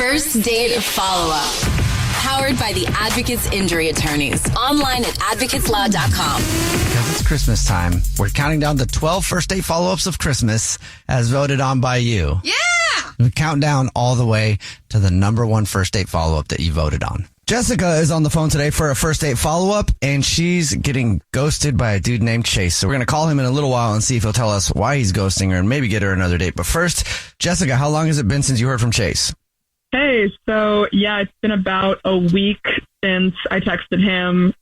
First Date Follow-Up. Powered by the Advocates Injury Attorneys. Online at advocateslaw.com. Because it's Christmas time, we're counting down the 12 first date follow-ups of Christmas as voted on by you. Yeah! We count down all the way to the number one first date follow-up that you voted on. Jessica is on the phone today for a first date follow-up, and she's getting ghosted by a dude named Chase. So we're going to call him in a little while and see if he'll tell us why he's ghosting her and maybe get her another date. But first, Jessica, how long has it been since you heard from Chase? Hey, so it's been about a week since I texted him.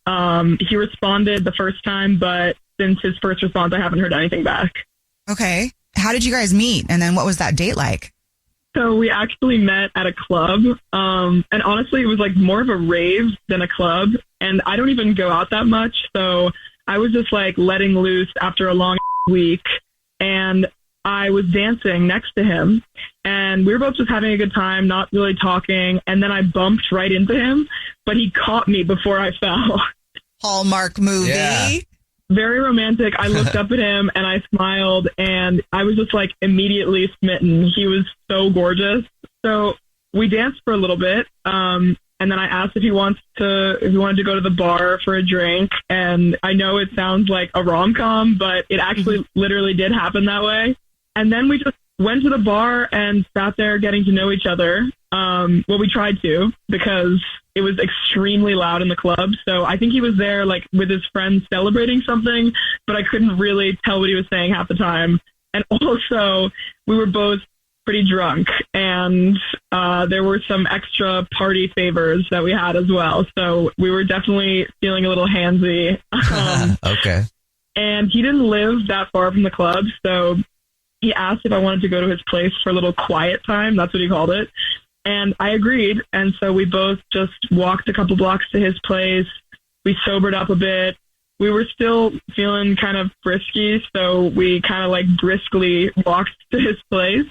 He responded the first time, but since his first response, I haven't heard anything back. Okay. How did you guys meet? And then what was that date like? So we actually met at a club. And honestly, it was like more of a rave than a club. And I don't even go out that much. So I was just like letting loose after a long week. And I was dancing next to him. And we were both just having a good time, not really talking. And then I bumped right into him, but he caught me before I fell. Hallmark movie. Yeah. Very romantic. I looked up at him and I smiled and I was just like immediately smitten. He was so gorgeous. So we danced for a little bit. And then I asked if he wanted to go to the bar for a drink. And I know it sounds like a rom-com, but it actually literally did happen that way. And then we just went to the bar and sat there getting to know each other. Well, we tried to because it was extremely loud in the club. So I think he was there like with his friends celebrating something, but I couldn't really tell what he was saying half the time. And also we were both pretty drunk and there were some extra party favors that we had as well. So we were definitely feeling a little handsy. Okay. And he didn't live that far from the club. So he asked if I wanted to go to his place for a little quiet time. That's what he called it. And I agreed. And so we both just walked a couple blocks to his place. We sobered up a bit. We were still feeling kind of frisky. So we kind of like briskly walked to his place.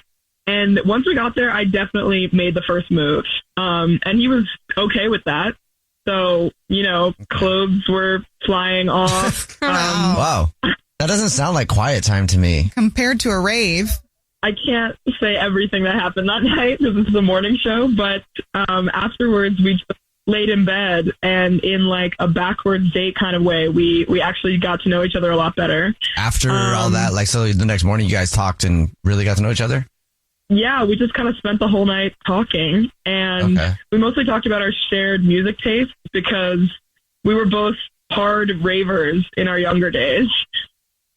And once we got there, I definitely made the first move. And he was okay with that. So, clothes were flying off. Wow. That doesn't sound like quiet time to me. Compared to a rave. I can't say everything that happened that night because this is a morning show, but afterwards we just laid in bed and in like a backwards date kind of way, we actually got to know each other a lot better. After all that, like, so the next morning you guys talked and really got to know each other? Yeah, we just kind of spent the whole night talking and we mostly talked about our shared music tastes because we were both hard ravers in our younger days.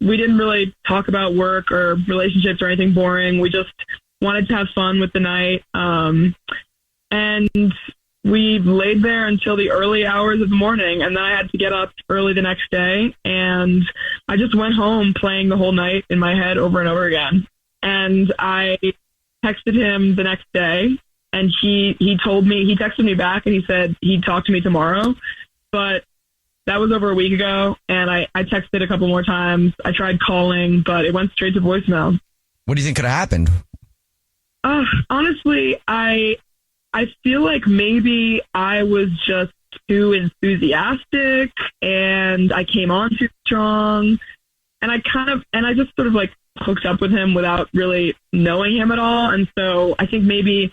We didn't really talk about work or relationships or anything boring. We just wanted to have fun with the night. And we laid there until the early hours of the morning. And then I had to get up early the next day. And I just went home playing the whole night in my head over and over again. And I texted him the next day. And he texted me back and he said he'd talk to me tomorrow. But that was over a week ago, and I texted a couple more times. I tried calling, but it went straight to voicemail. What do you think could have happened? Honestly, I feel like maybe I was just too enthusiastic, and I came on too strong, and I just sort of like hooked up with him without really knowing him at all. And so I think maybe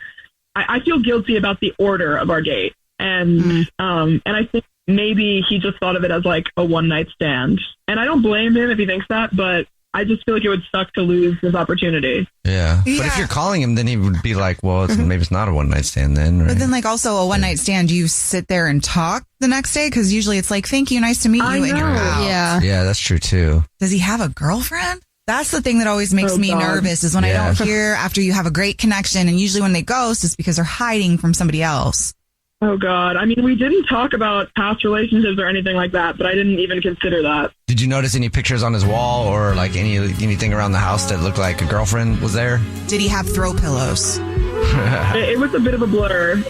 I feel guilty about the order of our date, and I think maybe he just thought of it as like a one-night stand. And I don't blame him if he thinks that, but I just feel like it would suck to lose this opportunity. Yeah. But if you're calling him, then he would be like, well, maybe it's not a one-night stand then. Right? But then like also a one-night stand, do you sit there and talk the next day? Because usually it's like, thank you, nice to meet you, and you're out. Yeah. Yeah, that's true too. Does he have a girlfriend? That's the thing that always makes me nervous is when I don't hear after you have a great connection. And usually when they ghost, it's because they're hiding from somebody else. Oh, God. I mean, we didn't talk about past relationships or anything like that, but I didn't even consider that. Did you notice any pictures on his wall or like anything around the house that looked like a girlfriend was there? Did he have throw pillows? It was a bit of a blur.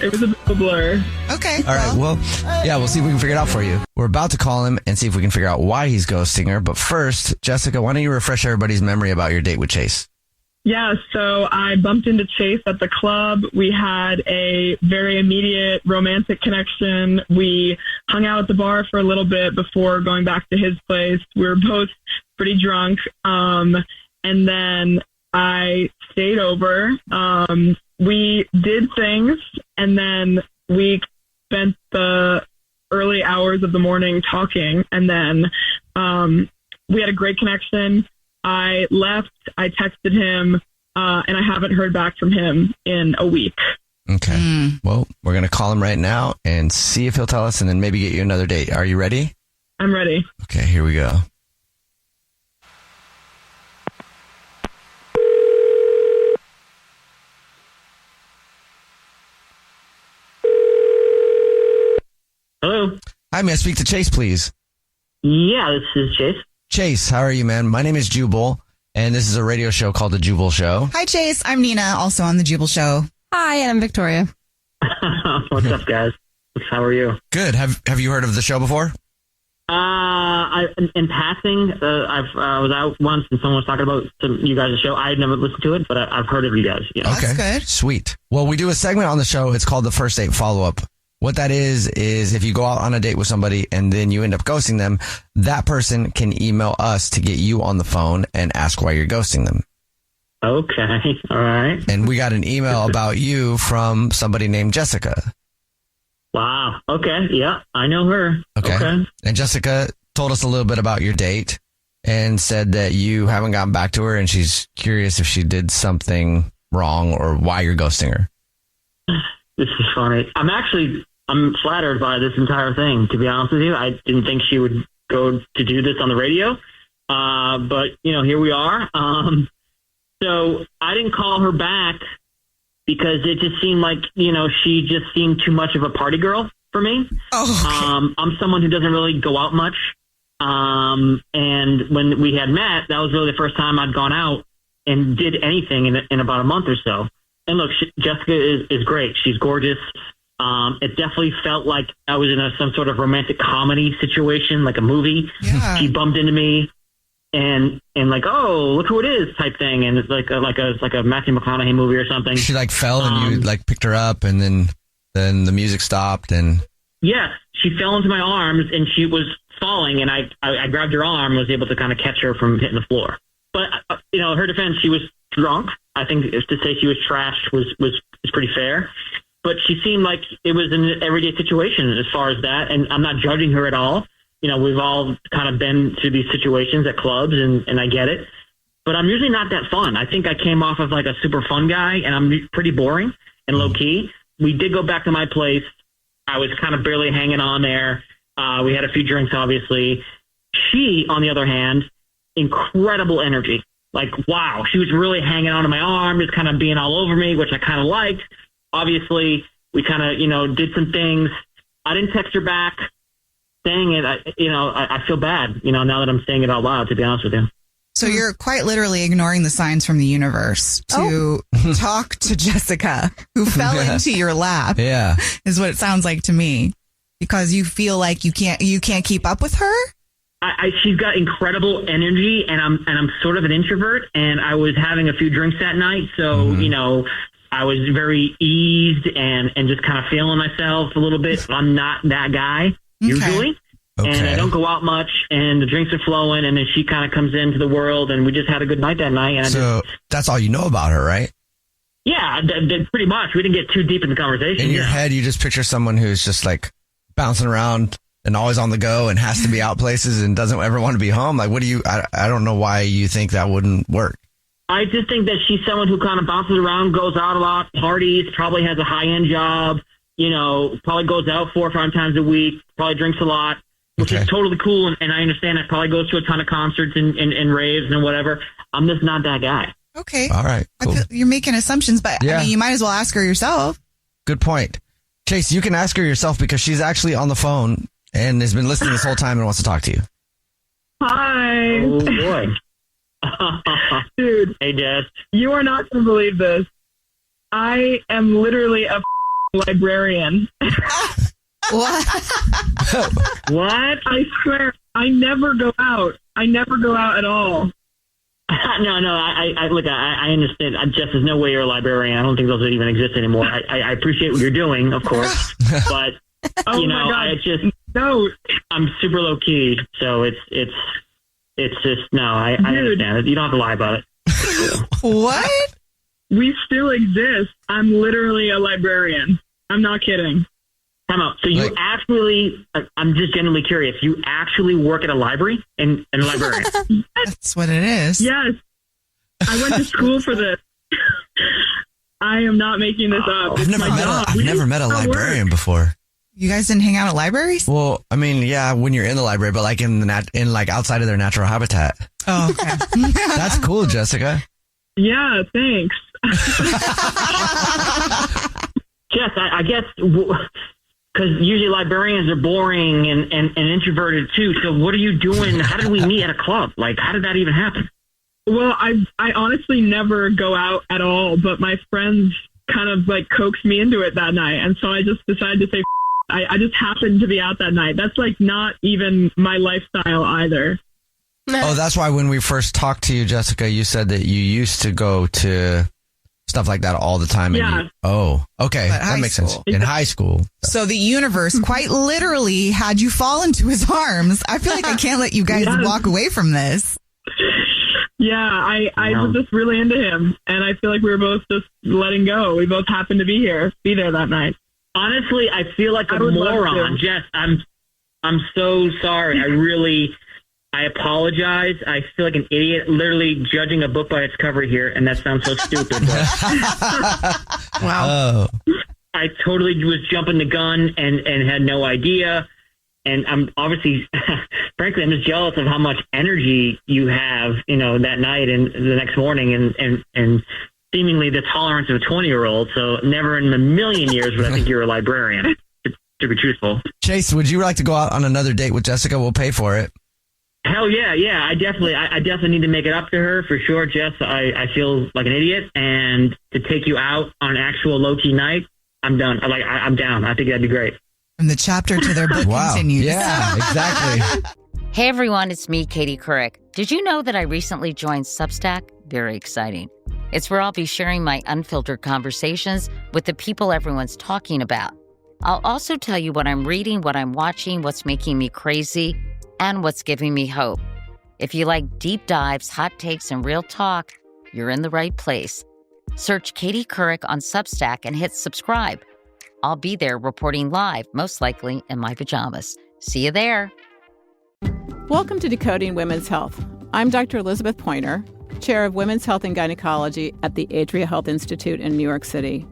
Okay. All right. Well, yeah, we'll see if we can figure it out for you. We're about to call him and see if we can figure out why he's ghosting her. But first, Jessica, why don't you refresh everybody's memory about your date with Chase? Yeah, so I bumped into Chase at the club. We had a very immediate romantic connection. We hung out at the bar for a little bit before going back to his place. We were both pretty drunk. And then I stayed over. we did things, and then we spent the early hours of the morning talking, and then we had a great connection. I left, I texted him, and I haven't heard back from him in a week. Okay. Well, we're going to call him right now and see if he'll tell us, and then maybe get you another date. Are you ready? I'm ready. Okay, here we go. Hello. Hi, may I speak to Chase, please? Yeah, this is Chase. Chase, how are you, man? My name is Jubal, and this is a radio show called The Jubal Show. Hi, Chase. I'm Nina, also on the Jubal Show. Hi, and I'm Victoria. What's up, guys? How are you? Good. Have you heard of the show before? In passing, I was out once and someone was talking about you guys' show. I had never listened to it, but I've heard of you guys. Yeah. Okay. That's good. Sweet. Well, we do a segment on the show. It's called the First Date Follow-Up. What that is if you go out on a date with somebody and then you end up ghosting them, that person can email us to get you on the phone and ask why you're ghosting them. Okay. All right. And we got an email about you from somebody named Jessica. Wow. Okay. Yeah, I know her. Okay. And Jessica told us a little bit about your date and said that you haven't gotten back to her and she's curious if she did something wrong or why you're ghosting her. This is funny. I'm flattered by this entire thing, to be honest with you. I didn't think she would go to do this on the radio. But, here we are. So I didn't call her back because it just seemed like, she just seemed too much of a party girl for me. Oh, okay. I'm someone who doesn't really go out much. And when we had met, that was really the first time I'd gone out and did anything in about a month or so. And look, Jessica is great. She's gorgeous. It definitely felt like I was in some sort of romantic comedy situation, like a movie. Yeah. She bumped into me and like, oh, look who it is type thing. And it's like a Matthew McConaughey movie or something. She fell and you picked her up and then the music stopped and. Yeah, she fell into my arms and she was falling and I grabbed her arm and was able to kind of catch her from hitting the floor. But, her defense, she was drunk. I think to say she was trashed was pretty fair. But she seemed like it was an everyday situation as far as that. And I'm not judging her at all. We've all kind of been through these situations at clubs and I get it. But I'm usually not that fun. I think I came off of like a super fun guy and I'm pretty boring and low key. We did go back to my place. I was kind of barely hanging on there. We had a few drinks, obviously. She, on the other hand, incredible energy. Like, wow, she was really hanging onto my arm, just kind of being all over me, which I kind of liked. Obviously, we kind of, did some things. I didn't text her back saying it. I feel bad, now that I'm saying it out loud, to be honest with you. So you're quite literally ignoring the signs from the universe to talk to Jessica, who fell into your lap. Yeah. Is what it sounds like to me. Because you feel like you can't keep up with her? She's got incredible energy, and I'm sort of an introvert, and I was having a few drinks that night, so I was very eased and just kind of feeling myself a little bit. I'm not that guy usually, and I don't go out much, and the drinks are flowing, and then she kind of comes into the world, and we just had a good night that night. And that's all you know about her, right? Yeah, pretty much. We didn't get too deep in the conversation. In your head, you just picture someone who's just like bouncing around and always on the go and has to be out places and doesn't ever want to be home. Like, I don't know why you think that wouldn't work. I just think that she's someone who kind of bounces around, goes out a lot, parties, probably has a high-end job, probably goes out 4 or 5 times a week, probably drinks a lot, which is totally cool. And I understand that probably goes to a ton of concerts and raves and whatever. I'm just not that guy. Okay. All right. Cool. You're making assumptions, but yeah. I mean, you might as well ask her yourself. Good point. Chase, you can ask her yourself because she's actually on the phone and has been listening this whole time and wants to talk to you. Hi. Oh, boy. Dude. Hey, Jess. You are not going to believe this. I am literally a librarian. What? What? I swear, I never go out. I never go out at all. No, I understand. Jess, there's no way you're a librarian. I don't think those even exist anymore. I appreciate what you're doing, of course, but Oh my God. I'm super low key, so it's just no. I understand it. You don't have to lie about it. What? We still exist. I'm literally a librarian. I'm not kidding. Time out. So you actually, I'm just genuinely curious, you actually work at a library and a librarian? That's what it is. Yes. I went to school for this. I am not making this up. I've never met a librarian before. You guys didn't hang out at libraries? Well, I mean, yeah, when you're in the library, but like in like outside of their natural habitat. Oh, okay. That's cool, Jessica. Yeah, thanks. Jess, I guess, because usually librarians are boring and introverted too. So what are you doing? How did we meet at a club? Like, how did that even happen? Well, I honestly never go out at all, but my friends kind of like coaxed me into it that night. And so I just decided to say, I just happened to be out that night. That's like not even my lifestyle either. Oh, that's why when we first talked to you, Jessica, you said that you used to go to stuff like that all the time. Yeah. Okay. That makes sense. In high school. So the universe quite literally had you fall into his arms. I feel like I can't let you guys walk away from this. Yeah, I was just really into him, and I feel like we were both just letting go. We both happened to be there that night. Honestly, I feel like a moron. Jess, I'm so sorry. I apologize. I feel like an idiot literally judging a book by its cover here, and that sounds so stupid. But Wow. I totally was jumping the gun and had no idea. And I'm obviously, frankly, I'm just jealous of how much energy you have, that night and the next morning and seemingly the tolerance of a 20-year-old. So never in a million years would I think you're a librarian, to be truthful. Chase, would you like to go out on another date with Jessica? We'll pay for it. Hell yeah. Yeah. I definitely need to make it up to her for sure. Jess, I feel like an idiot, and to take you out on an actual low-key night, I'm done. I'm down. I think that'd be great. And the chapter to their book continues. Yeah, exactly. Hey everyone, it's me, Katie Couric. Did you know that I recently joined Substack? Very exciting. It's where I'll be sharing my unfiltered conversations with the people everyone's talking about. I'll also tell you what I'm reading, what I'm watching, what's making me crazy, and what's giving me hope. If you like deep dives, hot takes, and real talk, you're in the right place. Search Katie Couric on Substack and hit subscribe. I'll be there reporting live, most likely in my pajamas. See you there. Welcome to Decoding Women's Health. I'm Dr. Elizabeth Pointer, Chair of Women's Health and Gynecology at the Adria Health Institute in New York City.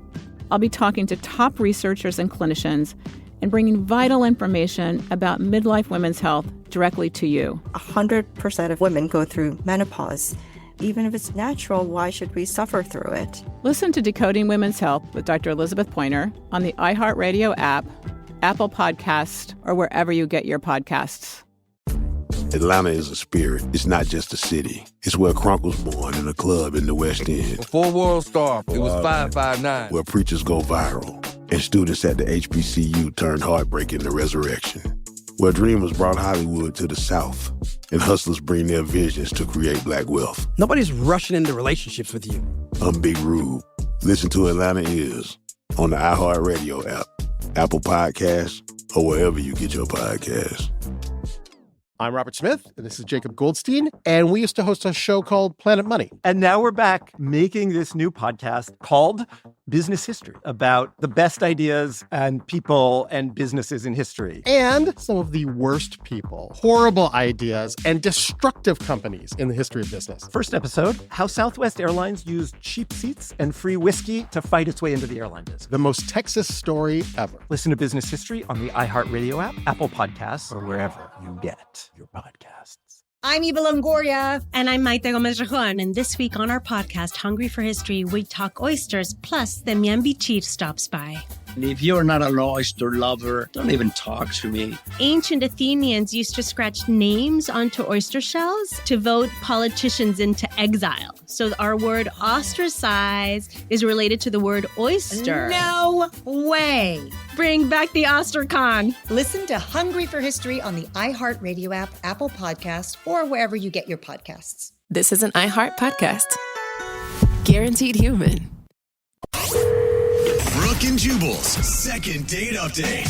I'll be talking to top researchers and clinicians and bringing vital information about midlife women's health directly to you. 100% of women go through menopause. Even if it's natural, why should we suffer through it? Listen to Decoding Women's Health with Dr. Elizabeth Pointer on the iHeartRadio app, Apple Podcast, or wherever you get your podcasts. Atlanta is a spirit. It's not just a city. It's where Crunk was born in a club in the West End. Before World Star, it was 559. Where preachers go viral and students at the HBCU turned heartbreak into resurrection. Where dreamers brought Hollywood to the South and hustlers bring their visions to create black wealth. Nobody's rushing into relationships with you. I'm Big Rube. Listen to Atlanta Is on the iHeartRadio app, Apple Podcasts, or wherever you get your podcasts. I'm Robert Smith, and this is Jacob Goldstein, and we used to host a show called Planet Money. And now we're back making this new podcast called Business History, about the best ideas and people and businesses in history. And some of the worst people, horrible ideas, and destructive companies in the history of business. First episode, how Southwest Airlines used cheap seats and free whiskey to fight its way into the airline business. The most Texas story ever. Listen to Business History on the iHeartRadio app, Apple Podcasts, or wherever you get your podcasts. I'm Eva Longoria. And I'm Maite Gomez-Rejon. And this week on our podcast, Hungry for History, we talk oysters, plus the Miambichir stops by. If you're not an oyster lover, don't even talk to me. Ancient Athenians used to scratch names onto oyster shells to vote politicians into exile. So our word ostracize is related to the word oyster. No way. Bring back the Osterkong. Listen to Hungry for History on the iHeartRadio app, Apple Podcasts, or wherever you get your podcasts. This is an iHeart podcast. Guaranteed human. Brooke and Jubal's second date update.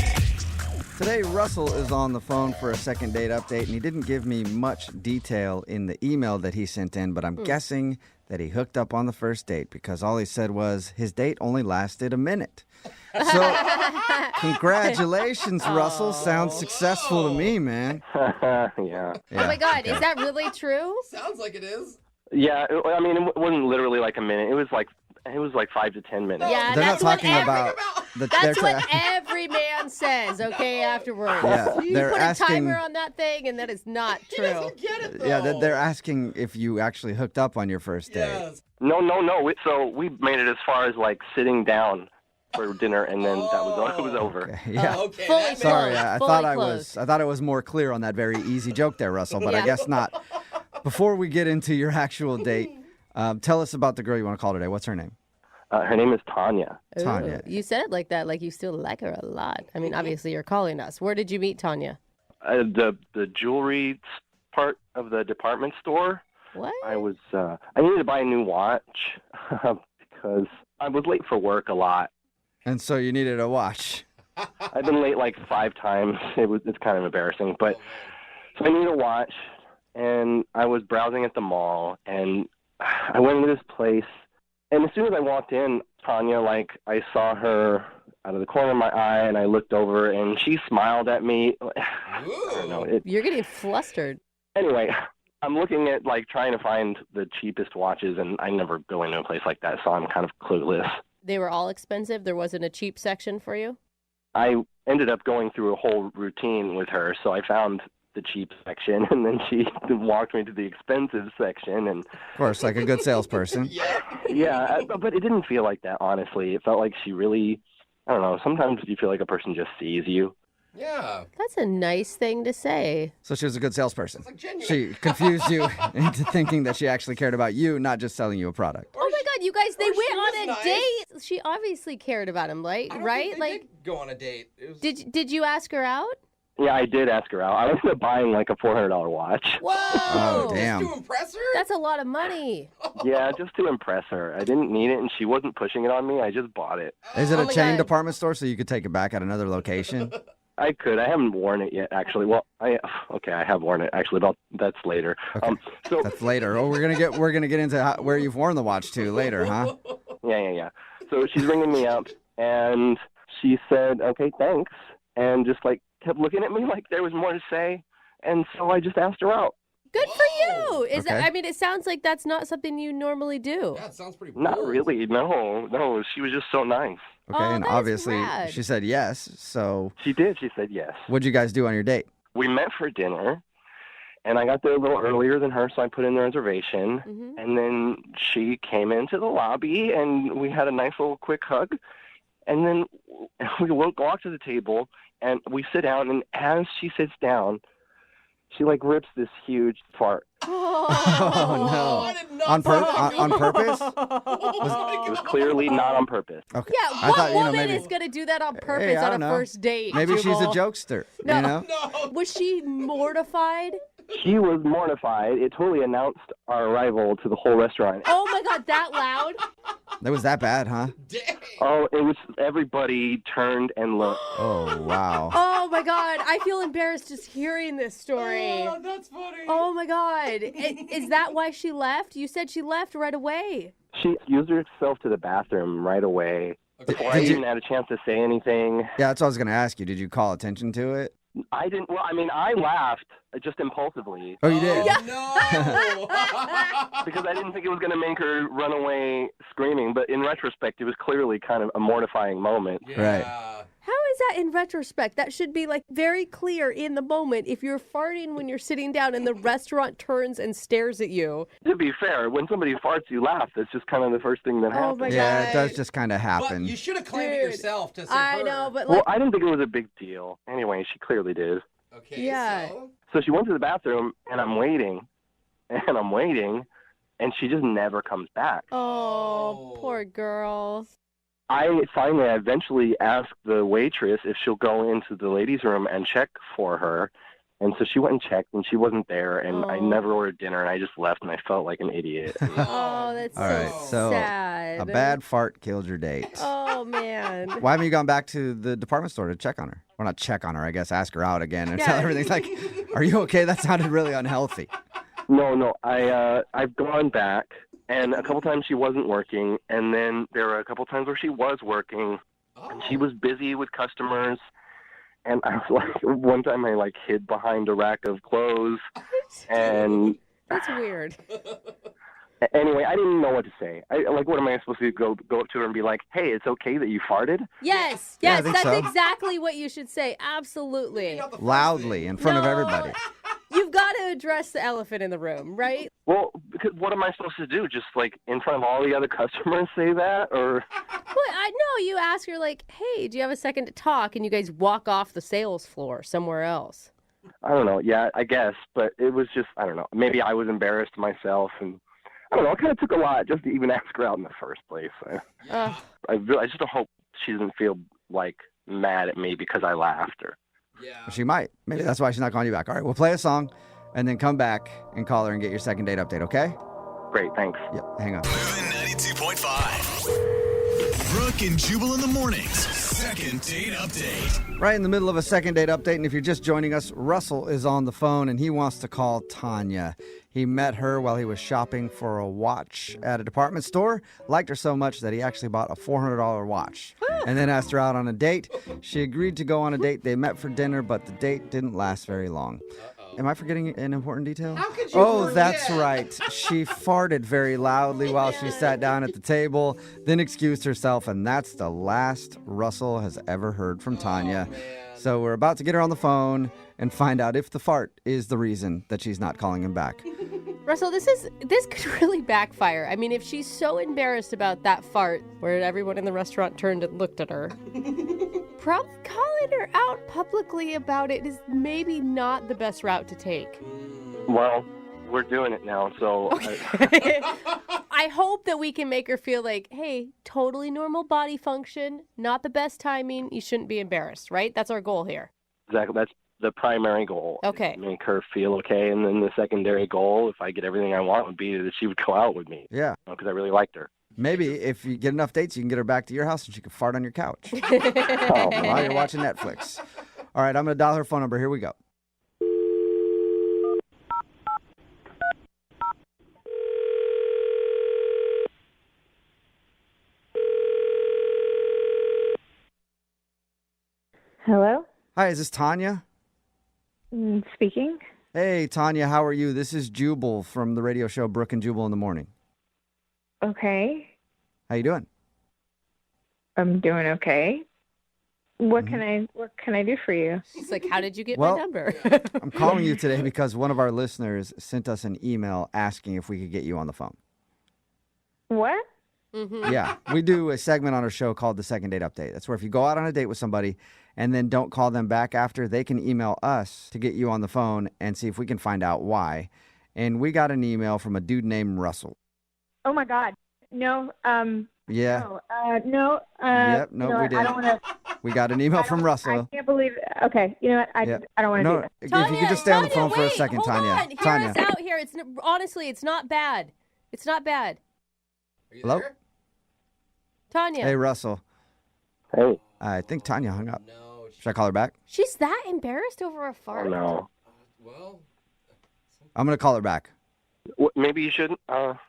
Today, Russell is on the phone for a second date update, and he didn't give me much detail in the email that he sent in, but I'm guessing that he hooked up on the first date because all he said was his date only lasted a minute. So, congratulations, Russell. Sounds successful to me, man. Yeah. Oh my God, okay. is that really true? Sounds like it is. Yeah, I mean, it wasn't literally like a minute. It was like 5 to 10 minutes. Yeah, They're that's not talking what about That's what every man says, okay, afterwards. Yeah, You they're put asking- a timer on that thing, and that is not true. Yeah, they're asking if you actually hooked up on your first date. No. So we made it as far as like sitting down for dinner, and then that was it was over. Yeah. Fully Sorry, closed, I fully thought closed. I thought it was more clear on that very easy joke there, Russell, but I Yeah. guess not. Before we get into your actual date, tell us about the girl you want to call today. What's her name? Her name is Tanya. Tanya. You said it like that, like you still like her a lot. I mean, obviously you're calling us. Where did you meet Tanya? The jewelry part of the department store. What? I needed to buy a new watch because I was late for work a lot. And so you needed a watch. I've been late like 5 times. It's kind of embarrassing, but so I need a watch, and I was browsing at the mall, and I went into this place, and as soon as I walked in, Tanya, like I saw her out of the corner of my eye, and I looked over, and she smiled at me. I don't know. You're getting flustered. Anyway, I'm looking at like trying to find the cheapest watches, and I never go into a place like that, so I'm kind of clueless. They were all expensive? There wasn't a cheap section for you? I ended up going through a whole routine with her, so I found the cheap section, and then she walked me to the expensive section. And Of course, like a good salesperson. yeah, but it didn't feel like that, honestly. It felt like she really, I don't know, sometimes you feel like a person just sees you. Yeah. That's a nice thing to say. So she was a good salesperson. She confused you into thinking that she actually cared about you, not just selling you a product. Oh my God, you guys, they went on a nice. date. She obviously cared about him, right? They did go on a date. It was... Did you ask her out? Yeah, I did ask her out. I ended up buying like a $400 watch. Whoa! Oh, damn. Just to impress her? That's a lot of money. Yeah, just to impress her. I didn't need it, and she wasn't pushing it on me. I just bought it. Is it Oh a my chain God. department store so you could take it back at another location? I could. I haven't worn it yet, actually. Well, I have worn it actually, but that's later. Okay. So That's later. Oh, we're gonna get into where you've worn the watch to later, huh? yeah. So she's ringing me up, and she said, "Okay, thanks," and just like kept looking at me like there was more to say, and so I just asked her out. Good for you. Is that? Okay. I mean, it sounds like that's not something you normally do. Yeah, it sounds pretty Not bold. really. No. She was just so nice. Okay, Oh, and that is obviously rad. she said yes. So She did. She said yes. what'd you guys do on your date? We met for dinner, and I got there a little earlier than her, so I put in the reservation. Mhm. And then she came into the lobby, and we had a nice little quick hug. And then we walk to the table, and we sit down, and as she sits down, she like rips this huge fart. Oh, no. I did not On see purpose? It was clearly not on purpose. Okay. Yeah, I what thought, woman maybe, is going to do that on purpose Hey, I on a don't know. first date? maybe she's a Jubal? jokester, No. you know? No. Was she mortified? She was mortified. It totally announced our arrival to the whole restaurant. Oh my God, that loud? That was that bad, huh? Dang. Oh, it was everybody turned and looked. Oh, wow. Oh my God, I feel embarrassed just hearing this story. Oh, that's funny. Oh my God. Is that why she left? You said she left right away. She excused herself to the bathroom right away before I Did you- even had a chance to say anything. Yeah, that's what I was going to ask you. Did you call attention to it? I didn't. Well, I mean, I laughed just impulsively Oh, you did? No. because I didn't think it was going to make her run away screaming. But in retrospect, it was clearly kind of a mortifying moment. Right. How is that in retrospect? That should be like very clear in the moment. If you're farting when you're sitting down and the restaurant turns and stares at you. To be fair, when somebody farts, you laugh. That's just kind of the first thing that Oh happens. my Yeah, God. it does just kind of But happen. you should have claimed it Dude, yourself to say I her. know, but Well, like, I didn't think it was a big deal. Anyway, she clearly did. Okay, Yeah. So she went to the bathroom, and I'm waiting, and she just never comes back. oh, poor girl. I eventually asked the waitress if she'll go into the ladies' room and check for her. And so she went and checked, and she wasn't there, and I Oh. never ordered dinner, and I just left, and I felt like an idiot. Oh, that's All right, so sad. a bad fart killed your date. Oh, man. Why haven't you gone back to the department store to check on her? Well, not check on her, I guess. Ask her out again and tell Yeah. everything's like, are you okay? That sounded really unhealthy. No, I've gone back, And a couple times she wasn't working, and then there were a couple times where she was working, and she was busy with customers. And I was like, one time I like hid behind a rack of clothes, and That's weird. anyway, I didn't know what to say. What am I supposed to do? Go up to her and be like, "Hey, it's okay that you farted?" Yes, Yeah, I yes, think that's so. exactly what you should say. Absolutely. Loudly in front of everybody. You've got to address the elephant in the room, right? Well, because what am I supposed to do? Just like in front of all the other customers say that, or? Well, I know you ask her like, "Hey, do you have a second to talk?" And you guys walk off the sales floor somewhere else. I don't know. Yeah, I guess, but it was just, I don't know. Maybe I was embarrassed myself, and I don't know. It kind of took a lot just to even ask her out in the first place. I just hope she doesn't feel like mad at me because I laughed or. Yeah. She might. Maybe that's why she's not calling you back. All right, we'll play a song and then come back and call her and get your second date update, okay? Great, thanks. Yep, hang on. Moving 92.5. Brooke and Jubal in the mornings. Second date update. Right in the middle of a second date update, and if you're just joining us, Russell is on the phone, and he wants to call Tanya. He met her while he was shopping for a watch at a department store, liked her so much that he actually bought a $400 watch, and then asked her out on a date. She agreed to go on a date. They met for dinner, but the date didn't last very long. Am I forgetting an important detail? How could you forget? That's right. She farted very loudly while she sat down at the table, then excused herself, and that's the last Russell has ever heard from Tanya. So we're about to get her on the phone and find out if the fart is the reason that she's not calling him back. Russell, this could really backfire. I mean, if she's so embarrassed about that fart where everyone in the restaurant turned and looked at her, probably calling her out publicly about it is maybe not the best route to take. Well, we're doing it now, so. Okay. I hope that we can make her feel like, hey, totally normal body function, not the best timing. You shouldn't be embarrassed, right? That's our goal here. Exactly. That's the primary goal. Okay. Make her feel okay. And then the secondary goal, if I get everything I want, would be that she would go out with me. Yeah. Because I really liked her. Maybe if you get enough dates, you can get her back to your house and she can fart on your couch while you're watching Netflix. All right, I'm going to dial her phone number. Here we go. Hello? Hi, is this Tanya? Speaking. Hey, Tanya, how are you? This is Jubal from the radio show Brooke and Jubal in the morning. Okay. How you doing? I'm doing okay. What can I do for you? She's like, how did you get my number? I'm calling you today because one of our listeners sent us an email asking if we could get you on the phone. What? Mm-hmm. Yeah, we do a segment on our show called the Second Date Update. That's where if you go out on a date with somebody and then don't call them back after, they can email us to get you on the phone and see if we can find out why. And we got an email from a dude named Russell. Oh my God. No. Yeah. No. Yep. No, we did. I don't want to. We got an email from Russell. I can't believe. Okay. You know what? I don't want to do that. If you could just stay on the phone for a second, hold Tanya. On. Tanya. Hear us out here. Honestly, it's not bad. It's not bad. Hello? Tanya. Hey, Russell. Hey. I think Tanya hung up. No. Should I call her back? She's that embarrassed over a fart? Oh, no. Well, I'm going to call her back. Maybe you shouldn't.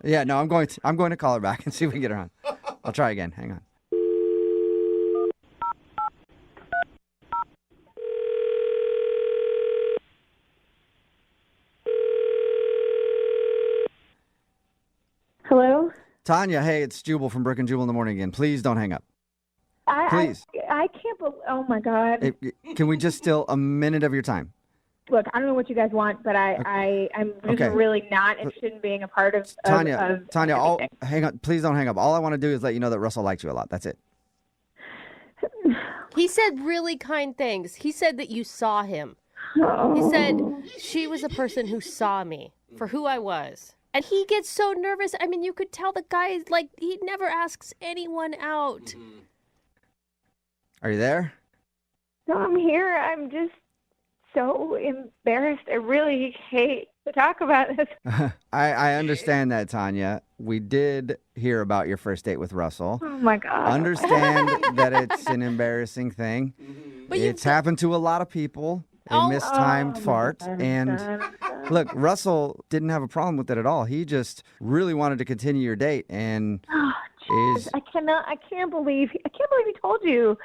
Yeah, no, I'm going to call her back and see if we can get her on. I'll try again. Hang on. Hello? Tanya, hey, it's Jubal from Brooke and Jubal in the morning again. Please don't hang up. Please. I can't believe. Oh my God. Can we just steal a minute of your time? Look, I don't know what you guys want, but I'm just really not interested in being a part of Tanya, everything. hang on. Please don't hang up. All I want to do is let you know that Russell likes you a lot. That's it. He said really kind things. He said that you saw him. He said she was a person who saw me for who I was. And he gets so nervous. I mean, you could tell the guy, like, he never asks anyone out. Mm-hmm. Are you there? No, I'm here. I'm just so embarrassed. I really hate to talk about this. I understand that, Tanya. We did hear about your first date with Russell. Oh, my God. Understand that it's an embarrassing thing. But it's happened to a lot of people. A mistimed fart. And Look, Russell didn't have a problem with it at all. He just really wanted to continue your date, and I can't believe he told you.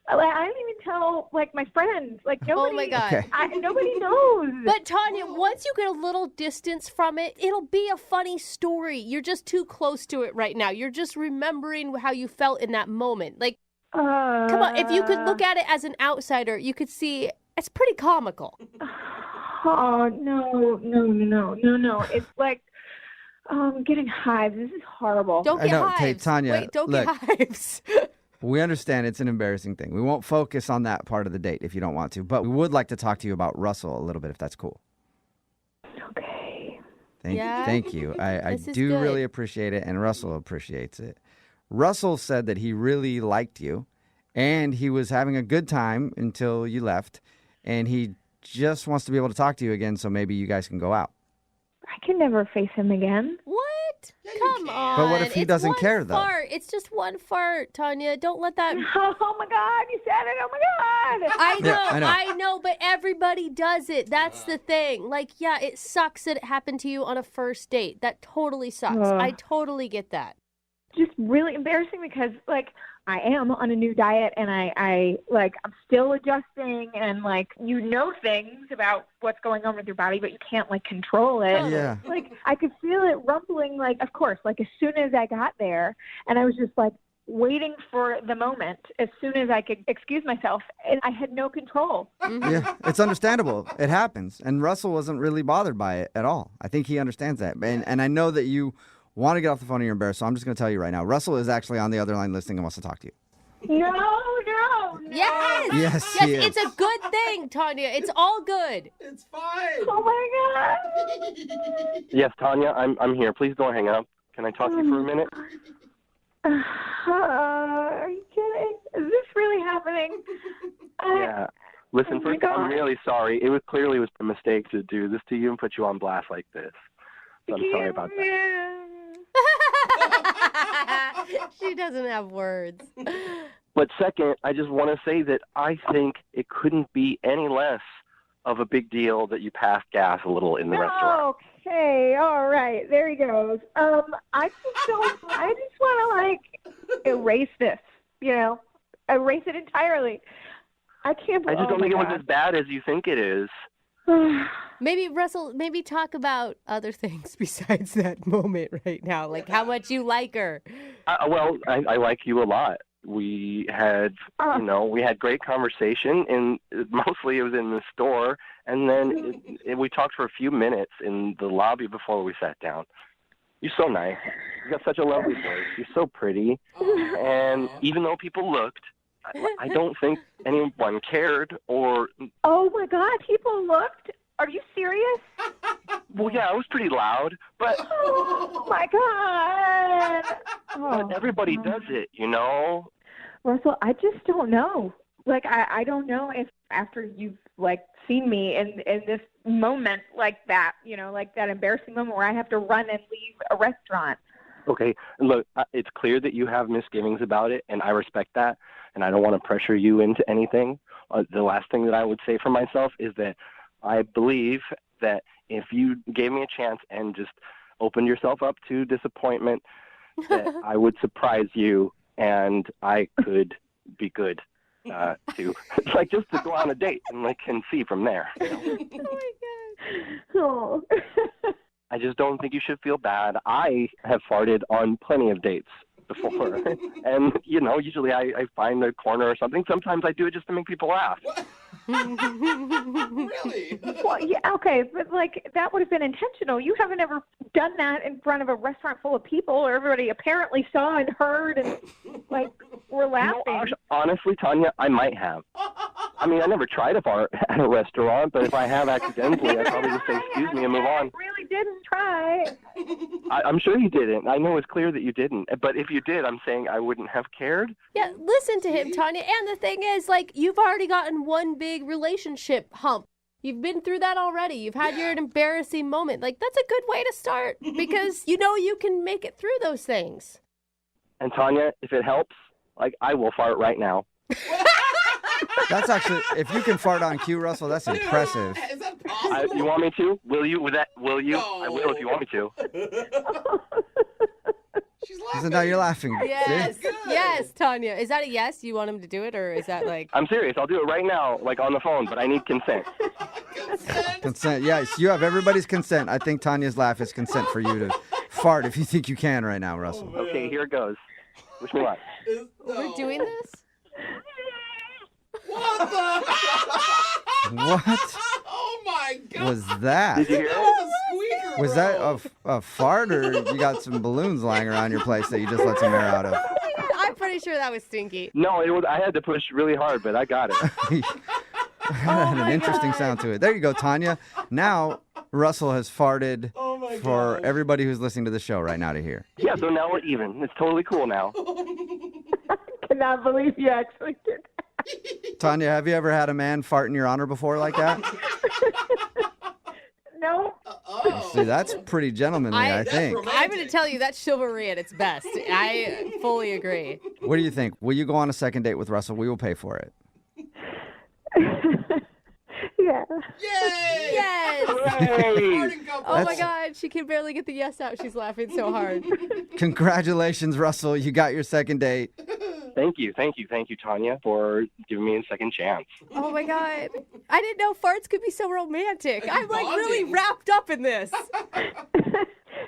I didn't even tell my friends. Nobody. Oh my God. Okay. Nobody knows. But Tanya, once you get a little distance from it, it'll be a funny story. You're just too close to it right now. You're just remembering how you felt in that moment. Come on, if you could look at it as an outsider, you could see it's pretty comical. Oh, no. It's I'm getting hives. This is horrible. Don't get hives. Hey, Tanya, Wait, don't look, get hives. We understand it's an embarrassing thing. We won't focus on that part of the date if you don't want to, but we would like to talk to you about Russell a little bit, if that's cool. Okay. Thank you. I do good. really appreciate it, and Russell appreciates it. Russell said that he really liked you, and he was having a good time until you left, and he just wants to be able to talk to you again, so maybe you guys can go out. I can never face him again. What? Come on. But what if he doesn't care, though? Fart. It's just one fart, Tanya. Don't let that... Oh, my God. You said it. Oh, my God. I know, but everybody does it. That's the thing. It sucks that it happened to you on a first date. That totally sucks. I totally get that. Just really embarrassing because, I am on a new diet and I'm still adjusting and things about what's going on with your body, but you can't control it. Yeah. I could feel it rumbling, of course, as soon as I got there, and I was just waiting for the moment as soon as I could excuse myself, and I had no control. Yeah, it's understandable. It happens. And Russell wasn't really bothered by it at all. I think he understands that. And I know that you want to get off the phone and you're embarrassed, so I'm just going to tell you right now. Russell is actually on the other line listening and wants to talk to you. No. Yes, he is. It's a good thing, Tanya. It's all good. It's fine. Oh, my God. Yes, Tanya, I'm here. Please don't hang up. Can I talk to you for a minute? Are you kidding? Is this really happening? Yeah. Listen, first, I'm really sorry. It was clearly a mistake to do this to you and put you on blast like this. So I'm sorry about that. She doesn't have words. But second, I just want to say that I think it couldn't be any less of a big deal that you passed gas a little in the restaurant. Okay, all right, there he goes. I just want to erase this, erase it entirely. I can't believe. I just don't think it was as bad as you think it is. Maybe, Russell, talk about other things besides that moment right now, how much you like her. I like you a lot. We had, we had great conversation, and mostly it was in the store, and then we talked for a few minutes in the lobby before we sat down. You're so nice. You got such a lovely voice. You're so pretty, and even though people looked, I don't think anyone cared or... Oh, my God, people looked? Are you serious? Well, yeah, it was pretty loud, but... Oh, my God. But everybody does it, Russell, I just don't know. I don't know if after you've, seen me in this moment that, that embarrassing moment where I have to run and leave a restaurant. Okay, look, it's clear that you have misgivings about it, and I respect that, and I don't want to pressure you into anything. The last thing that I would say for myself is that I believe that if you gave me a chance and just opened yourself up to disappointment, that I would surprise you and I could be good to just to go on a date and see from there. Oh my God. Oh. I just don't think you should feel bad. I have farted on plenty of dates before. And, usually I find a corner or something. Sometimes I do it just to make people laugh. Really? Well, yeah, okay, but that would have been intentional. You haven't ever done that in front of a restaurant full of people where everybody apparently saw and heard and were laughing. Honestly, Tanya, I might have. I mean, I never tried to fart at a restaurant, but if I have accidentally, I'd probably just say excuse me and move on. I really didn't try. I'm sure you didn't. I know it's clear that you didn't. But if you did, I'm saying I wouldn't have cared. Yeah, listen to him, Tanya. And the thing is, you've already gotten one big relationship hump. You've been through that already. You've had your embarrassing moment. That's a good way to start because you can make it through those things. And Tanya, if it helps, I will fart right now. That's actually, if you can fart on cue, Russell, that's impressive. Is that possible? You want me to? Will you? Will you? No. I will if you want me to. She's So now you're laughing. Yes, See? yes, Tanya. Is that a yes? You want him to do it, or is that like? I'm serious. I'll do it right now, like on the phone, but I need consent. Consent. Yes, you have everybody's consent. I think Tanya's laugh is consent for you to fart if you think you can right now, Russell. Okay, here it goes. Wish me luck. We're doing this? What the? What Oh my God! was that? Did you hear That it? was a squeaker. Was that a fart, or you got some balloons lying around your place that you just let some air out of? I'm pretty sure that was Stinky. No, it was. I had to push really hard, but I got it. That had an interesting sound to it. There you go, Tanya. Now Russell has farted for everybody who's listening to the show right now to hear. Yeah, so now we're even. It's totally cool now. I cannot believe you actually did that. Tanya, have you ever had a man fart in your honor before like that? No. See, that's pretty gentlemanly, I think. I'm going to tell you that's chivalry at its best. I fully agree. What do you think? Will you go on a second date with Russell? We will pay for it. Yeah. Yay! Yes. Hey! Oh my God, she can barely get the yes out. She's laughing so hard. Congratulations, Russell. You got your second date. Thank you, Tanya, for giving me a second chance. Oh my God. I didn't know farts could be so romantic. I'm like really wrapped up in this.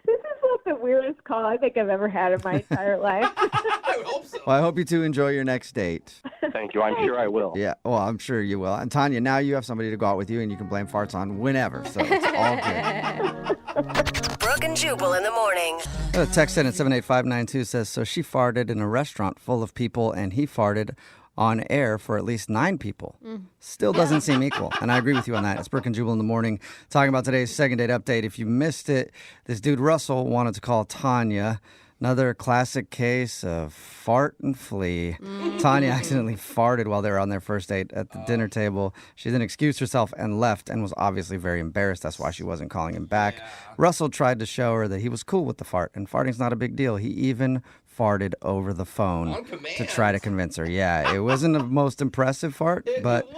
This is like the weirdest call I think I've ever had in my entire life. I would hope so. Well, I hope you two enjoy your next date. Thank you. I'm sure I will. Yeah, well, I'm sure you will. And Tanya, now you have somebody to go out with you, and you can blame farts on whenever. So it's all good. Brooke and Jubal in the morning. A text in at 78592 says, so she farted in a restaurant full of people, and he farted on air for at least 9 people. Still doesn't seem equal. And I agree with you on that. It's Brooke and Jubal in the morning, talking about today's second date update. If you missed it, this dude Russell wanted to call Tanya. Another classic case of fart and flee. Tanya accidentally farted while they were on their first date at the dinner table. She then excused herself and left and was obviously very embarrassed. That's why she wasn't calling him back. Yeah. Russell tried to show her that he was cool with the fart, and farting's not a big deal. He even farted over the phone to try to convince her. Yeah, it wasn't the most impressive fart, but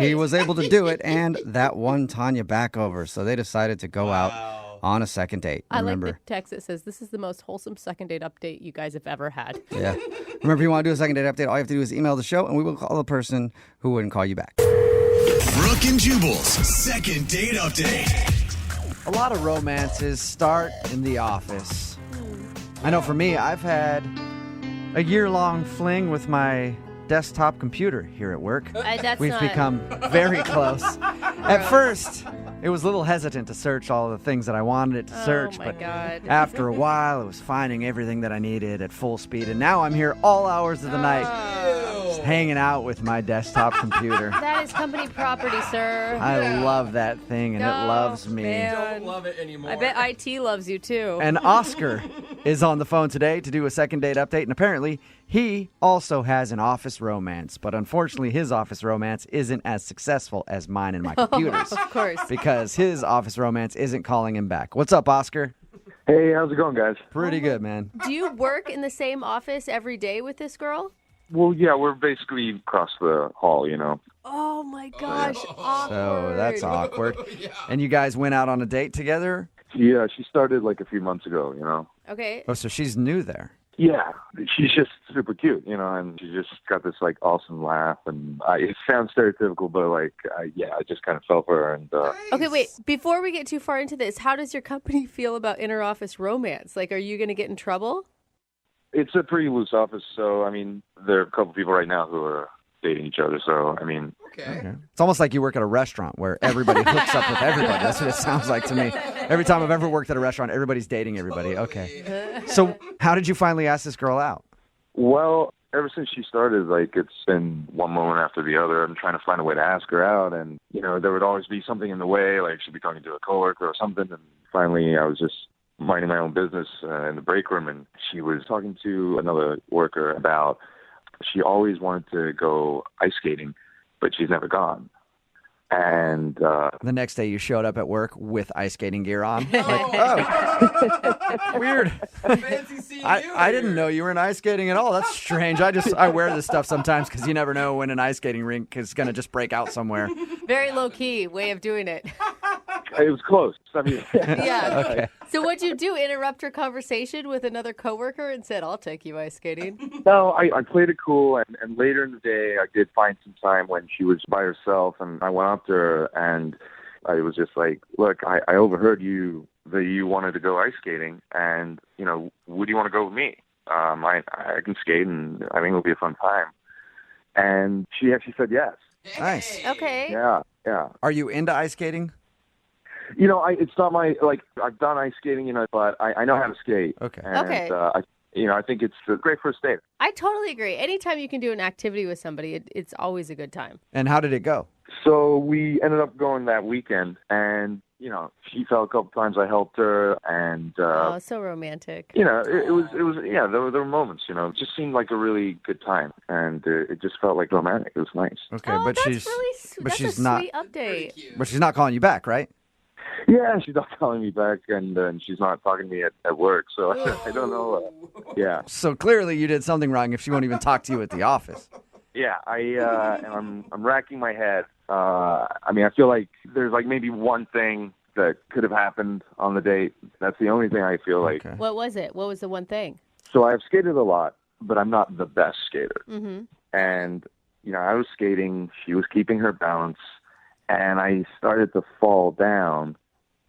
he was able to do it, and that won Tanya back over. So they decided to go out on a second date. Remember, I like the text that says, this is the most wholesome second date update you guys have ever had. Yeah. Remember, if you want to do a second date update, all you have to do is email the show, and we will call the person who wouldn't call you back. Brooke and Jubal's second date update. A lot of romances start in the office. I know for me, I've had a year-long fling with my desktop computer here at work. We've become very close. At first, it was a little hesitant to search all the things that I wanted it to search, but after a while, it was finding everything that I needed at full speed, and now I'm here all hours of the night, just hanging out with my desktop computer. That is company property, sir. I love that thing, and it loves me. Man. Don't love it anymore. I bet IT loves you, too. And Oscar is on the phone today to do a second date update, and apparently he also has an office romance, but unfortunately his office romance isn't as successful as mine and my computers. Of course. Because his office romance isn't calling him back. What's up, Oscar? Hey, how's it going, guys? Pretty good, man. Do you work in the same office every day with this girl? Well, yeah, we're basically across the hall, you know. Oh, my gosh. Awkward. So that's awkward. And you guys went out on a date together? Yeah, she started like a few months ago, you know. Okay. Oh, so she's new there. Yeah, she's just super cute, you know, and she just got this like awesome laugh, and it sounds stereotypical, but like, I just kind of fell for her. And Okay, wait. Before we get too far into this, how does your company feel about inter-office romance? Like, are you going to get in trouble? It's a pretty loose office, so I mean, there are a couple people right now who are dating each other, so I mean. Okay. It's almost like you work at a restaurant where everybody hooks up with everybody. That's what it sounds like to me. Every time I've ever worked at a restaurant, everybody's dating everybody. Okay. So how did you finally ask this girl out? Well, ever since she started, like, it's been one moment after the other. I'm trying to find a way to ask her out, and, you know, there would always be something in the way, like she'd be talking to a coworker or something, and finally I was just minding my own business in the break room, and she was talking to another worker about she always wanted to go ice skating, but she's never gone. And the next day you showed up at work with ice skating gear on. Like, oh, weird. I didn't know you were in ice skating at all. That's strange. I wear this stuff sometimes because you never know when an ice skating rink is going to just break out somewhere. Very low-key way of doing it. It was close. I mean, Yeah. Okay. So what'd you do? Interrupt her conversation with another coworker and said, "I'll take you ice skating"? No, I played it cool, and later in the day, I did find some time when she was by herself, and I went up to her, and I was just like, look, I overheard that you wanted to go ice skating, and, would you want to go with me? I can skate, and I think it'll be a fun time. And she actually said yes. Nice. Okay. Yeah. Are you into ice skating? It's not my, I've done ice skating, but I know how to skate. Okay. And, Okay. I think it's a great first date. I totally agree. Anytime you can do an activity with somebody, it's always a good time. And how did it go? So we ended up going that weekend, and, she fell a couple times. I helped her, and, Oh, so romantic. it was, there were moments, it just seemed like a really good time, and it just felt like romantic. It was nice. Okay, Oh, but that's she's really but that's she's a not sweet update. but she's not calling you back, right? Yeah, she's not calling me back, and she's not talking to me at work, so I don't know. Yeah. So clearly you did something wrong if she won't even talk to you at the office. Yeah, and I'm racking my head. I feel like there's maybe one thing that could have happened on the date. That's the only thing I feel like. Okay. What was it? What was the one thing? So I've skated a lot, but I'm not the best skater. Mm-hmm. And, I was skating, she was keeping her balance, and I started to fall down,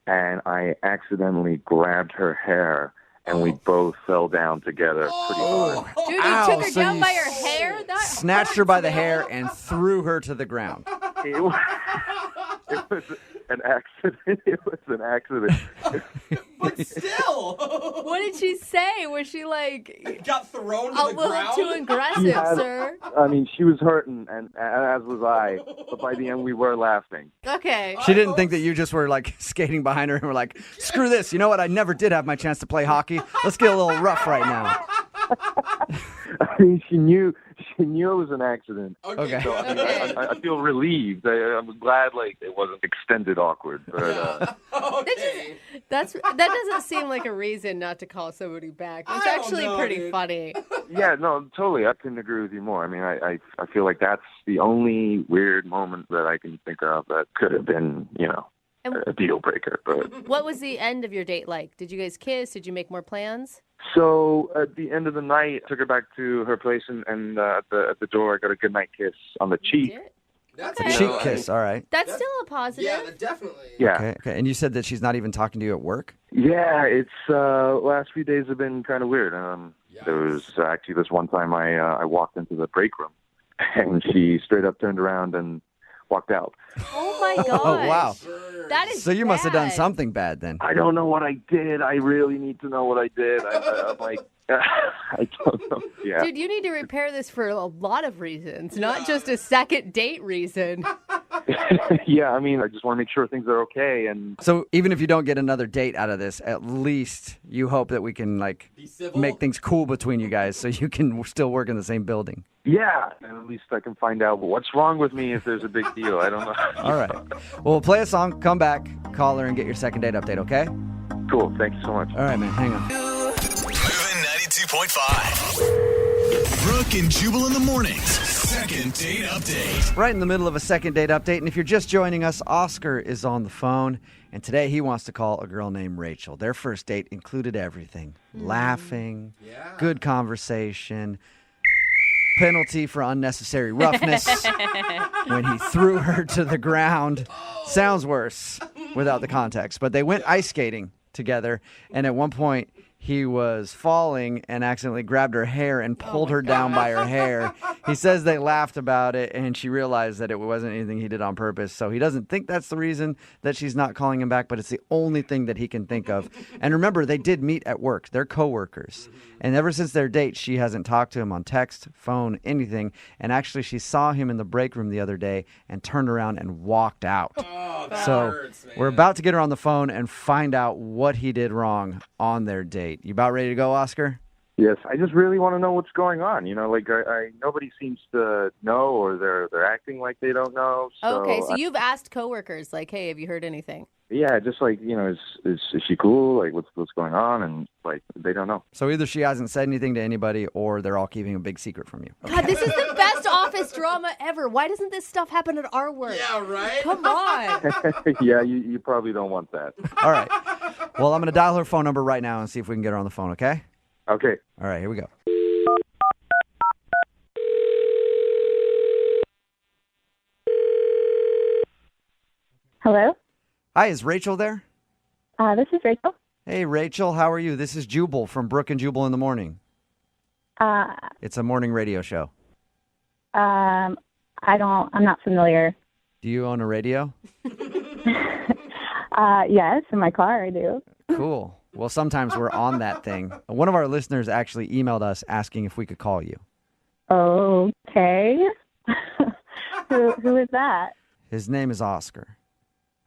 and I accidentally grabbed her hair, and we both fell down together pretty hard. Dude, you Ow, took her so down you by her hair? That Snatched her by the hair and threw her to the ground. It was an accident. It was an accident. But still. What did she say? Was she like Got thrown to a the little ground? too aggressive, sir? She was hurting, and as was I. But by the end, we were laughing. Okay. She didn't think that you just were skating behind her and were like, screw this. You know what? I never did have my chance to play hockey. Let's get a little rough right now. She knew it was an accident. Okay. So I feel relieved. I'm glad it wasn't extended awkward. But That doesn't seem like a reason not to call somebody back. It's actually pretty funny. yeah, no, totally. I couldn't agree with you more. I feel like that's the only weird moment that I can think of that could have been, a deal breaker. But What was the end of your date like? Did you guys kiss? Did you make more plans? so at the end of the night, I took her back to her place, and at the door, I got a goodnight kiss on the cheek. That's Okay. a Cheek kiss, all right. That's still a positive. Yeah, definitely. Yeah. Okay. And you said that she's not even talking to you at work? Yeah, it's last few days have been kind of weird. There was actually this one time I walked into the break room, and she straight up turned around and walked out. Oh my gosh. Oh, wow. That is So you must have done bad. something bad then. I don't know what I did. I really need to know what I did. I'm like, I don't know. Yeah. Dude, you need to repair this for a lot of reasons, not just a second date reason. Yeah, I just want to make sure things are okay. And So even if you don't get another date out of this, at least you hope that we can make things cool between you guys so you can still work in the same building. yeah, and at least I can find out what's wrong with me if there's a big deal. I don't know. All right. Well, play a song, come back, call her, and get your second date update, okay? Cool. Thank you so much. All right, man. Hang on. Moving 92.5. Brooke and Jubal in the mornings. Second date update. Right in the middle of a second date update, and if you're just joining us, Oscar is on the phone, and today he wants to call a girl named Rachel. Their first date included everything. Laughing, good conversation, penalty for unnecessary roughness when he threw her to the ground. Sounds worse without the context, but they went ice skating together, and at one point he was falling and accidentally grabbed her hair and pulled her down by her hair. He says they laughed about it, and she realized that it wasn't anything he did on purpose. So he doesn't think that's the reason that she's not calling him back, but it's the only thing that he can think of. And remember, they did meet at work. They're coworkers. And ever since their date, she hasn't talked to him on text, phone, anything. And actually, she saw him in the break room the other day and turned around and walked out. Oh, that So hurts, man. we're about to get her on the phone and find out what he did wrong on their date. You about ready to go, Oscar? Yes, I just really want to know what's going on. You know, like nobody seems to know, or they're acting like they don't know. So Okay, so you've asked coworkers, like, hey, have you heard anything? yeah, just like, you know, is she cool? Like, what's going on? And like, they don't know. So either she hasn't said anything to anybody, or they're all keeping a big secret from you. God, this is the best office drama ever. Why doesn't this stuff happen at our work? Yeah, right? Come on. Yeah, you probably don't want that. All right. Well, I'm going to dial her phone number right now and see if we can get her on the phone, okay? Okay. All right, here we go. Hello? Hi, is Rachel there? This is Rachel. Hey, Rachel, how are you? This is Jubal from Brooke and Jubal in the Morning. It's a morning radio show. I'm not familiar. Do you own a radio? Yes, in my car I do. Cool. Well, sometimes we're on that thing. One of our listeners actually emailed us asking if we could call you. Okay. Who is that? His name is Oscar.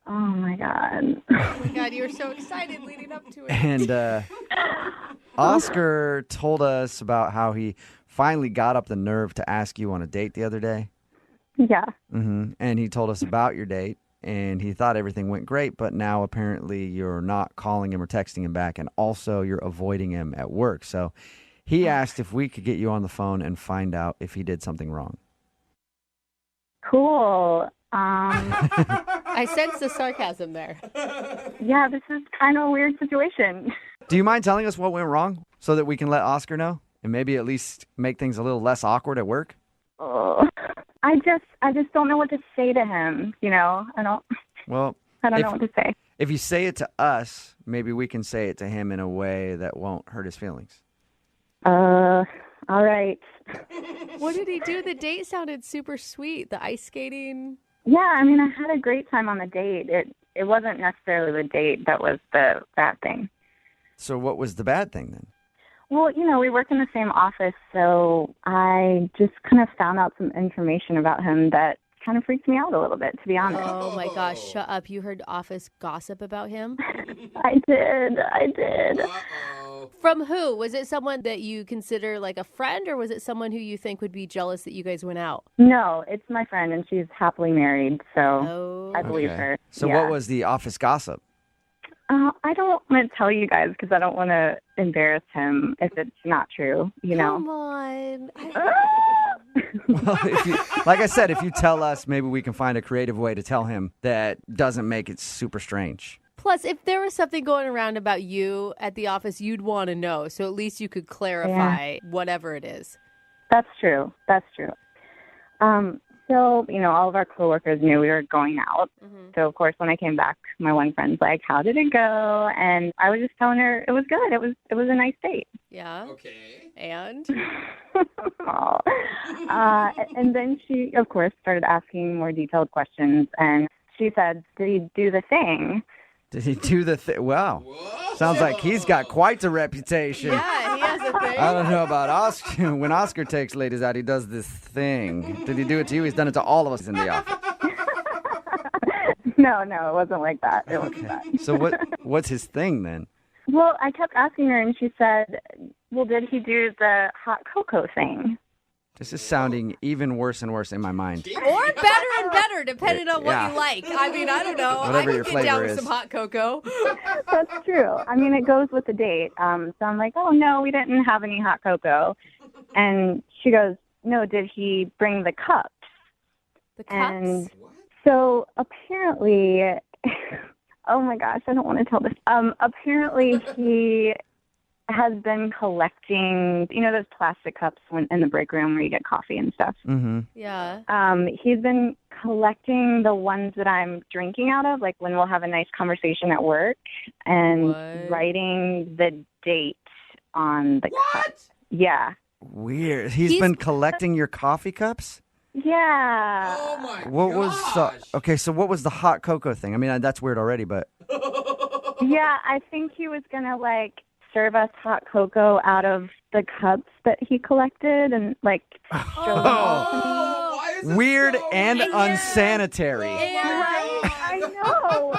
Oh, my God. Oh, my God, you were so excited leading up to it. And Oscar told us about how he finally got up the nerve to ask you on a date the other day. Yeah. Mm-hmm. And he told us about your date, and he thought everything went great, but now apparently you're not calling him or texting him back, and also you're avoiding him at work. So he asked if we could get you on the phone and find out if he did something wrong. Cool. I sense the sarcasm there. Yeah, this is kind of a weird situation. Do you mind telling us what went wrong so that we can let Oscar know and maybe at least make things a little less awkward at work? I just don't know what to say to him, you know? I don't know what to say. If you say it to us, maybe we can say it to him in a way that won't hurt his feelings. All right. What did he do? The date sounded super sweet. The ice skating. Yeah, I mean, I had a great time on the date. It wasn't necessarily the date that was the bad thing. So what was the bad thing then? Well, you know, we work in the same office, so I just kind of found out some information about him that kind of freaked me out a little bit, to be honest. Oh, my gosh. Shut up. You heard office gossip about him? I did. Uh-oh. From who? Was it someone that you consider like a friend, or was it someone who you think would be jealous that you guys went out? No, it's my friend, and she's happily married, so I believe her. So what was the office gossip? I don't want to tell you guys because I don't want to embarrass him if it's not true, you know? Come on. Well, like I said, if you tell us, maybe we can find a creative way to tell him that doesn't make it super strange. Plus, if there was something going around about you at the office, you'd want to know. So at least you could clarify whatever it is. That's true. So, you know, all of our coworkers knew we were going out. Mm-hmm. So, of course, when I came back, my one friend's like, how did it go? And I was just telling her it was good. It was a nice date. Yeah. Okay. And? And then she, of course, started asking more detailed questions. And she said, did he do the thing? Did he do the thing? Wow. Whoa. Sounds like he's got quite the reputation. Yeah, he has a thing. I don't know about Oscar. When Oscar takes ladies out, he does this thing. Did he do it to you? He's done it to all of us in the office. No, it wasn't like that. It wasn't that. So what's his thing then? Well, I kept asking her, and she said, well, did he do the hot cocoa thing? This is sounding even worse and worse in my mind. Or better and better, depending on what you like. I mean, I don't know. Whatever I your could get down flavor with is. some hot cocoa. That's true. I mean, it goes with the date. So I'm like, oh, no, we didn't have any hot cocoa. And she goes, no, did he bring the cups? The cups? And so apparently, oh, my gosh, I don't want to tell this. Apparently, he has been collecting, you know, those plastic cups in the break room where you get coffee and stuff. Mm-hmm. Yeah. He's been collecting the ones that I'm drinking out of, like when we'll have a nice conversation at work, and writing the date on the cup. Yeah. Weird. He's been collecting your coffee cups? Yeah. Oh, my gosh. Okay, so what was the hot cocoa thing? I mean, that's weird already, but... Yeah, I think he was going to, like, serve us hot cocoa out of the cups that he collected and, like, show them all to me. Weird and unsanitary. Yeah, right? I know.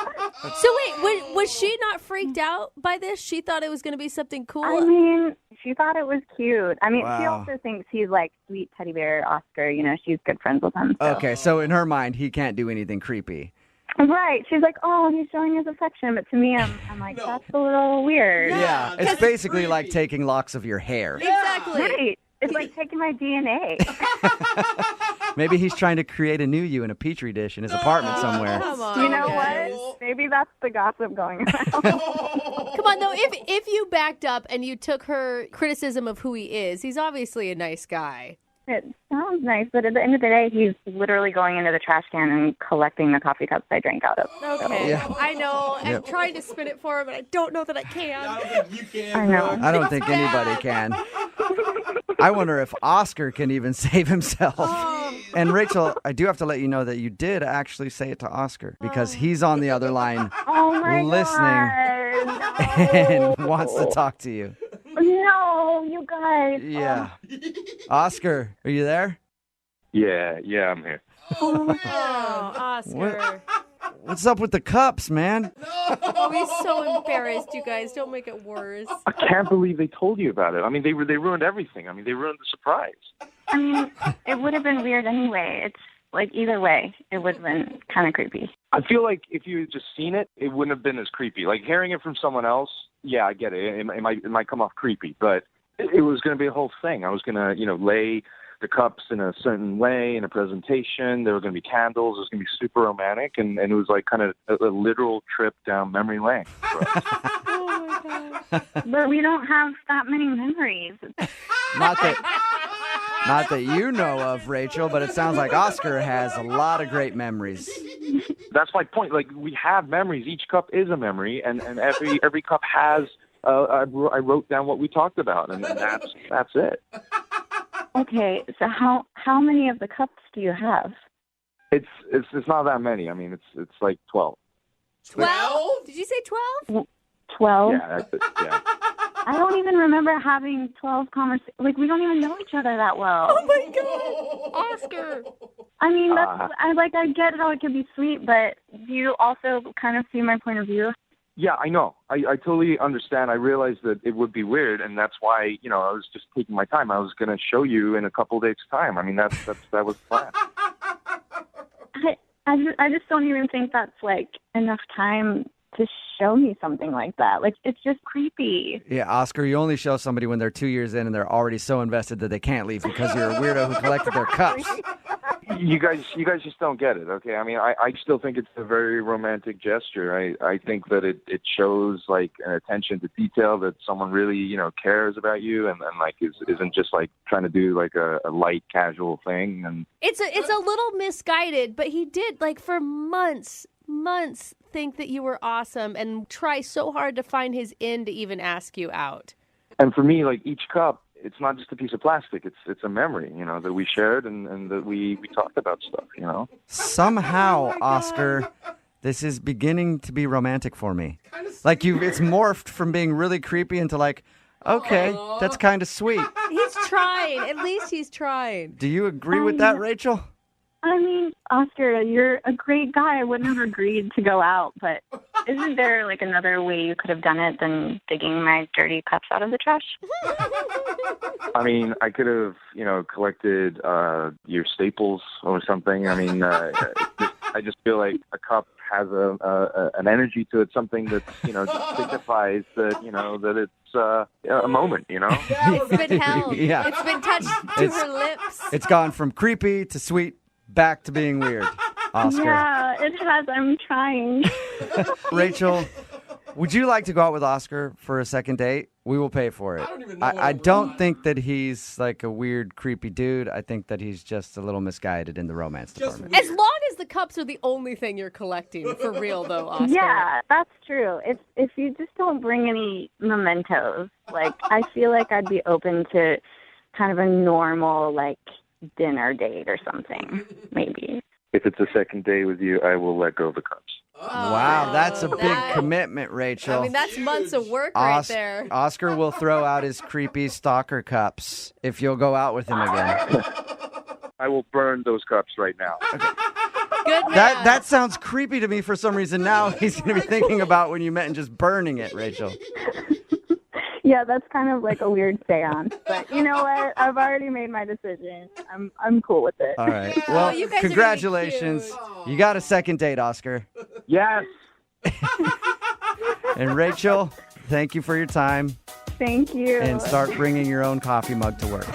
So wait, was she not freaked out by this? She thought it was going to be something cool? I mean, She thought it was cute. I mean, she Wow. also thinks he's like sweet teddy bear Oscar. You know, she's good friends with him. So. Okay, so in her mind, he can't do anything creepy. Right. She's like, oh, he's showing his affection. But to me, I'm like, that's a little weird. Yeah, it's basically like taking locks of your hair. Exactly. Right. It's like taking my DNA. Maybe he's trying to create a new you in a petri dish in his apartment somewhere. Come on, You know guys. what? Maybe that's the gossip going around. Come on, though. If you backed up and you took her criticism of who he is, he's obviously a nice guy. It sounds nice, but at the end of the day, he's literally going into the trash can and collecting the coffee cups I drank out of. Okay, Yeah. I know. I'm Yep. trying to spin it for him, but I don't know that I can. I know. I don't think anybody can. I wonder if Oscar can even save himself. And Rachel, I do have to let you know that you did actually say it to Oscar because he's on the other line Oh my listening God. and wants to talk to you. No, you guys. Yeah. Oscar, are you there? Yeah, I'm here. Oh, Oscar. What's up with the cups, man? Oh, he's so embarrassed, you guys. Don't make it worse. I can't believe they told you about it. I mean, they ruined everything. I mean, they ruined the surprise. I mean, it would have been weird anyway. It's like either way, it would have been kind of creepy. I feel like if you had just seen it, it wouldn't have been as creepy. Like hearing it from someone else, yeah, I get it. It might come off creepy, but it was going to be a whole thing. I was going to, lay the cups in a certain way in a presentation. There were going to be candles. It was going to be super romantic, and it was like kind of a literal trip down memory lane. For us. Oh, my God. But we don't have that many memories. Not that you know of, Rachel, but it sounds like Oscar has a lot of great memories. That's my point. Like we have memories. Each cup is a memory, and every cup has. I wrote down what we talked about, and that's it. Okay, so how many of the cups do you have? It's not that many. I mean, it's like 12. 12? Did you say 12? 12? Yeah. I don't even remember having 12 conversations. Like, we don't even know each other that well. Oh, my God. Oscar. I mean, I get how it could be sweet, but do you also kind of see my point of view? Yeah, I know. I totally understand. I realized that it would be weird, and that's why, I was just taking my time. I was going to show you in a couple days' time. I mean, that was the plan. I just don't even think that's, like, enough time to show me something like that. Like, it's just creepy. Yeah, Oscar, you only show somebody when they're 2 years in and they're already so invested that they can't leave because you're a weirdo who collected their cups. You guys just don't get it, okay? I mean, I still think it's a very romantic gesture. I think that it shows, like, an attention to detail that someone really, cares about you and like, isn't just, like, trying to do, like, a light, casual thing. And It's a little misguided, but he did, like, for months think that you were awesome and try so hard to find his in to even ask you out. And for me, like, each cup, it's not just a piece of plastic. It's a memory, that we shared and that we talked about stuff, Somehow, Oscar, this is beginning to be romantic for me. Like it's morphed from being really creepy into like, okay, that's kind of sweet. He's trying. At least he's trying. Do you agree with that, Rachel? I mean, Oscar, you're a great guy. I wouldn't have agreed to go out, but isn't there, like, another way you could have done it than digging my dirty cups out of the trash? I mean, I could have, collected your staples or something. I mean, I just feel like a cup has an energy to it, something that, just signifies that, that it's a moment, It's been held. Yeah. It's been touched to her lips. It's gone from creepy to sweet back to being weird, Oscar. Yeah, it has. I'm trying. Rachel, would you like to go out with Oscar for a second date? We will pay for it. I don't think that he's like a weird, creepy dude. I think that he's just a little misguided in the romance department. As long as the cups are the only thing you're collecting, for real, though, Oscar. Yeah, that's true. If you just don't bring any mementos, like, I feel like I'd be open to kind of a normal, like, dinner date or something, maybe. If it's a second day with you, I will let go of the cups. Wow, that's a big commitment, Rachel. I mean, that's months of work right there. Oscar will throw out his creepy stalker cups if you'll go out with him again. I will burn those cups right now. Good man. That sounds creepy to me for some reason. Now he's going to be thinking about when you met and just burning it, Rachel. Yeah, that's kind of like a weird seance. But you know what? I've already made my decision. I'm cool with it. All right. Well, you guys are really congratulations. You got a second date, Oscar. Yes. And Rachel, thank you for your time. Thank you. And start bringing your own coffee mug to work.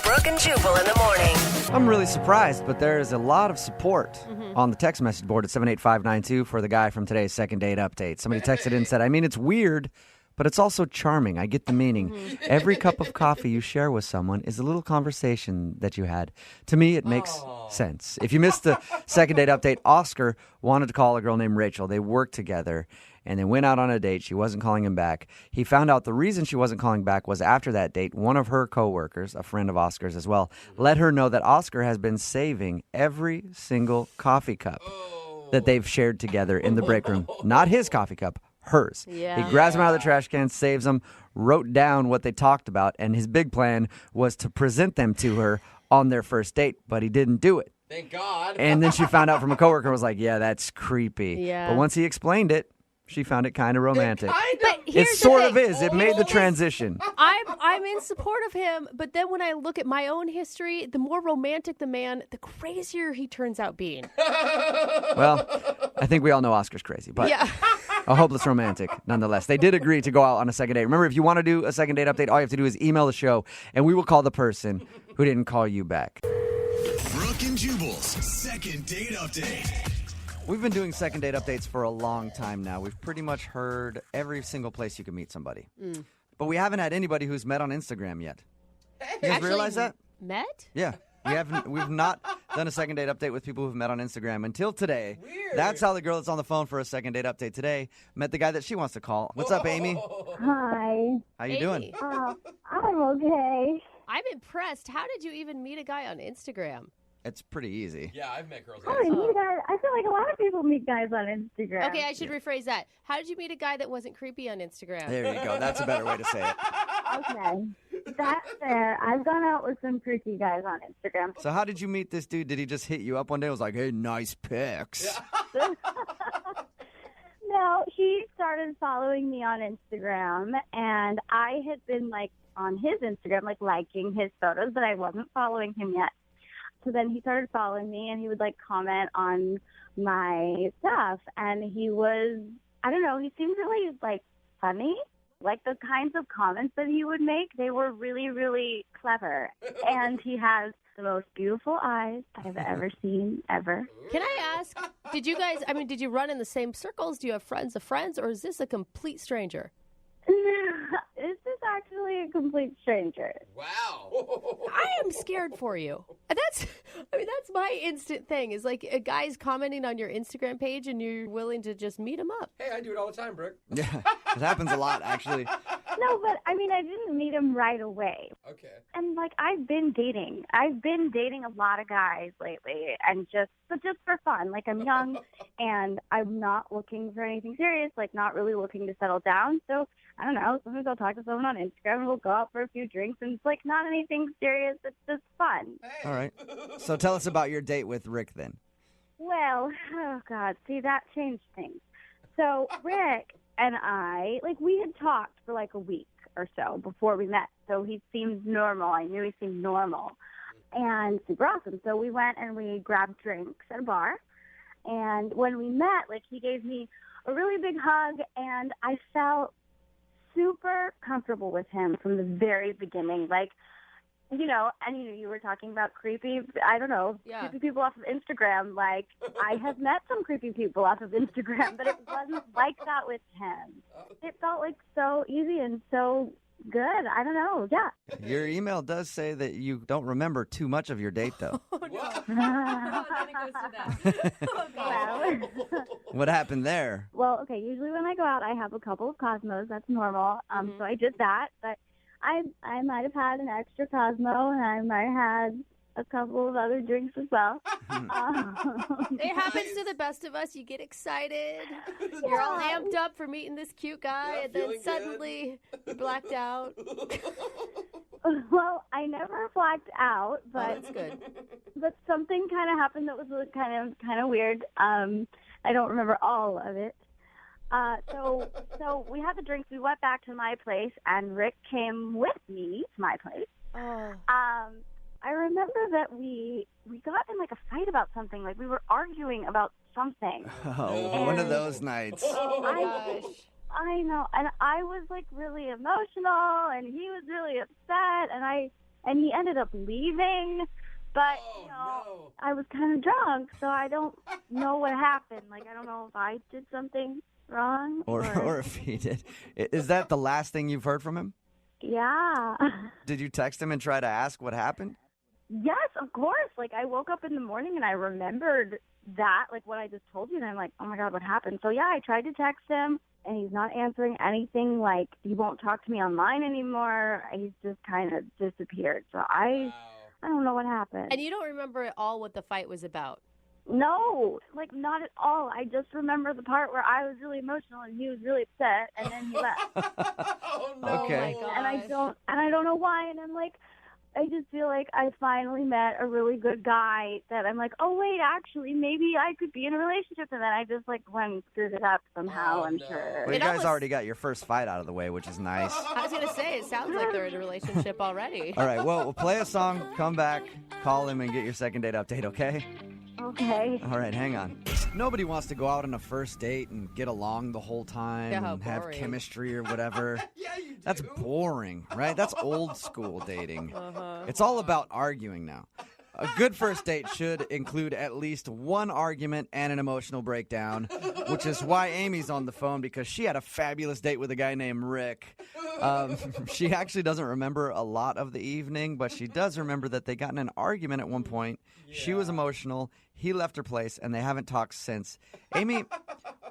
Brooke and Jubal in the morning. I'm really surprised, but there is a lot of support on the text message board at 78592 for the guy from today's second date update. Somebody texted in and said, I mean, it's weird, but it's also charming. I get the meaning. Every cup of coffee you share with someone is a little conversation that you had. To me, it makes sense. If you missed the second date update, Oscar wanted to call a girl named Rachel. They worked together, and they went out on a date. She wasn't calling him back. He found out the reason she wasn't calling back was after that date, one of her coworkers, a friend of Oscar's as well, let her know that Oscar has been saving every single coffee cup that they've shared together in the break room. Not his coffee cup, hers. Yeah. He grabs them out of the trash can, saves them, wrote down what they talked about, and his big plan was to present them to her on their first date, but he didn't do it. Thank God. And then she found out from a coworker and was like, yeah, that's creepy. Yeah. But once he explained it, she found it kind of romantic. But It here's the sort of thing. is. It made the transition. I'm in support of him, but then when I look at my own history, the more romantic the man, the crazier he turns out being. Well, I think we all know Oscar's crazy, but Yeah. a hopeless romantic nonetheless. They did agree to go out on a second date. Remember, if you want to do a second date update, all you have to do is email the show, and we will call the person who didn't call you back. Brooke and Jubal's second date update. We've been doing second date updates for a long time now. We've pretty much heard every single place you can meet somebody. But we haven't had anybody who's met on Instagram yet. You guys realize that? Met? Yeah. We've not done a second date update with people who've met on Instagram until today. Weird. That's how the girl that's on the phone for a second date update today met the guy that she wants to call. What's up, Amy? Hi. How you doing? I'm okay. I'm impressed. How did you even meet a guy on Instagram? It's pretty easy. Yeah, I've met girls. I feel like a lot of people meet guys on Instagram. Okay, I should rephrase that. How did you meet a guy that wasn't creepy on Instagram? There you go. That's a better way to say it. Okay. That's fair. I've gone out with some creepy guys on Instagram. So how did you meet this dude? Did he just hit you up one day and was like, hey, nice pics? No, he started following me on Instagram, and I had been, on his Instagram, liking his photos, but I wasn't following him yet. So then he started following me, and he would, comment on my stuff. And he was, I don't know, he seemed really, funny. The kinds of comments that he would make, they were really, really clever. And he has the most beautiful eyes I've ever seen, ever. Can I ask, did you run in the same circles? Do you have friends of friends, or is this a complete stranger? This is actually a complete stranger. Wow. I am scared for you. That's my instant thing is a guy's commenting on your Instagram page and you're willing to just meet him up. Hey, I do it all the time, Brooke. Yeah, it happens a lot, actually. No, but I didn't meet him right away. Okay. And I've been dating. I've been dating a lot of guys lately, and just for fun. I'm young, and I'm not looking for anything serious. Not really looking to settle down. So I don't know. Sometimes I'll talk to someone on Instagram, and we'll go out for a few drinks, and it's not anything serious. It's just fun. All right. So tell us about your date with Rick then. Well, oh God, see, that changed things. So Rick and I, we had talked for a week or so before we met. So he seemed normal. I knew he seemed normal and super awesome. So we went and we grabbed drinks at a bar. And when we met, he gave me a really big hug, and I felt super comfortable with him from the very beginning. You were talking about creepy, I don't know, creepy people off of Instagram. I have met some creepy people off of Instagram, but it wasn't like that with him. It felt so easy and so good. I don't know. Yeah. Your email does say that you don't remember too much of your date, though. What happened there? Well, okay, usually when I go out, I have a couple of Cosmos. That's normal. So I did that, but I might have had an extra Cosmo, and I might have had a couple of other drinks as well. It happens to the best of us. You get excited. You're all amped up for meeting this cute guy, and then suddenly you're blacked out. Well, I never blacked out, but that's good. But something kind of happened that was kind of weird. I don't remember all of it. So we had the drinks. We went back to my place, and Rick came with me to my place. Oh. I remember that we got in like a fight about something. Like we were arguing about something. Oh, one of those nights. Oh my gosh. I know, and I was like really emotional, and he was really upset, and he ended up leaving. But I was kind of drunk, so I don't know what happened. Like I don't know if I did something wrong Or if he did. Is that the last thing you've heard from him? Yeah. Did you text him and try to ask what happened? Yes, of course. Like I woke up in the morning and I remembered that, like what I just told you, and I'm like, oh my God, what happened? So yeah, I tried to text him, and he's not answering anything. Like he won't talk to me online anymore. He's just kind of disappeared. So I don't know what happened. And you don't remember at all what the fight was about? No, like not at all. I just remember the part where I was really emotional and he was really upset, and then he left. Oh no! Okay. Oh my gosh. And I don't know why. And I'm like, I just feel like I finally met a really good guy that I'm like, oh wait, actually maybe I could be in a relationship. And then I just like went and screwed it up somehow. I'm sure. Well, you guys already got your first fight out of the way, which is nice. I was going to say, it sounds like they're in a relationship already. All right, well, we'll play a song, come back, call him, and get your second date update, okay? Okay. All right, hang on. Nobody wants to go out on a first date and get along the whole time Yeah, and have boring. chemistry or whatever. Yeah, you do. That's boring, right? That's old school dating. Uh-huh. It's all about arguing now. A good first date should include at least one argument and an emotional breakdown, which is why Amy's on the phone, because she had a fabulous date with a guy named Rick. She actually doesn't remember a lot of the evening, but she does remember that they got in an argument at one point. Yeah. She was emotional. He left her place, and they haven't talked since. Amy,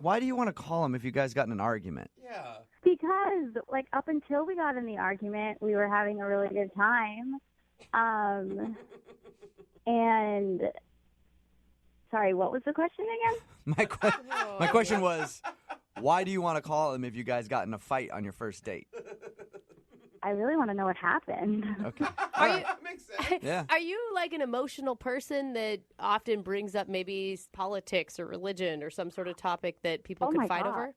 why do you want to call him if you guys got in an argument? Yeah. Because, like, up until we got in the argument, we were having a really good time. And sorry, what was the question again? My question was, why do you want to call him if you guys got in a fight on your first date? I really want to know what happened. Okay. Makes sense. Yeah. Are you like an emotional person that often brings up maybe politics or religion or some sort of topic that people could fight over?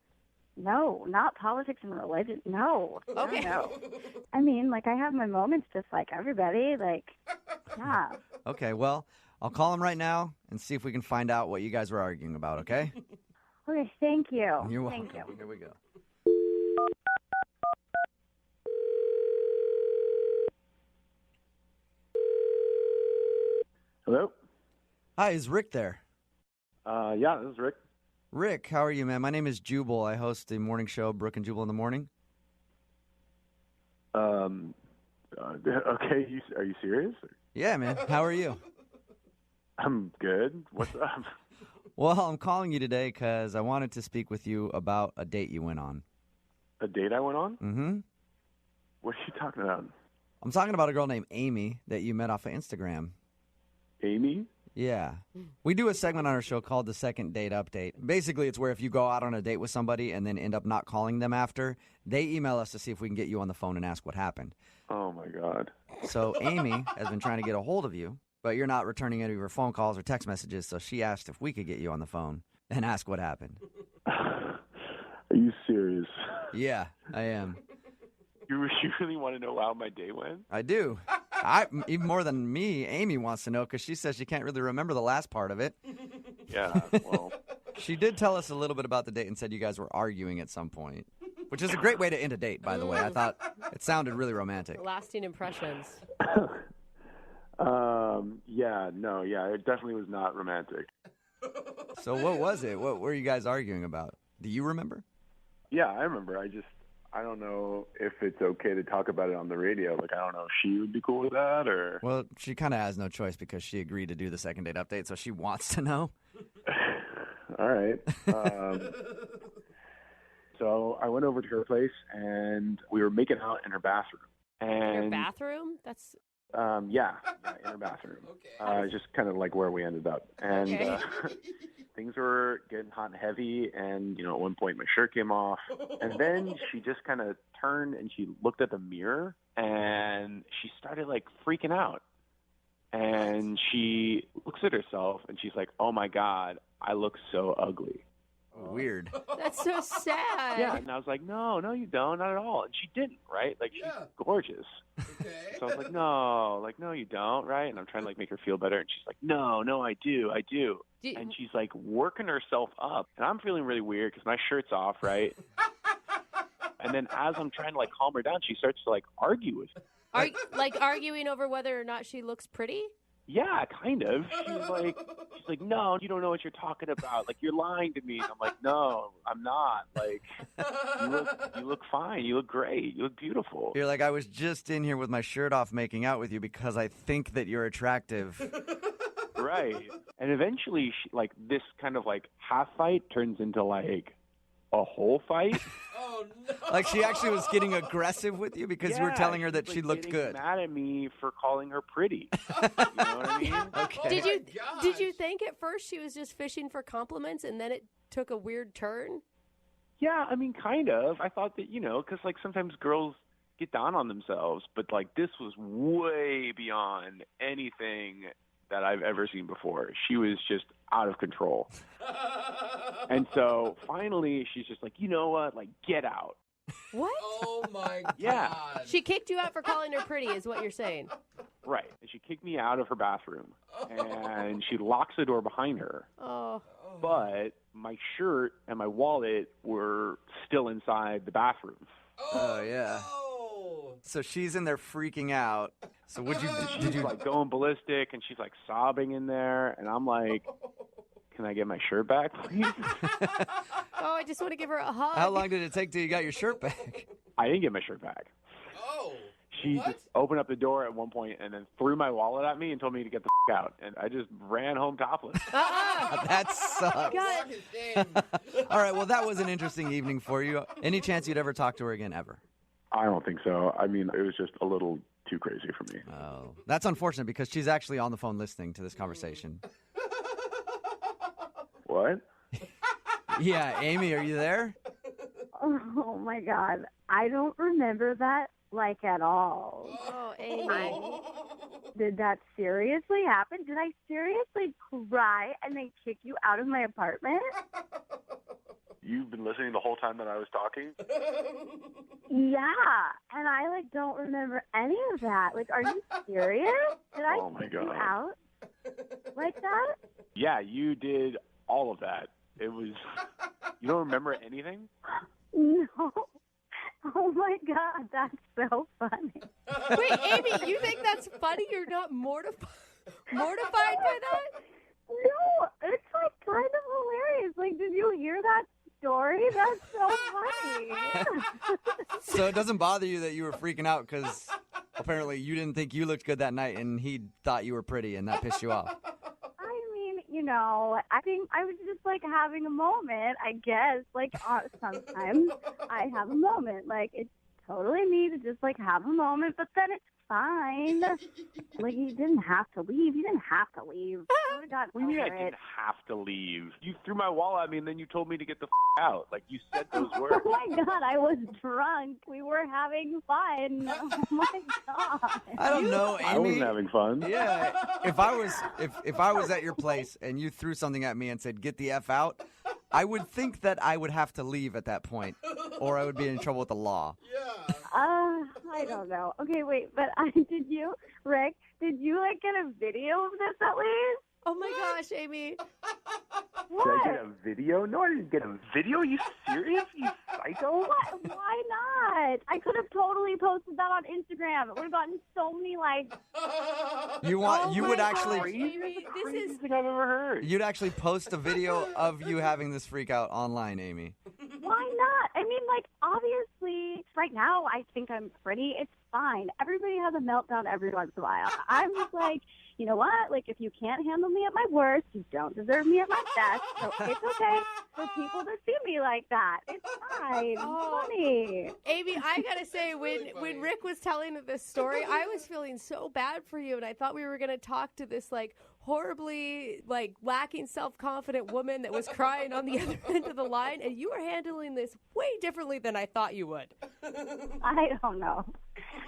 No, not politics and religion. No. Okay. No. I mean, like, I have my moments just like everybody. Like, yeah. Okay, well, I'll call him right now and see if we can find out what you guys were arguing about, okay? Okay, thank you. You're welcome. Thank you. Here we go. Hello? Hi, is Rick there? Yeah, this is Rick. Rick, how are you, man? My name is Jubal. I host the morning show, Brooke and Jubal in the Morning. Okay, are you serious? Yeah, man. How are you? I'm good. What's up? Well, I'm calling you today because I wanted to speak with you about a date you went on. A date I went on? Mm-hmm. What are you talking about? I'm talking about a girl named Amy that you met off of Instagram. Amy? Yeah. We do a segment on our show called the Second Date Update. Basically, it's where if you go out on a date with somebody and then end up not calling them after, they email us to see if we can get you on the phone and ask what happened. Oh, my God. So Amy has been trying to get a hold of you, but you're not returning any of her phone calls or text messages, so she asked if we could get you on the phone and ask what happened. Are you serious? Yeah, I am. You really want to know how my day went? I do. Even more than me, Amy wants to know because she says she can't really remember the last part of it. Yeah, well. She did tell us a little bit about the date and said you guys were arguing at some point, which is a great way to end a date, by the way. I thought it sounded really romantic. Lasting impressions. Yeah, it definitely was not romantic. So what was it? What were you guys arguing about? Do you remember? Yeah, I remember. I don't know if it's okay to talk about it on the radio. Like, I don't know if she would be cool with that or... Well, she kind of has no choice because she agreed to do the second date update, so she wants to know. All right. So I went over to her place, and we were making out in her bathroom. And Your bathroom? That's... Yeah, in her bathroom. Okay. Just kind of like where we ended up. And okay. Things were getting hot and heavy, and, at one point my shirt came off. And then she just kind of turned and she looked at the mirror, and she started, like, freaking out. And she looks at herself, and she's like, oh, my God, I look so ugly. Weird. That's so sad. Yeah, and I was like, no, you don't, not at all. And she didn't, right? Like, she's gorgeous. Okay. So I was like, no, you don't, right? And I'm trying to, like, make her feel better. And she's like, no, I do. And she's, like, working herself up. And I'm feeling really weird because my shirt's off, right? And then as I'm trying to, like, calm her down, she starts to, like, argue with me. Like arguing over whether or not she looks pretty? Yeah, kind of. She's like, no, you don't know what you're talking about. Like, you're lying to me. And I'm like, no, I'm not. Like, you look fine. You look great. You look beautiful. You're like, I was just in here with my shirt off making out with you because I think that you're attractive. Right. And eventually, this kind of, like, half fight turns into, like, a whole fight. Oh, no. Like, she actually was getting aggressive with you because you were telling her that she's, she like, looked getting good. mad at me for calling her pretty. You know what I mean? Okay. Did you think at first she was just fishing for compliments and then it took a weird turn? Yeah, I mean, kind of. I thought that, because, like, sometimes girls get down on themselves, but, like, this was way beyond anything that I've ever seen before. She was just out of control. And so finally she's just like, you know what? Like, get out. What? Oh, my God. Yeah. She kicked you out for calling her pretty is what you're saying. Right. And she kicked me out of her bathroom. And she locks the door behind her. Oh. But my shirt and my wallet were still inside the bathroom. Oh, yeah. So she's in there freaking out. So She's like going ballistic, and she's like sobbing in there, and I'm like, can I get my shirt back, please? Oh, I just want to give her a hug. How long did it take till you got your shirt back? I didn't get my shirt back. Oh. She just opened up the door at one point and then threw my wallet at me and told me to get the out. And I just ran home topless. That sucks. God. All right, well, that was an interesting evening for you. Any chance you'd ever talk to her again, ever? I don't think so. I mean, it was just a little too crazy for me. Oh, that's unfortunate because she's actually on the phone listening to this conversation. What? Yeah, Amy, are you there? Oh, my God. I don't remember that, like, at all. Oh, Amy. Did that seriously happen? Did I seriously cry and then kick you out of my apartment? You've been listening the whole time that I was talking? Yeah, and I, like, don't remember any of that. Like, are you serious? Did I kick you out like that? Yeah, you did all of that. It was... You don't remember anything? No. Oh, my God, that's so funny. Wait, Amy, you think that's funny? You're not mortified by that? No, it's, like, kind of hilarious. Like, did you hear that story? That's so funny. So it doesn't bother you that you were freaking out because apparently you didn't think you looked good that night and he thought you were pretty and that pissed you off. I mean, I think I was just, like, having a moment, I guess. Like, sometimes I have a moment. Like, it's totally me to just, like, have a moment, but then it's fine. Like, you didn't have to leave. You didn't have to leave. I would have gotten What do you mean I over didn't it. have to leave? You threw my wallet at me and then you told me to get the out. Like, you said those words. Oh, my God, I was drunk. We were having fun. Oh, my God. I don't know, Amy. I wasn't having fun. Yeah, if I was at your place and you threw something at me and said, get the F out, I would think that I would have to leave at that point or I would be in trouble with the law. I don't know. Okay, wait, but Rick, did you, like, get a video of this at least? Oh, my gosh, Amy. What? Did I get a video? No, I didn't get a video. Are you serious? You psycho? What? Why not? I could have totally posted that on Instagram. It would have gotten so many likes. You would actually... Amy, this is... thing I've ever heard. You'd actually post a video of you having this freak out online, Amy. Why not? I mean, like, obviously, right now, I think I'm pretty. It's fine. Everybody has a meltdown every once in a while. I'm just like, you know what? Like, if you can't handle me at my worst, you don't deserve me at my best. So it's okay for people to see me like that. It's fine. It's funny. Amy, I gotta say, when Rick was telling this story, I was feeling so bad for you, and I thought we were gonna talk to this, like, horribly, like, lacking self-confident woman that was crying on the other end of the line, and you were handling this way differently than I thought you would. I don't know.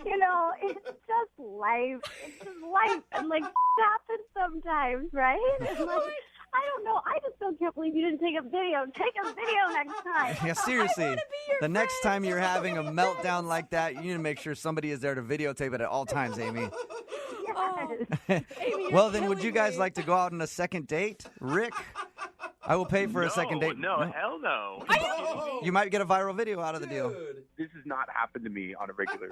It's just life. It's just life. And, like, happens sometimes, right? And, like, I don't know. I just can't believe believe you didn't take a video. Take a video next time. Yeah, seriously. The next time you're having a meltdown like that, you need to make sure somebody is there to videotape it at all times, Amy. Amy, Well, then, would you guys like to go out on a second date? Rick, I will pay for a second date. No, hell no. You might get a viral video out of the deal. This has not happened to me on a regular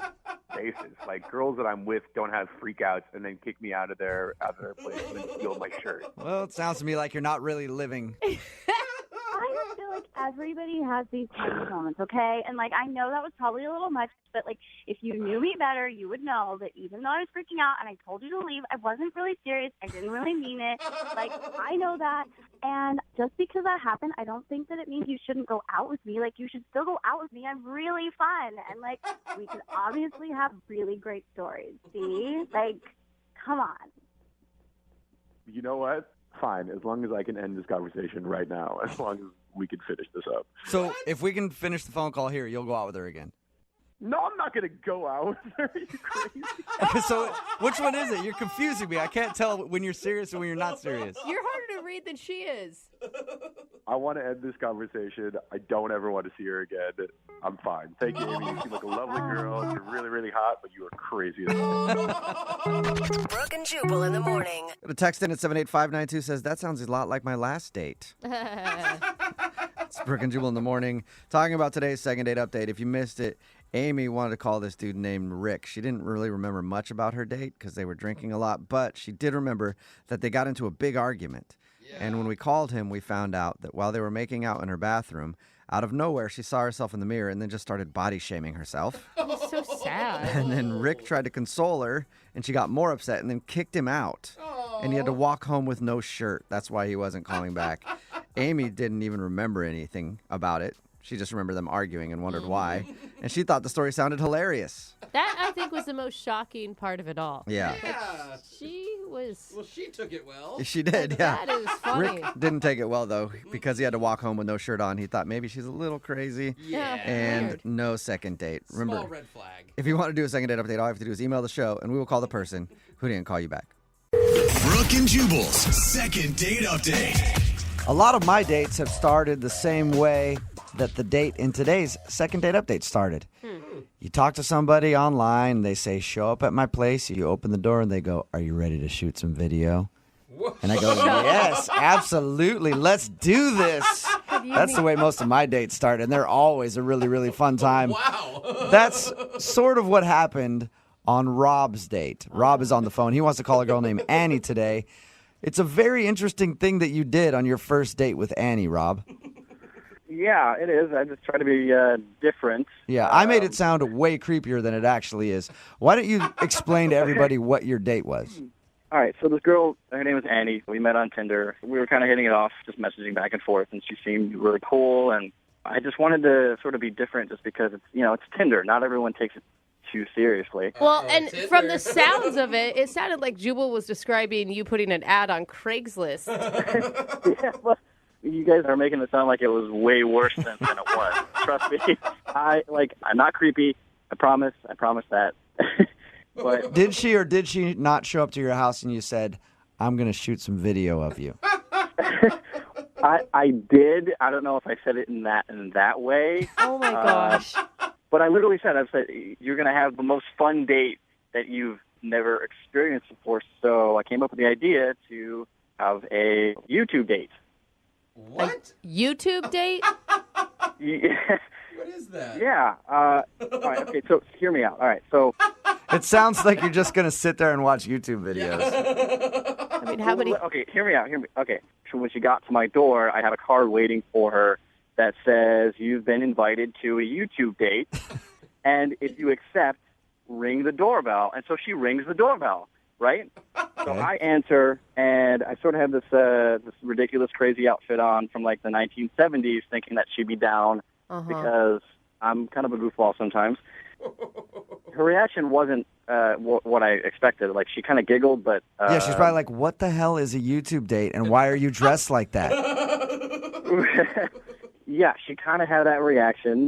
basis. Like, girls that I'm with don't have freakouts and then kick me out of their place and then steal my shirt. Well, it sounds to me like you're not really living. I just feel like everybody has these kind of moments, okay? And, like, I know that was probably a little much, but, like, if you knew me better, you would know that even though I was freaking out and I told you to leave, I wasn't really serious. I didn't really mean it. Like, I know that. And just because that happened, I don't think that it means you shouldn't go out with me. Like, you should still go out with me. I'm really fun. And, like, we could obviously have really great stories. See? Like, come on. You know what? Fine, as long as I can end this conversation right now, as long as we can finish this up. So if we can finish the phone call here, you'll go out with her again. No, I'm not going to go out with her. Are you crazy? So which one is it? You're confusing me. I can't tell when you're serious and when you're not serious. You're harder to read than she is. I want to end this conversation. I don't ever want to see her again. I'm fine. Thank you, Amy. You seem like a lovely girl. You're really, really hot, but you are crazy as hell. Brooke and Jubal in the morning. The text in at 78592 says, that sounds a lot like my last date. It's Brooke and Jubal in the morning. Talking about today's second date update. If you missed it, Amy wanted to call this dude named Rick. She didn't really remember much about her date because they were drinking a lot, but she did remember that they got into a big argument. Yeah. And when we called him, we found out that while they were making out in her bathroom, out of nowhere, she saw herself in the mirror and then just started body shaming herself. He's so sad. And then Rick tried to console her, and she got more upset and then kicked him out. Aww. And he had to walk home with no shirt. That's why he wasn't calling back. Amy didn't even remember anything about it. She just remembered them arguing and wondered why. And she thought the story sounded hilarious. That, I think, was the most shocking part of it all. Yeah. Like, she was... Well, she took it well. She did, yeah. That is funny. Rick didn't take it well, though, because he had to walk home with no shirt on. He thought maybe she's a little crazy. Yeah. And weird. No second date. Remember, Small red flag. If you want to do a second date update, all you have to do is email the show, and we will call the person who didn't call you back. Brooke and Jubal's second date update. A lot of my dates have started the same way that the date in today's second date update started. You talk to somebody online, they say, show up at my place. You open the door and they go, are you ready to shoot some video? And I go, yes, absolutely. Let's do this. That's the way most of my dates start, and they're always a really, really fun time. Wow. That's sort of what happened on Rob's date. Rob is on the phone. He wants to call a girl named Annie today. It's a very interesting thing that you did on your first date with Annie, Rob. Yeah, it is. I just try to be different. Yeah, I made it sound way creepier than it actually is. Why don't you explain to everybody what your date was? All right, so this girl, her name was Annie. We met on Tinder. We were kind of hitting it off, just messaging back and forth, and she seemed really cool. And I just wanted to sort of be different just because it's Tinder. Not everyone takes it too seriously. Well, and from the sounds of it, it sounded like Jubal was describing you putting an ad on Craigslist. Yeah, well, you guys are making it sound like it was way worse than it was. Trust me. I'm not creepy. I promise that. But did she or did she not show up to your house and you said, I'm going to shoot some video of you? I did. I don't know if I said it in that way. Oh my gosh. But I literally said, you're going to have the most fun date that you've never experienced before. So I came up with the idea to have a YouTube date. What? A YouTube date? Yeah. What is that? Yeah. All right. Okay. So hear me out. All right. So it sounds like you're just going to sit there and watch YouTube videos. I mean, how many? Okay. Hear me out. Okay. So when she got to my door, I had a card waiting for her that says, you've been invited to a YouTube date, and if you accept, ring the doorbell. And so she rings the doorbell, right? So I answer, and I sort of have this ridiculous, crazy outfit on from like the 1970s, thinking that she'd be down because I'm kind of a goofball sometimes. Her reaction wasn't what I expected. Like, she kind of giggled, but... yeah, she's probably like, what the hell is a YouTube date, and why are you dressed like that? Yeah, she kind of had that reaction,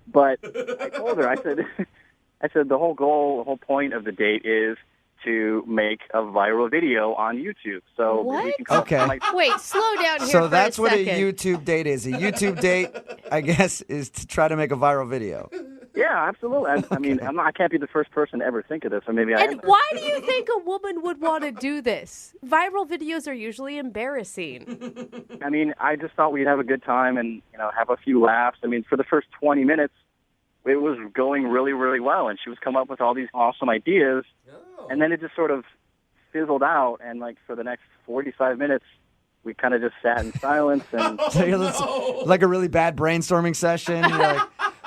but I told her, I said, the whole point of the date is to make a viral video on YouTube. So What? we can come up with, Okay. like, Wait, slow down here So for that's a what a second. YouTube date is. A YouTube date, I guess, is to try to make a viral video. yeah, absolutely. I mean, I can't be the first person to ever think of this, or maybe I am. And why do you think a woman would want to do this? Viral videos are usually embarrassing. I mean, I just thought we'd have a good time and, have a few laughs. I mean, for the first 20 minutes, it was going really, really well, and she was coming up with all these awesome ideas, and then it just sort of fizzled out, and, like, for the next 45 minutes, we kind of just sat in silence. And Like a really bad brainstorming session. You're like,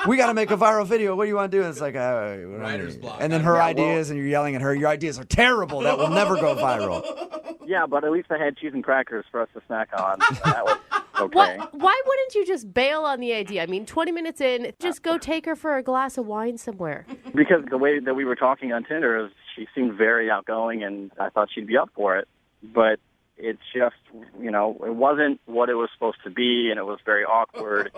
we got to make a viral video. What do you want to do? And it's like, Writer's block. and then her ideas, and you're yelling at her. Your ideas are terrible. That will never go viral. Yeah, but at least I had cheese and crackers for us to snack on. So that was okay. Why wouldn't you just bail on the idea? I mean, 20 minutes in, just go take her for a glass of wine somewhere. Because the way that we were talking on Tinder is she seemed very outgoing, and I thought she'd be up for it. But it's just, it wasn't what it was supposed to be, and it was very awkward.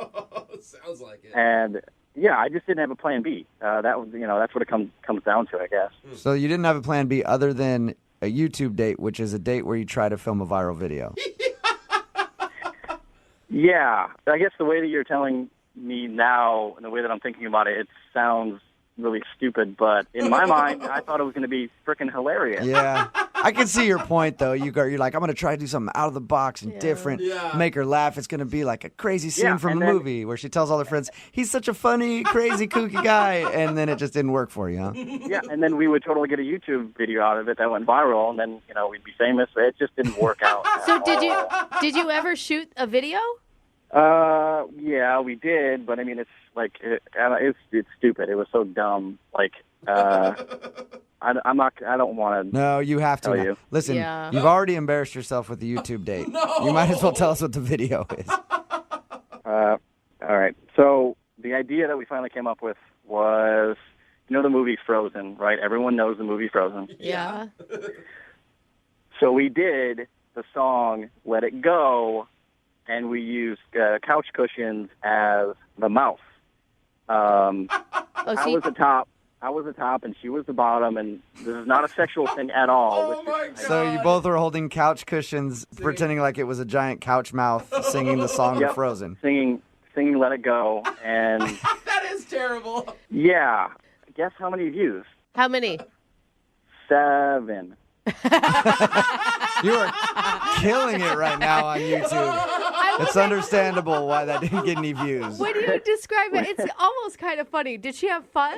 Sounds like it. And, yeah, I just didn't have a plan B. That was, that's what it comes down to, I guess. So you didn't have a plan B other than a YouTube date, which is a date where you try to film a viral video. Yeah, I guess the way that you're telling me now, and the way that I'm thinking about it, it sounds really stupid, but in my mind, I thought it was going to be freaking hilarious. Yeah. I can see your point, though. You're like, I'm going to try to do something out of the box and different, make her laugh. It's going to be like a crazy scene from a movie where she tells all her friends, he's such a funny, crazy, kooky guy, and then it just didn't work for you, huh? Yeah, and then we would totally get a YouTube video out of it that went viral, and then, we'd be famous. It just didn't work out. So did you ever shoot a video? Yeah, we did, but I mean, it's like it's stupid. It was so dumb. Like, I don't want to. No, you have to. Tell you. Listen, you've already embarrassed yourself with the YouTube date. You might as well tell us what the video is. All right. So the idea that we finally came up with was, the movie Frozen, right? Everyone knows the movie Frozen. Yeah. So we did the song "Let It Go," and we used couch cushions as the mouth. I was the top. I was the top, and she was the bottom, and this is not a sexual thing at all. So you both were holding couch cushions, pretending like it was a giant couch mouth, singing the song of Frozen. Singing "Let It Go," and that is terrible. Yeah. Guess how many views? How many? 7. You are killing it right now on YouTube. It's understandable why that didn't get any views. When you describe it, it's almost kind of funny. Did she have fun?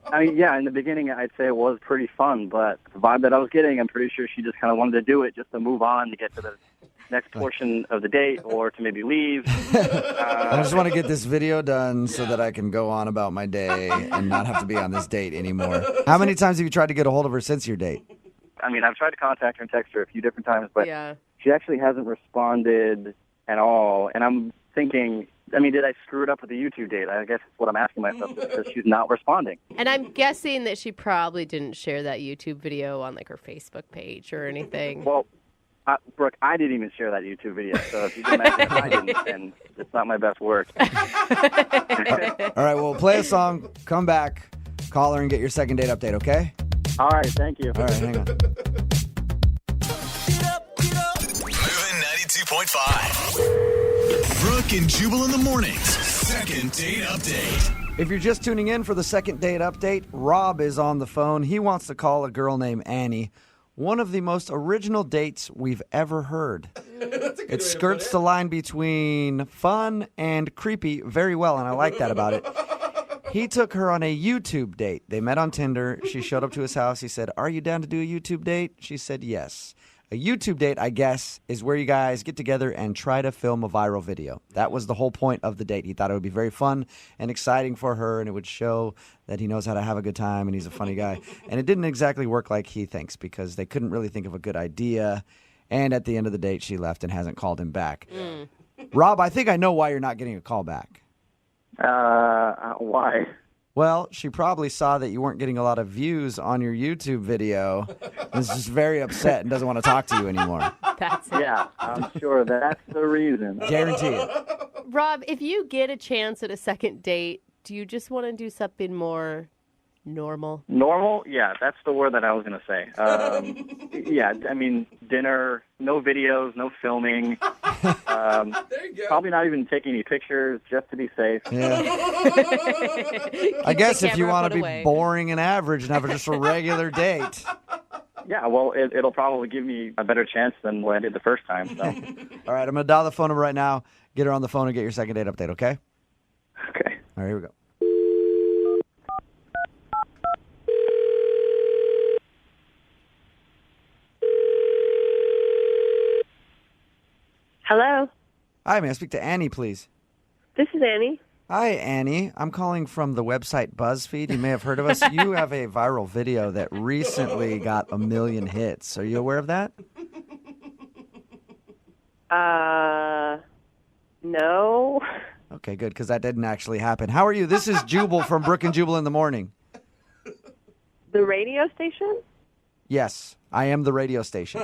I mean, yeah, in the beginning, I'd say it was pretty fun, but the vibe that I was getting, I'm pretty sure she just kind of wanted to do it just to move on to get to the next portion of the date or to maybe leave. I just want to get this video done so that I can go on about my day and not have to be on this date anymore. How many times have you tried to get a hold of her since your date? I mean, I've tried to contact her and text her a few different times, but she actually hasn't responded at all. And I'm thinking, I mean, did I screw it up with the YouTube date? I guess that's what I'm asking myself, because she's not responding. And I'm guessing that she probably didn't share that YouTube video on, like, her Facebook page or anything. Well, Brooke, I didn't even share that YouTube video, so if you can imagine if I didn't, then it's not my best work. All right, well, play a song, come back, call her, and get your second date update, okay? All right, thank you. All right, hang on. Moving 92.5. Brooke and Jubal in the mornings. Second date update. If you're just tuning in for the second date update, Rob is on the phone. He wants to call a girl named Annie. One of the most original dates we've ever heard. It skirts the line between fun and creepy very well, and I like that about it. He took her on a YouTube date. They met on Tinder. She showed up to his house. He said, "Are you down to do a YouTube date?" She said, "Yes." A YouTube date, I guess, is where you guys get together and try to film a viral video. That was the whole point of the date. He thought it would be very fun and exciting for her, and it would show that he knows how to have a good time and he's a funny guy. And it didn't exactly work like he thinks, because they couldn't really think of a good idea. And at the end of the date, she left and hasn't called him back. Rob, I think I know why you're not getting a call back. Why? Well, she probably saw that you weren't getting a lot of views on your YouTube video and is just very upset and doesn't want to talk to you anymore. That's it. Yeah, I'm sure that's the reason. Guarantee it. Rob, if you get a chance at a second date, do you just want to do something more Normal. Normal? Yeah, that's the word that I was going to say. Yeah, I mean, dinner, no videos, no filming. There you go. Probably not even taking any pictures just to be safe. Yeah. I guess if you want to be boring and average and have just a regular date. Yeah, well, it'll probably give me a better chance than what I did the first time. So. All right, I'm going to dial the phone number right now. Get her on the phone and get your second date update, okay? Okay. All right, here we go. Hello. Hi, may I speak to Annie, please? This is Annie. Hi, Annie. I'm calling from the website BuzzFeed. You may have heard of us. You have a viral video that recently got 1 million hits. Are you aware of that? No. Okay, good, because that didn't actually happen. How are you? This is Jubal from Brooke and Jubal in the Morning. The radio station? Yes, I am the radio station.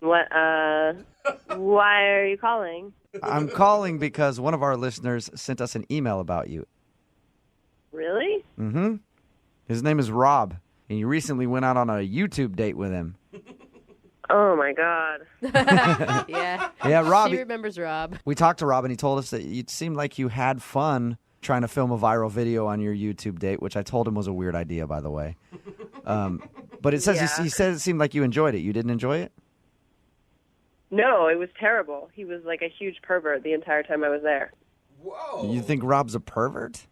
What, why are you calling? I'm calling because one of our listeners sent us an email about you. Really? Mm-hmm. His name is Rob, and you recently went out on a YouTube date with him. Oh, my God. Yeah. Yeah, Rob. She remembers Rob. We talked to Rob, and he told us that it seemed like you had fun trying to film a viral video on your YouTube date, which I told him was a weird idea, by the way. But it says he said it seemed like you enjoyed it. You didn't enjoy it? No, it was terrible. He was like a huge pervert the entire time I was there. Whoa. You think Rob's a pervert?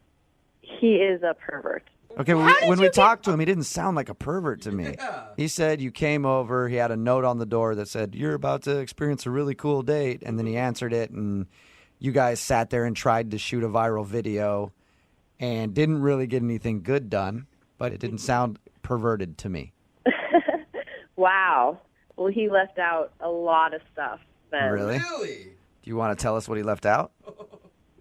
He is a pervert. Okay, when we talked to him, he didn't sound like a pervert to me. Yeah. He said you came over, he had a note on the door that said, "You're about to experience a really cool date," and then he answered it, and you guys sat there and tried to shoot a viral video and didn't really get anything good done, but it didn't sound perverted to me. Wow. Well, he left out a lot of stuff then. Really? Do you want to tell us what he left out?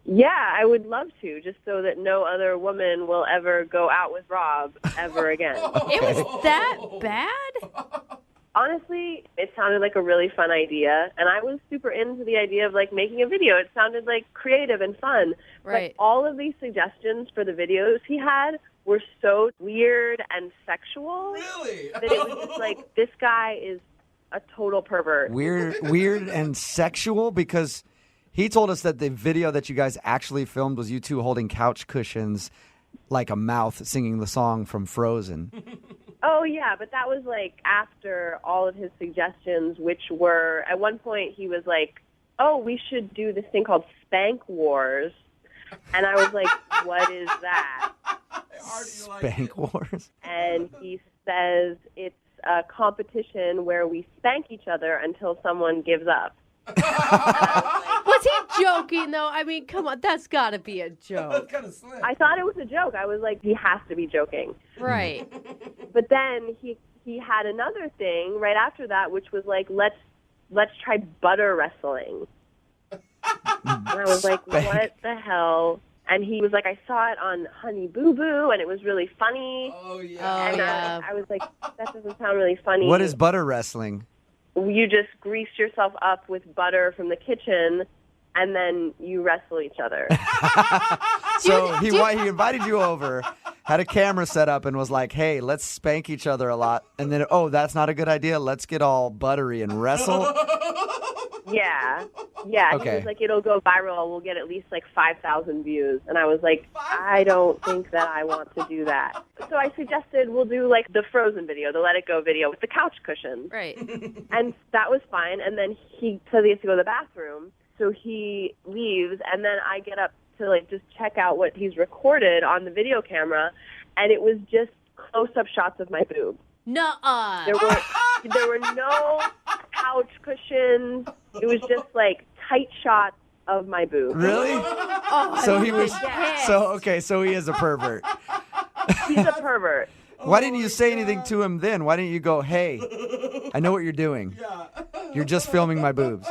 Yeah, I would love to, just so that no other woman will ever go out with Rob ever again. It was that bad? Honestly, it sounded like a really fun idea, and I was super into the idea of, like, making a video. It sounded, like, creative and fun. Right. But all of these suggestions for the videos he had were so weird and sexual. Really? That it was just like, this guy is a total pervert. Weird and sexual, because he told us that the video that you guys actually filmed was you two holding couch cushions like a mouth singing the song from Frozen. Oh, yeah, but that was, like, after all of his suggestions, which were, at one point he was like, oh, we should do this thing called Spank Wars. And I was like, what is that? Spank Wars? And he says it's a competition where we spank each other until someone gives up. Was he joking, though? I mean, come on, that's got to be a joke. That's kind of slick. I thought it was a joke. I was like, he has to be joking. Right. But then he had another thing right after that, which was like, let's try butter wrestling. And I was like, what the hell? And he was like, I saw it on Honey Boo Boo, and it was really funny. Oh, yeah. And I was like, that doesn't sound really funny. What is butter wrestling? You just grease yourself up with butter from the kitchen, and then you wrestle each other. So he invited you over, had a camera set up, and was like, hey, let's spank each other a lot. And then, oh, that's not a good idea. Let's get all buttery and wrestle. Yeah. Okay. He was like, it'll go viral. We'll get at least like 5,000 views. And I was like, I don't think that I want to do that. So I suggested we'll do like the Frozen video, the Let It Go video with the couch cushions. Right. And that was fine. And then he said he has to go to the bathroom. So he leaves. And then I get up to like just check out what he's recorded on the video camera. And it was just close-up shots of my boobs. Nuh-uh. There were no couch cushions. It was just like tight shots of my boobs. Really? Oh, so he was. Yes. So he is a pervert. He's a pervert. Why didn't you say anything to him then? Why didn't you go, hey, I know what you're doing. You're just filming my boobs.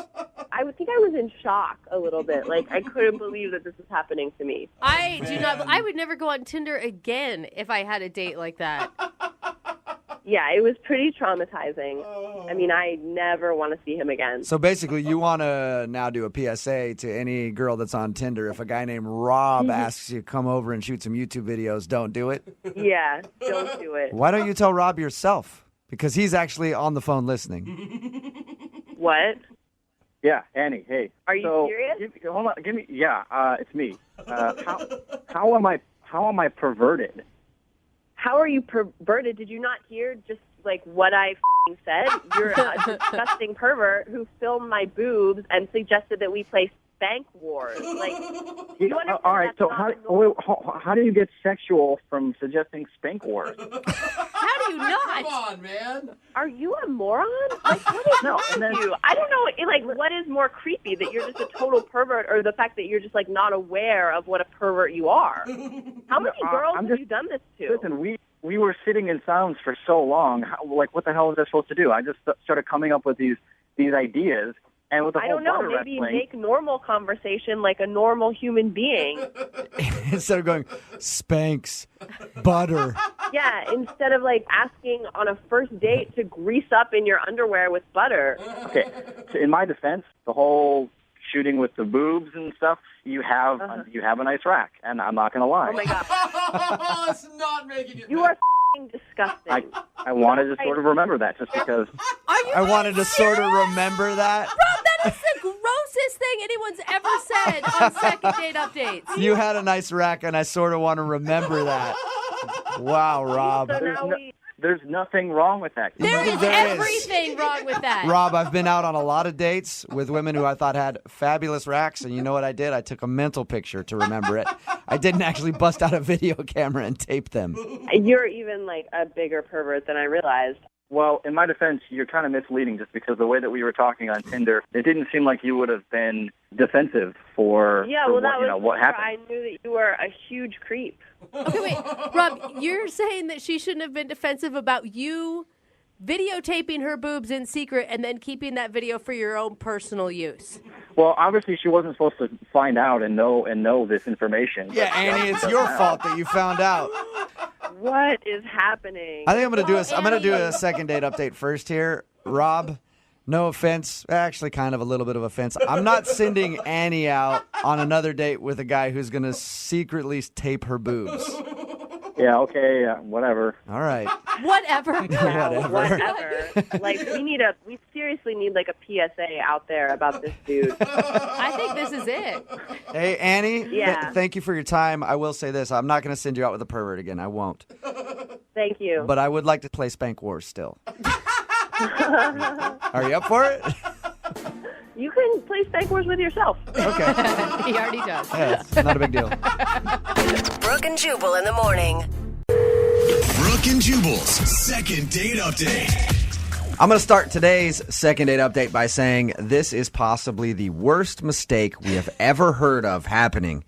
I would think I was in shock a little bit. Like, I couldn't believe that this was happening to me. I would never go on Tinder again if I had a date like that. Yeah, it was pretty traumatizing. I mean, I never want to see him again. So basically, you want to now do a PSA to any girl that's on Tinder. If a guy named Rob asks you to come over and shoot some YouTube videos, don't do it. Yeah, don't do it. Why don't you tell Rob yourself? Because he's actually on the phone listening. What? Yeah, Annie. Hey. Are you serious? Hold on. Give me. Yeah, it's me. How am I perverted? How are you perverted? Did you not hear just like what I said? You're a disgusting pervert who filmed my boobs and suggested that we play Spank Wars. Like, you understand all right. So how do you get sexual from suggesting Spank Wars? How do you not? Come on, man. Are you a moron? Like, what is wrong with you? I don't know. Like, what is more creepy, that you're just a total pervert, or the fact that you're just like not aware of what a pervert you are? How many girls have you done this to? Listen, we were sitting in silence for so long. Like, what the hell was I supposed to do? I just started coming up with these ideas. And with the I whole don't know. butter Maybe wrestling, make normal conversation like a normal human being. Instead of going, Spanx, butter. Yeah, instead of like asking on a first date to grease up in your underwear with butter. Okay, so in my defense, the whole shooting with the boobs and stuff, you have a nice rack, and I'm not gonna lie. Oh my god, It's not making it. you are disgusting. I wanted to sort of remember that just because. I wanted to sort of remember that. Rob, that is the grossest thing anyone's ever said on second date updates. You had a nice rack, and I sort of want to remember that. Wow, Rob. There's nothing wrong with that. There is everything wrong with that. Rob, I've been out on a lot of dates with women who I thought had fabulous racks, and you know what I did? I took a mental picture to remember it. I didn't actually bust out a video camera and tape them. You're even like a bigger pervert than I realized. Well, in my defense, you're kind of misleading just because the way that we were talking on Tinder, it didn't seem like you would have been defensive for what happened. I knew that you were a huge creep. Okay, wait. Rob, you're saying that she shouldn't have been defensive about you videotaping her boobs in secret and then keeping that video for your own personal use. Well, obviously she wasn't supposed to find out and know this information. Yeah, Annie, it's your fault that you found out. What is happening? I think I'm gonna do a second date update first here. Rob, no offense, actually kind of a little bit of offense. I'm not sending Annie out on another date with a guy who's gonna secretly tape her boobs. Yeah, okay, whatever. All right. Whatever. Whatever. Like, we seriously need like a PSA out there about this dude. I think this is it. Hey, Annie, Yeah. thank you for your time. I will say this. I'm not going to send you out with a pervert again. I won't. Thank you. But I would like to play Spank Wars still. Are you up for it? You can play Spank Wars with yourself. Okay. He already does. Yeah, it's not a big deal. Brooke and Jubal in the morning. Brooke and Jubal's second date update. I'm going to start today's second date update by saying this is possibly the worst mistake we have ever heard of happening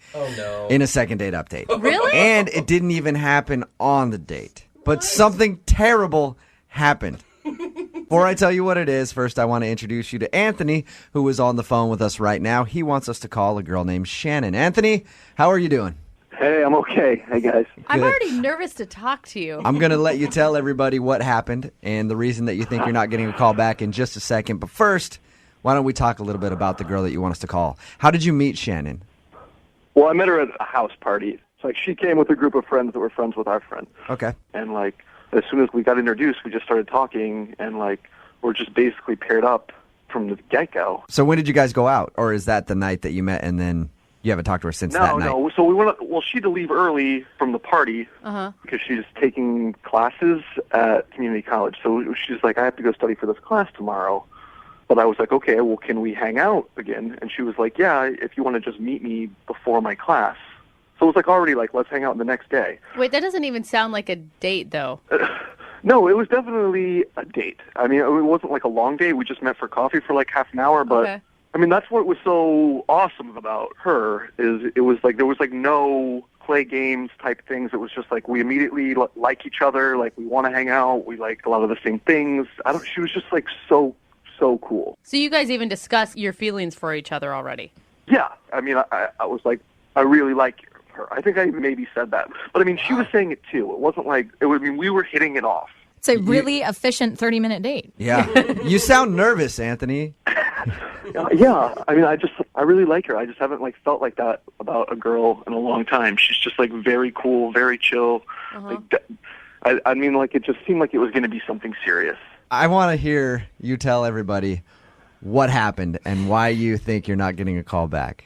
in a second date update. Really? And it didn't even happen on the date. But something terrible happened. Before I tell you what it is, first I want to introduce you to Anthony, who is on the phone with us right now. He wants us to call a girl named Shannon. Anthony, how are you doing? Hey, I'm okay. Hey, guys. I'm already nervous to talk to you. I'm going to let you tell everybody what happened and the reason that you think you're not getting a call back in just a second. But first, why don't we talk a little bit about the girl that you want us to call? How did you meet Shannon? Well, I met her at a house party. It's like she came with a group of friends that were friends with our friend. Okay. And, like, as soon as we got introduced, we just started talking, and, like, we're just basically paired up from the get-go. So when did you guys go out? Or is that the night that you met and then you haven't talked to her since that night? No. So we went. Well, she had to leave early from the party because she's taking classes at community college. So she's like, I have to go study for this class tomorrow. But I was like, okay, well, can we hang out again? And she was like, yeah, if you want to just meet me before my class. So it was like already like, let's hang out the next day. Wait, that doesn't even sound like a date, though. No, it was definitely a date. I mean, it wasn't like a long date. We just met for coffee for like half an hour. But, Okay. I mean, that's what was so awesome about her is it was like there was like no play games type things. It was just like we immediately like each other. Like we want to hang out. We like a lot of the same things. She was just like so cool. So you guys even discussed your feelings for each other already? Yeah. I mean, I was like, I really like her. I think I maybe said that. But I mean, she was saying it too. It wasn't like, we were hitting it off. It's a really efficient 30-minute date. Yeah. You sound nervous, Anthony. Yeah, I mean, I really like her. I just haven't felt like that about a girl in a long time. She's just very cool, very chill. I mean, it just seemed like it was going to be something serious. I want to hear you tell everybody what happened and why you think you're not getting a call back.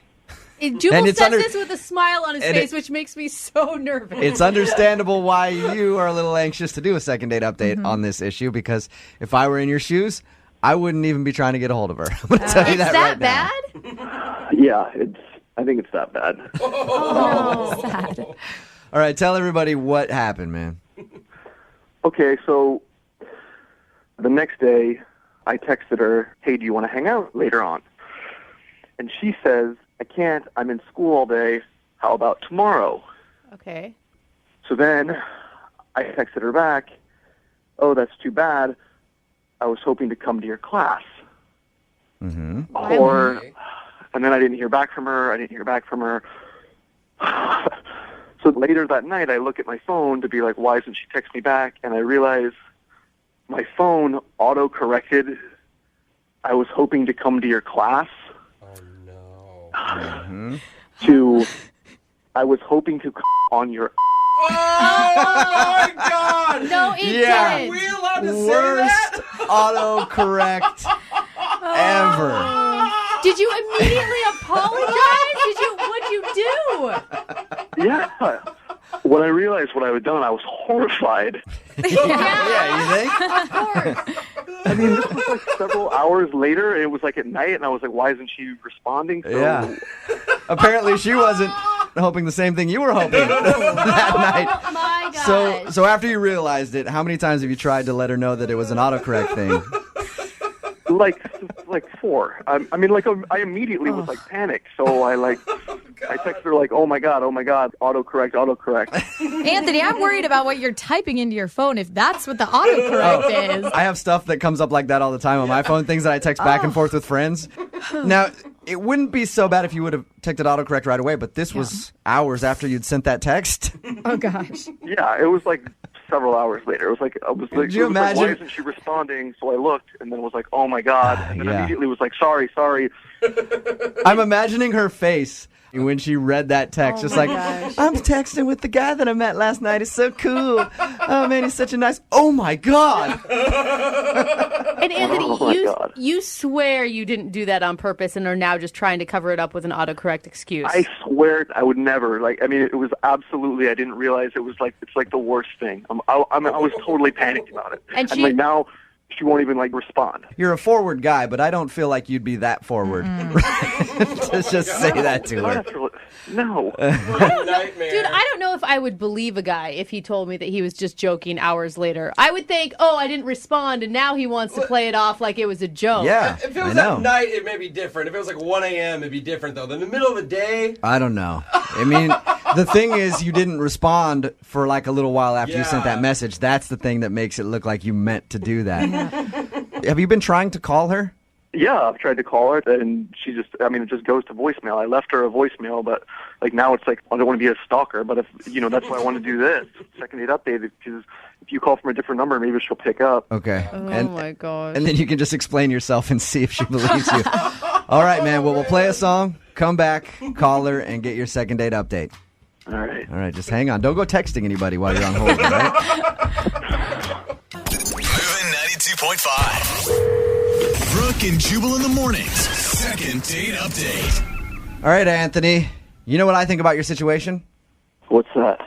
Jubal says this with a smile on his face, which makes me so nervous. It's understandable why you are a little anxious to do a second date update on this issue, because if I were in your shoes, I wouldn't even be trying to get a hold of her. I'm going to tell you that right now. Bad? Yeah, I think it's that bad. Oh, sad. All right, tell everybody what happened, man. Okay, so the next day, I texted her, hey, do you want to hang out later on? And she says, I can't. I'm in school all day. How about tomorrow? Okay. So then I texted her back, oh, that's too bad. I was hoping to come to your class. Mm-hmm. And then I didn't hear back from her. So later that night, I look at my phone to be like, why isn't she text me back? And I realize my phone auto-corrected, I was hoping to come to your class. Mm-hmm. To, I was hoping to on your. Oh my God! No, it didn't. Are we allowed to Worst say that? autocorrect ever. Did you immediately apologize? What'd you do? Yeah. When I realized what I had done, I was horrified. Yeah, you think? Of course. I mean, this was several hours later. It was at night, and I was like, why isn't she responding? So, yeah. Apparently she wasn't hoping the same thing you were hoping that night. Oh, my gosh. So after you realized it, how many times have you tried to let her know that it was an autocorrect thing? Like 4. I I immediately was panicked. So I texted her oh my god, autocorrect. Anthony, I'm worried about what you're typing into your phone if that's what the autocorrect is. I have stuff that comes up like that all the time on my phone, things that I text back and forth with friends. Now, it wouldn't be so bad if you would have texted autocorrect right away, but this was hours after you'd sent that text. Oh, gosh. Yeah, it was several hours later. It was Could you imagine? Why isn't she responding? So I looked, and then was oh my god, and then immediately was sorry. I'm imagining her face when she read that text, gosh. I'm texting with the guy that I met last night. He's so cool. Oh man, he's such a nice. Oh my god. And Anthony, you swear you didn't do that on purpose and are now just trying to cover it up with an autocorrect excuse. I swear I would never. It was absolutely. I didn't realize it was it's the worst thing. I was totally panicked about it. And she, now she won't even respond. You're a forward guy, but I don't feel like you'd be that forward. just say that to her. No. Dude, I don't know if I would believe a guy if he told me that he was just joking hours later. I would think, I didn't respond, and now he wants to play it off like it was a joke. Yeah, if it was at night, it may be different. If it was 1 a.m., it'd be different, though. In the middle of the day... I don't know. I mean, the thing is, you didn't respond for a little while after you sent that message. That's the thing that makes it look like you meant to do that. Have you been trying to call her? Yeah, I've tried to call her, and she just, it just goes to voicemail. I left her a voicemail, but, now it's I don't want to be a stalker, but if, that's why I want to do this, second date update, because if you call from a different number, maybe she'll pick up. Okay. Oh, my gosh. And then you can just explain yourself and see if she believes you. All right, man, well, we'll play a song, come back, call her, and get your second date update. All right. All right, just hang on. Don't go texting anybody while you're on hold, all right? Moving 92.5. Brooke and Jubal in the mornings. Second date update. All right, Anthony. You know what I think about your situation? What's that?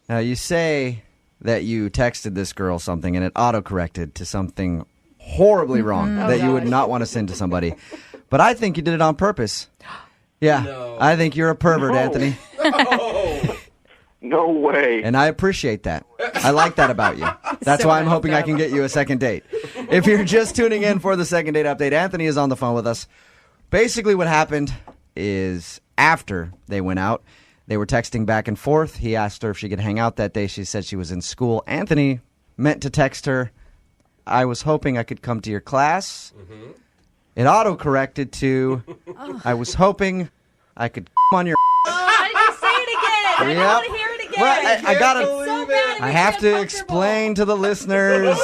Now, you say that you texted this girl something and it autocorrected to something horribly wrong that you would not want to send to somebody. But I think you did it on purpose. Yeah, no. I think you're a pervert, Anthony. No way. And I appreciate that. I like that about you. That's why I'm hoping I can get you a second date. If you're just tuning in for the second date update, Anthony is on the phone with us. Basically what happened is after they went out, they were texting back and forth. He asked her if she could hang out that day. She said she was in school. Anthony meant to text her, I was hoping I could come to your class. Mm-hmm. It auto-corrected to, I was hoping I could on your... Why did you say it again? I don't want to hear it again. Well, I gotta... It's so bad I have to explain to the listeners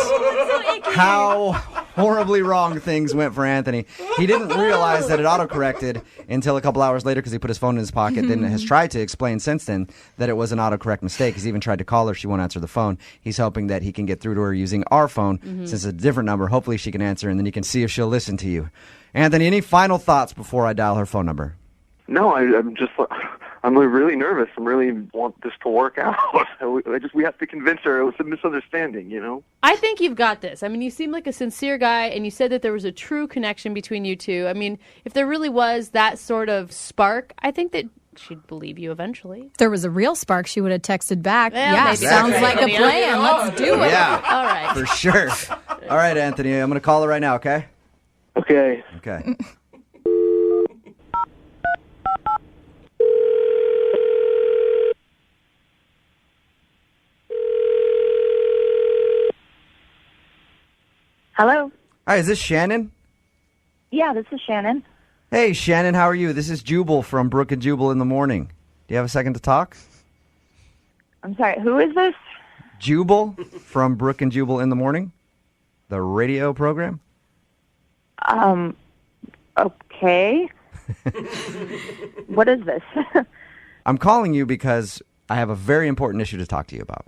how horribly wrong things went for Anthony. He didn't realize that it autocorrected until a couple hours later because he put his phone in his pocket. Then has tried to explain since then that it was an autocorrect mistake. He's even tried to call her. She won't answer the phone. He's hoping that he can get through to her using our phone since it's a different number. Hopefully she can answer, and then you can see if she'll listen to you. Anthony, any final thoughts before I dial her phone number? No, I'm really nervous. I really want this to work out. We have to convince her it was a misunderstanding, you know? I think you've got this. I mean, you seem like a sincere guy, and you said that there was a true connection between you two. I mean, if there really was that sort of spark, I think that she'd believe you eventually. If there was a real spark, she would have texted back. Well, yeah, maybe sounds like a plan. Let's do it. Yeah. All right. For sure. All right, Anthony, I'm going to call her right now, okay? Okay. Okay. Hello? Hi, is this Shannon? Yeah, this is Shannon. Hey, Shannon, how are you? This is Jubal from Brooke and Jubal in the morning. Do you have a second to talk? I'm sorry, who is this? Jubal from Brooke and Jubal in the morning, the radio program. Okay. What is this? I'm calling you because I have a very important issue to talk to you about.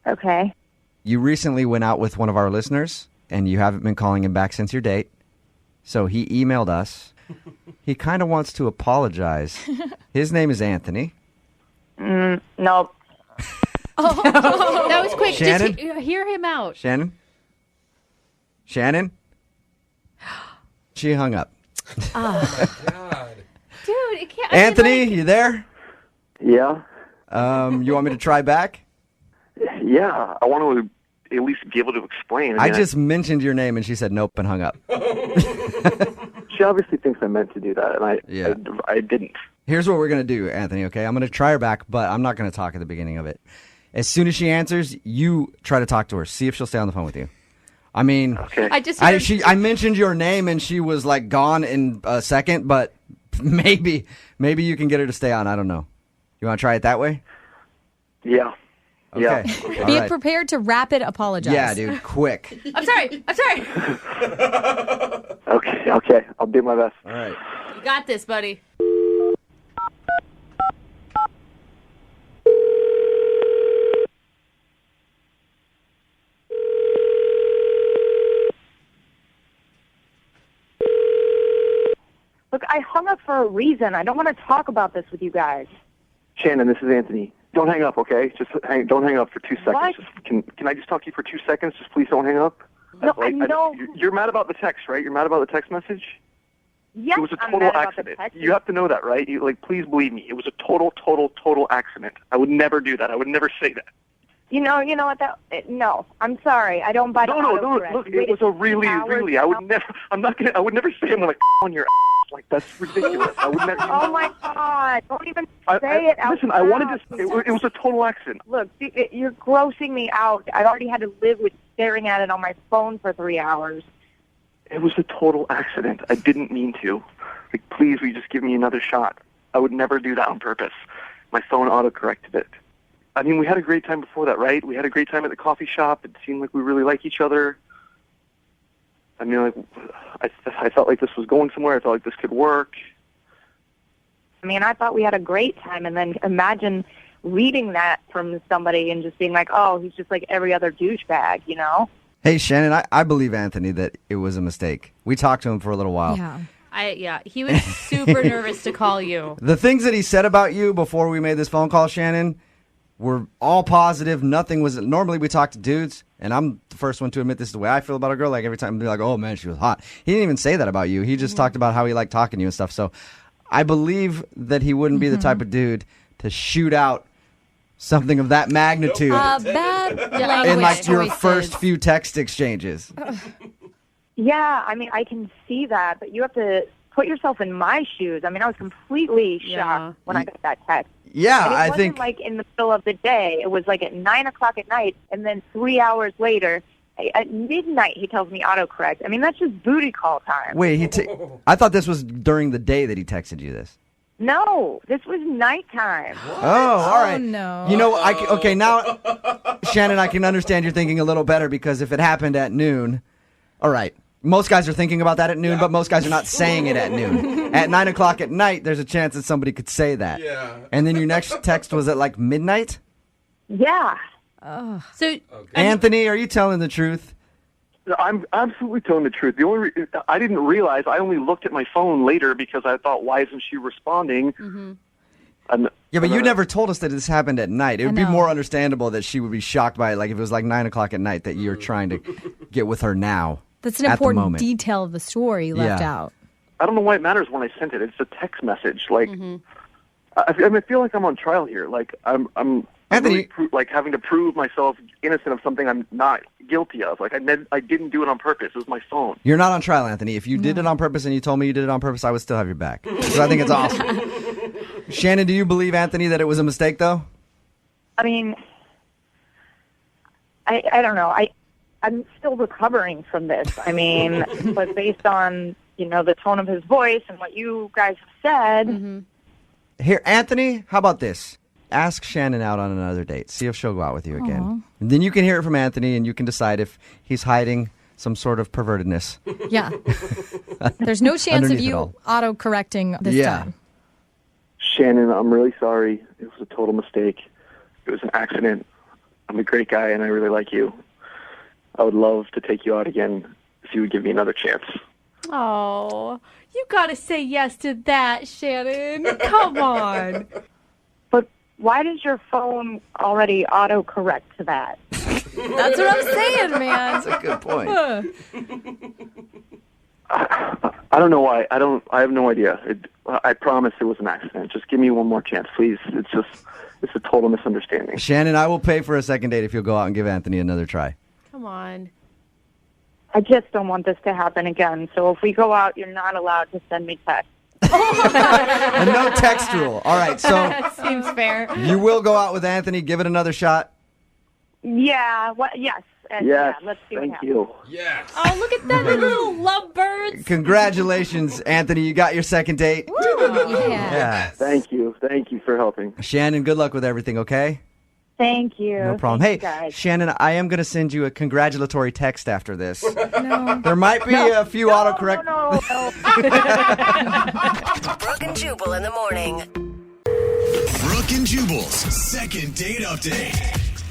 Okay. You recently went out with one of our listeners, and you haven't been calling him back since your date. So he emailed us. He kind of wants to apologize. His name is Anthony. No. Oh, that was quick. Shannon? Just hear him out. Shannon? Shannon? She hung up. Oh, God. Dude, it can't. Anthony, you there? Yeah. You want me to try back? Yeah, I want to at least be able to explain. I just mentioned your name, and she said nope and hung up. She obviously thinks I meant to do that, and I didn't. Here's what we're going to do, Anthony, okay? I'm going to try her back, but I'm not going to talk at the beginning of it. As soon as she answers, you try to talk to her. See if she'll stay on the phone with you. I mean, okay. I mentioned your name, and she was, like, gone in a second, but maybe you can get her to stay on. I don't know. You want to try it that way? Yeah. Okay. Yeah. Be prepared to rapid apologize. Yeah, dude, quick. I'm sorry. Okay. I'll do my best. All right. You got this, buddy. Look, I hung up for a reason. I don't want to talk about this with you guys. Shannon, this is Anthony. Don't hang up, okay? Don't hang up for 2 seconds. What? Can I just talk to you for 2 seconds? Just please don't hang up. No, I know. You're mad about the text, right? You're mad about the text message? Yes, it was a I'm total mad about the accident. text. You have to know that, right? Please believe me. It was a total accident. I would never do that. I would never say that. You know what? No, I'm sorry. I don't buy the autocorrect. Look, it was a really. I would never. I would never say I'm gonna on your ass. Like, that's ridiculous. I would never. Oh my God! Don't even say it out listen, loud. I wanted to. It was a total accident. Look, you're grossing me out. I already had to live with staring at it on my phone for 3 hours. It was a total accident. I didn't mean to. Like, please, will you just give me another shot? I would never do that on purpose. My phone autocorrected it. I mean, we had a great time before that, right? We had a great time at the coffee shop. It seemed like we really like each other. I mean, like, I felt like this was going somewhere. I felt like this could work. I mean, I thought we had a great time, and then imagine reading that from somebody and just being like, oh, he's just like every other douchebag, you know? Hey, Shannon, I believe Anthony that it was a mistake. We talked to him for a little while. Yeah. He was super nervous to call you. The things that he said about you before we made this phone call, Shannon, were all positive. Nothing was. Normally we talk to dudes, and I'm the first one to admit this is the way I feel about a girl. Like, every time, I'd be like, oh man, she was hot. He didn't even say that about you. He just talked about how he liked talking to you and stuff. So I believe that he wouldn't be the type of dude to shoot out something of that magnitude in like your first few text exchanges. Yeah, I mean, I can see that, but you have to put yourself in my shoes. I mean, I was completely shocked when I got that text. Yeah, and it I wasn't think like in the middle of the day. It was like at 9 o'clock at night, and then 3 hours later, at midnight, he tells me autocorrect. I mean, that's just booty call time. Wait, I thought this was during the day that he texted you this. No, this was nighttime. Oh, all right. no. You know, okay, now, Shannon, I can understand you're thinking a little better because if it happened at noon, all right, most guys are thinking about that at noon, but most guys are not saying it at noon. At 9 o'clock at night, there's a chance that somebody could say that. Yeah. And then your next text was at like midnight? Yeah. So, Anthony, are you telling the truth? I'm absolutely telling the truth. The only I didn't realize. I only looked at my phone later because I thought, why isn't she responding? Yeah, but you never told us that this happened at night. It would be more understandable that she would be shocked by it, like if it was like 9 o'clock at night that you're trying to get with her now. That's an important detail of the story left out. I don't know why it matters when I sent it. It's a text message. Like, I feel like I'm on trial here. Like, I'm Anthony, really like having to prove myself innocent of something I'm not guilty of. Like, I didn't do it on purpose. It was my phone. You're not on trial, Anthony. If you did it on purpose and you told me you did it on purpose, I would still have your back. So I think it's awesome. Shannon, do you believe, Anthony, that it was a mistake, though? I mean, I don't know. I'm still recovering from this. I mean, but based on, the tone of his voice and what you guys have said. Here, Anthony, how about this? Ask Shannon out on another date. See if she'll go out with you again. And then you can hear it from Anthony, and you can decide if he's hiding some sort of pervertedness. Yeah. There's no chance of you auto-correcting this time. Shannon, I'm really sorry. It was a total mistake. It was an accident. I'm a great guy, and I really like you. I would love to take you out again if you would give me another chance. Oh, you gotta say yes to that, Shannon. Come on. But why does your phone already auto-correct to that? That's what I'm saying, man. That's a good point. I don't know why. I have no idea. I promise it was an accident. Just give me one more chance, please. It's a total misunderstanding. Shannon, I will pay for a second date if you'll go out and give Anthony another try. Come on. I just don't want this to happen again. So if we go out, you're not allowed to send me text. And no text rule. All right, so That seems fair. you will go out with Anthony, give it another shot. Yeah. Yes. And Yes. Yeah, let's see what Thank happens. you. Yes. Oh, look at that, the little lovebirds. Congratulations, Anthony. You got your second date. Yeah. Thank you. Thank you for helping. Shannon, good luck with everything, okay? Thank you. No problem. Thank Hey, you guys. Shannon, I am going to send you a congratulatory text after this. No. There might be a few autocorrect. No. Brooke and Jubal in the morning. Brooke and Jubal's second date update.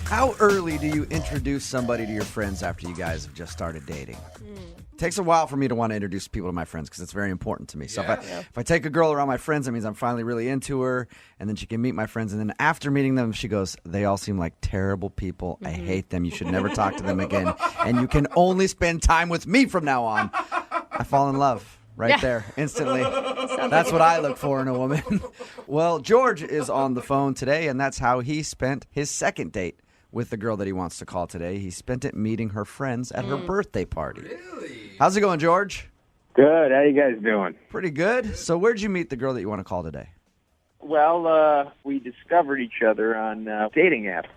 How early do you introduce somebody to your friends after you guys have just started dating? It takes a while for me to want to introduce people to my friends because it's very important to me. So if I take a girl around my friends, that means I'm finally really into her, and then she can meet my friends. And then after meeting them, she goes, they all seem like terrible people. I hate them. You should never talk to them again. And you can only spend time with me from now on. I fall in love right there instantly. That's what I look for in a woman. Well, George is on the phone today, and that's how he spent his second date with the girl that he wants to call today. He spent it meeting her friends at her birthday party. Really? How's it going, George? Good. How you guys doing? Pretty good. So where'd you meet the girl that you want to call today? Well, we discovered each other on dating apps.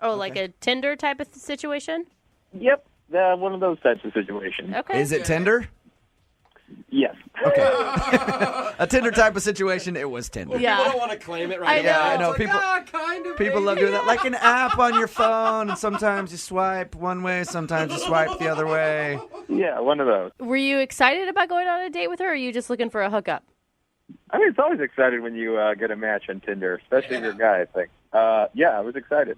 Oh, like a Tinder type of situation? Yep. One of those types of situations. Okay. Is it Tinder? Yes. Okay. A Tinder type of situation, it was Tinder. People don't want to claim it right I now. know. I know. It's like, kind of. People love doing that. Like an app on your phone, and sometimes you swipe one way, sometimes you swipe the other way. Yeah, one of those. Were you excited about going on a date with her, or are you just looking for a hookup? I mean, it's always exciting when you get a match on Tinder, especially if you're a guy, I think. Yeah, I was excited.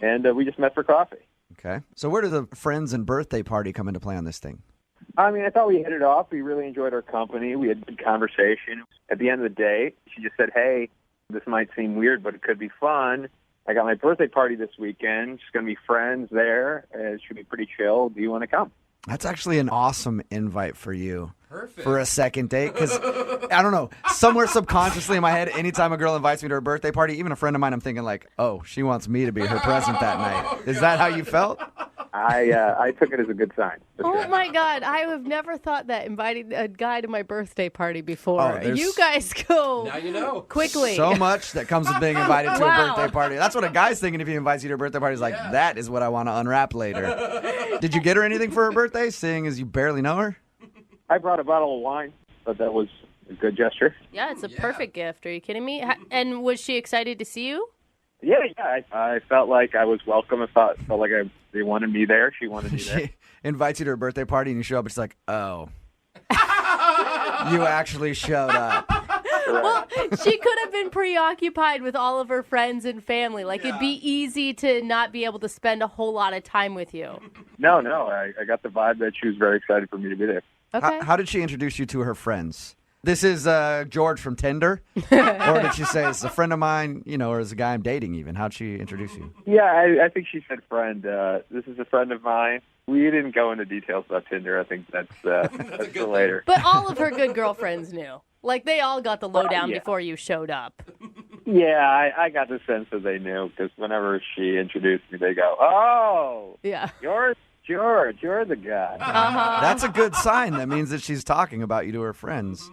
And we just met for coffee. Okay. So where did the friends and birthday party come into play on this thing? I mean, I thought we hit it off. We really enjoyed our company. We had good conversation. At the end of the day, she just said, hey, this might seem weird, but it could be fun. I got my birthday party this weekend. Just going to be friends there. It should be pretty chill. Do you want to come? That's actually an awesome invite for you. Perfect. For a second date. Because, I don't know, somewhere subconsciously in my head, anytime a girl invites me to her birthday party, even a friend of mine, I'm thinking like, oh, she wants me to be her present that night. Is that how you felt? I took it as a good sign. Oh, my God. I have never thought that, inviting a guy to my birthday party before. Oh, you guys go Now you know. quickly. So much that comes with being invited to Wow. a birthday party. That's what a guy's thinking if he invites you to a birthday party. He's like, that is what I want to unwrap later. Did you get her anything for her birthday, seeing as you barely know her? I brought a bottle of wine, but it a good gesture. Yeah, it's a perfect gift. Are you kidding me? And was she excited to see you? Yeah. I felt like I was welcome. I felt like they wanted me there. She wanted me there. She invites you to her birthday party, and you show up. It's like, oh, you actually showed up. Well, she could have been preoccupied with all of her friends and family. Like, it'd be easy to not be able to spend a whole lot of time with you. No. I got the vibe that she was very excited for me to be there. Okay. How did she introduce you to her friends? This is George from Tinder? Or did she say, it's a friend of mine, or is a guy I'm dating even? How'd she introduce you? Yeah, I think she said friend. This is a friend of mine. We didn't go into details about Tinder. I think that's for later. But all of her good girlfriends knew. Like, they all got the lowdown before you showed up. Yeah, I got the sense that they knew, because whenever she introduced me, they go, oh, yeah, you're George, you're the guy. Uh-huh. That's a good sign. That means that she's talking about you to her friends.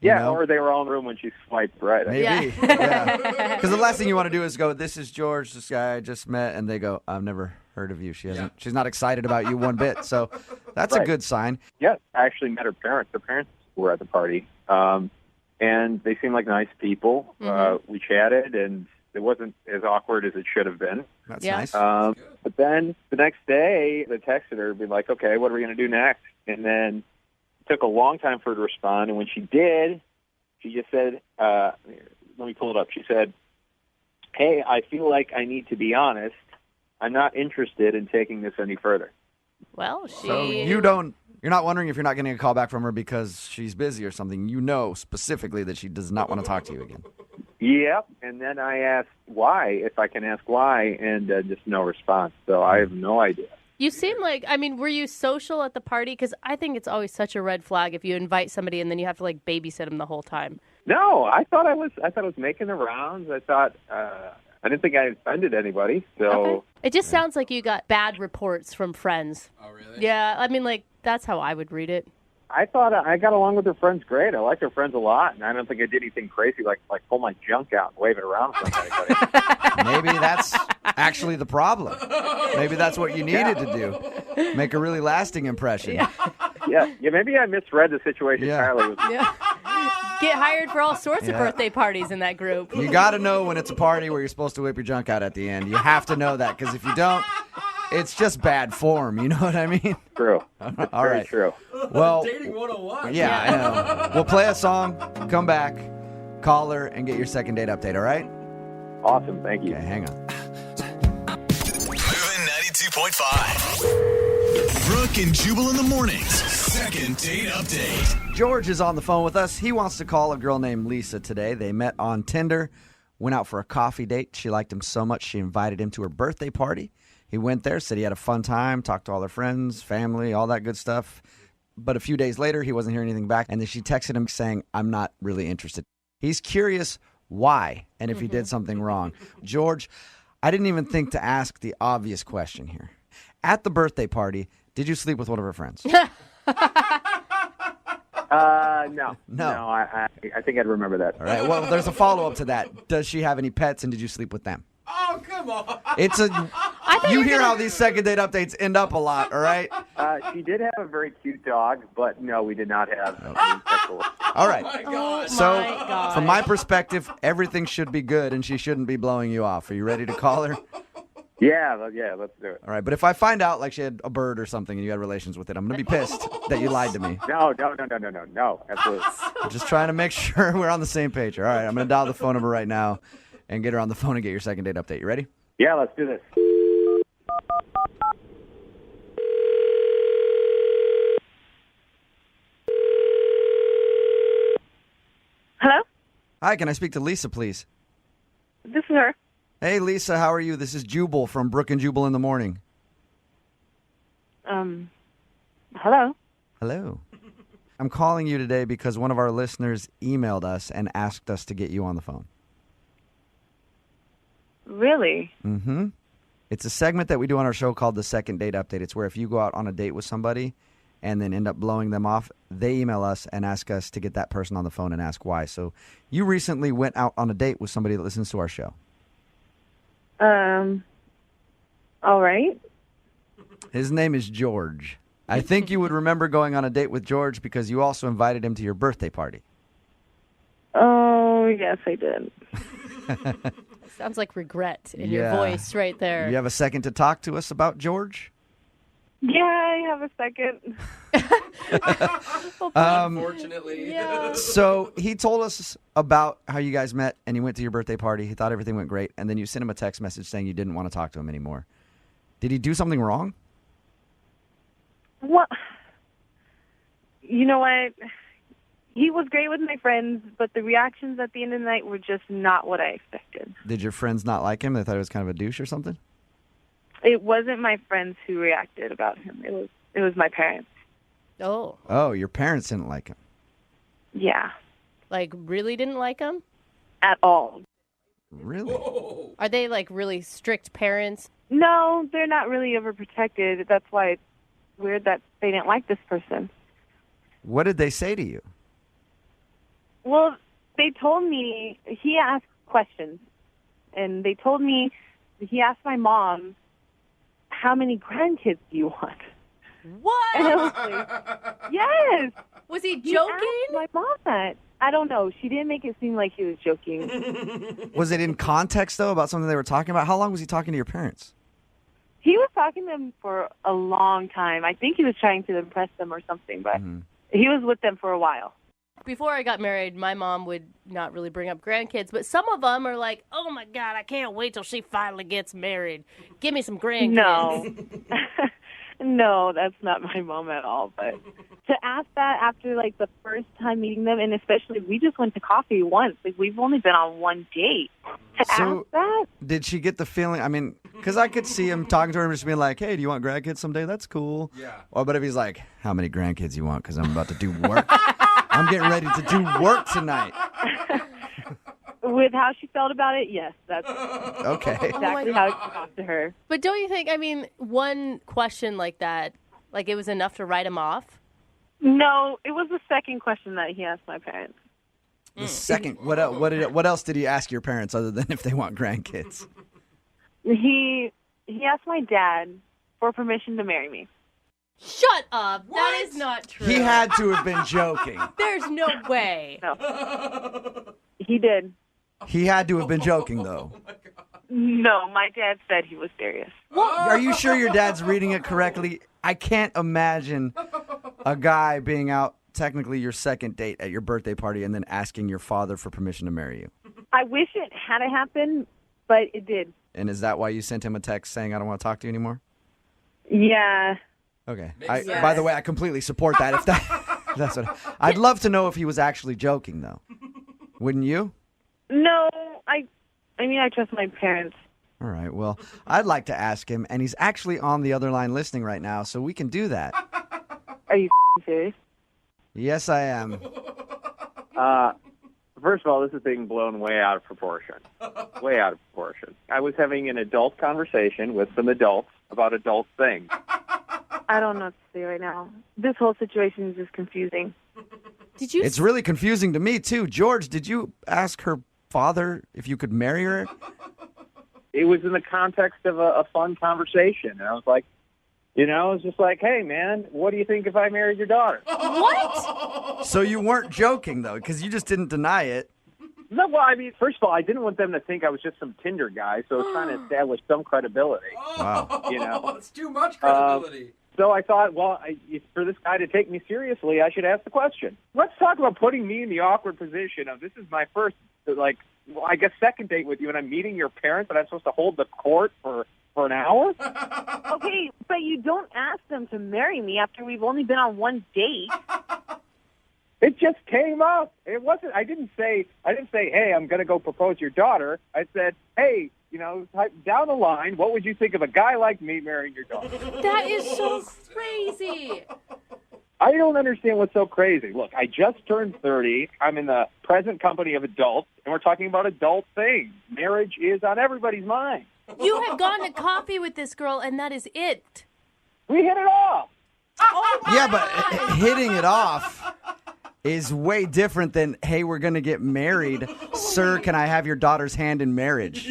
Yeah, or they were all in the room when she swiped right. Maybe. Yeah. Because the last thing you want to do is go, this is George, this guy I just met, and they go, I've never heard of you. She's not excited about you one bit. So that's a good sign. Yeah, I actually met her parents. Her parents were at the party. And they seemed like nice people. We chatted, and it wasn't as awkward as it should have been. That's nice. But then the next day, I texted her, be like, okay, what are we going to do next? And then it took a long time for her to respond. And when she did, she just said, let me pull it up. She said, hey, I feel like I need to be honest. I'm not interested in taking this any further. Well, So you're not wondering if you're not getting a call back from her because she's busy or something. You know specifically that she does not want to talk to you again. Yep. And then I asked why, if I can ask why, and just no response. So I have no idea. You seem like, were you social at the party? Because I think it's always such a red flag if you invite somebody and then you have to, babysit them the whole time. No, I thought I was making the rounds. I thought, I didn't think I offended anybody. So okay. It just sounds like you got bad reports from friends. Oh, really? Yeah, that's how I would read it. I thought I got along with her friends great. I liked her friends a lot, and I don't think I did anything crazy like pull my junk out and wave it around for anybody. Maybe that's actually the problem. Maybe that's what you needed to do. Make a really lasting impression. Yeah, maybe I misread the situation entirely. Yeah. Get hired for all sorts of birthday parties in that group. You got to know when it's a party where you're supposed to whip your junk out at the end. You have to know that, because if you don't, it's just bad form. You know what I mean? True. All right. True. Well, Dating 101. Yeah, I know. We'll play a song, come back, call her, and get your second date update, all right? Awesome. Thank you. Okay, hang on. Moving 92.5. Brooke and Jubal in the mornings. Second date update. George is on the phone with us. He wants to call a girl named Lisa today. They met on Tinder, went out for a coffee date. She liked him so much she invited him to her birthday party. He went there, said he had a fun time, talked to all their friends, family, all that good stuff. But a few days later, he wasn't hearing anything back, and then she texted him saying, I'm not really interested. He's curious why and if he did something wrong. George, I didn't even think to ask the obvious question here. At the birthday party, did you sleep with one of her friends? No. I think I'd remember that. All right. Well, there's a follow-up to that. Does she have any pets, and did you sleep with them? Oh, come on. You hear how these second date updates end up a lot, all right? She did have a very cute dog, but no, we did not have any sexual. All right. Oh, my God. So, from my perspective, everything should be good, and she shouldn't be blowing you off. Are you ready to call her? Yeah, let's do it. All right, but if I find out like she had a bird or something and you had relations with it, I'm going to be pissed that you lied to me. No, absolutely. I'm just trying to make sure we're on the same page. All right, I'm going to dial the phone number right now and get her on the phone and get your second date update. You ready? Yeah, let's do this. Hello? Hi, can I speak to Lisa, please? This is her. Hey, Lisa, how are you? This is Jubal from Brooke and Jubal in the morning. Hello? Hello. I'm calling you today because one of our listeners emailed us and asked us to get you on the phone. Really? Mm-hmm. It's a segment that we do on our show called the Second Date Update. It's where if you go out on a date with somebody and then end up blowing them off, they email us and ask us to get that person on the phone and ask why. So you recently went out on a date with somebody that listens to our show. All right. His name is George. I think you would remember going on a date with George because you also invited him to your birthday party. Oh, yes, I did. Sounds like regret in Yeah. your voice right there. You have a second to talk to us about George? Yeah, I have a second. Unfortunately. Yeah. So he told us about how you guys met and he went to your birthday party. He thought everything went great. And then you sent him a text message saying you didn't want to talk to him anymore. Did he do something wrong? Well, you know what? He was great with my friends, but the reactions at the end of the night were just not what I expected. Did your friends not like him? They thought he was kind of a douche or something? It wasn't my friends who reacted about him. It was my parents. Oh. Oh, your parents didn't like him. Yeah, Like, really didn't like him? at all. Really? Are they, like, really strict parents? No, they're not really overprotected. That's why it's weird that they didn't like this person. What did they say to you? Well, they told me he asked questions, and they told me he asked my mom, "How many grandkids do you want?" What? And I was like, "Yes." Was he He joking? asked my mom that. I don't know. She didn't make it seem like he was joking. Was it in context, though, about something they were talking about? How long was he talking to your parents? He was talking to them for a long time. I think he was trying to impress them or something, but he was with them for a while. Before I got married, my mom would not really bring up grandkids, but some of them are like, oh my God, I can't wait till she finally gets married. Give me some grandkids. No. No, that's not my mom at all. But to ask that after, like, the first time meeting them, and especially we just went to coffee once. Like, we've only been on one date. To ask that? Did she get the feeling? I mean, because I could see him talking to her and just being like, hey, do you want grandkids someday? That's cool. Yeah. Or, but if he's like, how many grandkids you want? Because I'm about to do work. I'm getting ready to do work tonight. With how she felt about it, yes, that's Okay. exactly how I talked to her. But don't you think, I mean, one question like that, like it was enough to write him off? No, it was the second question that he asked my parents. The second, what else did he ask your parents other than if they want grandkids? He asked my dad for permission to marry me. Shut up. What? That is not true. He had to have been joking. There's no way. No. He did. He had to have been joking, though. No, my dad said he was serious. Are you sure your dad's reading it correctly? I can't imagine a guy being out, technically your second date at your birthday party, and then asking your father for permission to marry you. I wish it had happened, but it did. And is that why you sent him a text saying, I don't want to talk to you anymore? Yeah. Okay. Makes sense. By the way, I completely support that. If that's what I'd love to know if he was actually joking, though. Wouldn't you? No, I mean, I trust my parents. All right. Well, I'd like to ask him, and he's actually on the other line listening right now, so we can do that. Are you serious? Yes, I am. First of all, this is being blown way out of proportion. Way out of proportion. I was having an adult conversation with some adults about adult things. I don't know what to say right now. This whole situation is just confusing. Did you? It's really confusing to me, too. George, did you ask her father if you could marry her? It was in the context of a fun conversation. And I was like, you know, I was just like, hey, man, what do you think if I married your daughter? What? So you weren't joking, though, because you just didn't deny it. No, well, I mean, first of all, I didn't want them to think I was just some Tinder guy, so I was trying to establish some credibility. Wow. You know? It's too much credibility. So I thought, well, for this guy to take me seriously, I should ask the question. Let's talk about putting me in the awkward position of this is my first, like, well, I guess second date with you, and I'm meeting your parents, and I'm supposed to hold the court for an hour? Okay, but you don't ask them to marry me after we've only been on one date. It just came up. It wasn't. I didn't say, hey, I'm going to go propose your daughter. I said, hey, you know, down the line, what would you think of a guy like me marrying your daughter? That is so crazy. I don't understand what's so crazy. Look, I just turned 30. I'm in the present company of adults, and we're talking about adult things. Marriage is on everybody's mind. You have gone to coffee with this girl, and that is it. We hit it off. Oh my Yeah, but hitting it off is way different than, hey, we're going to get married. Sir, can I have your daughter's hand in marriage?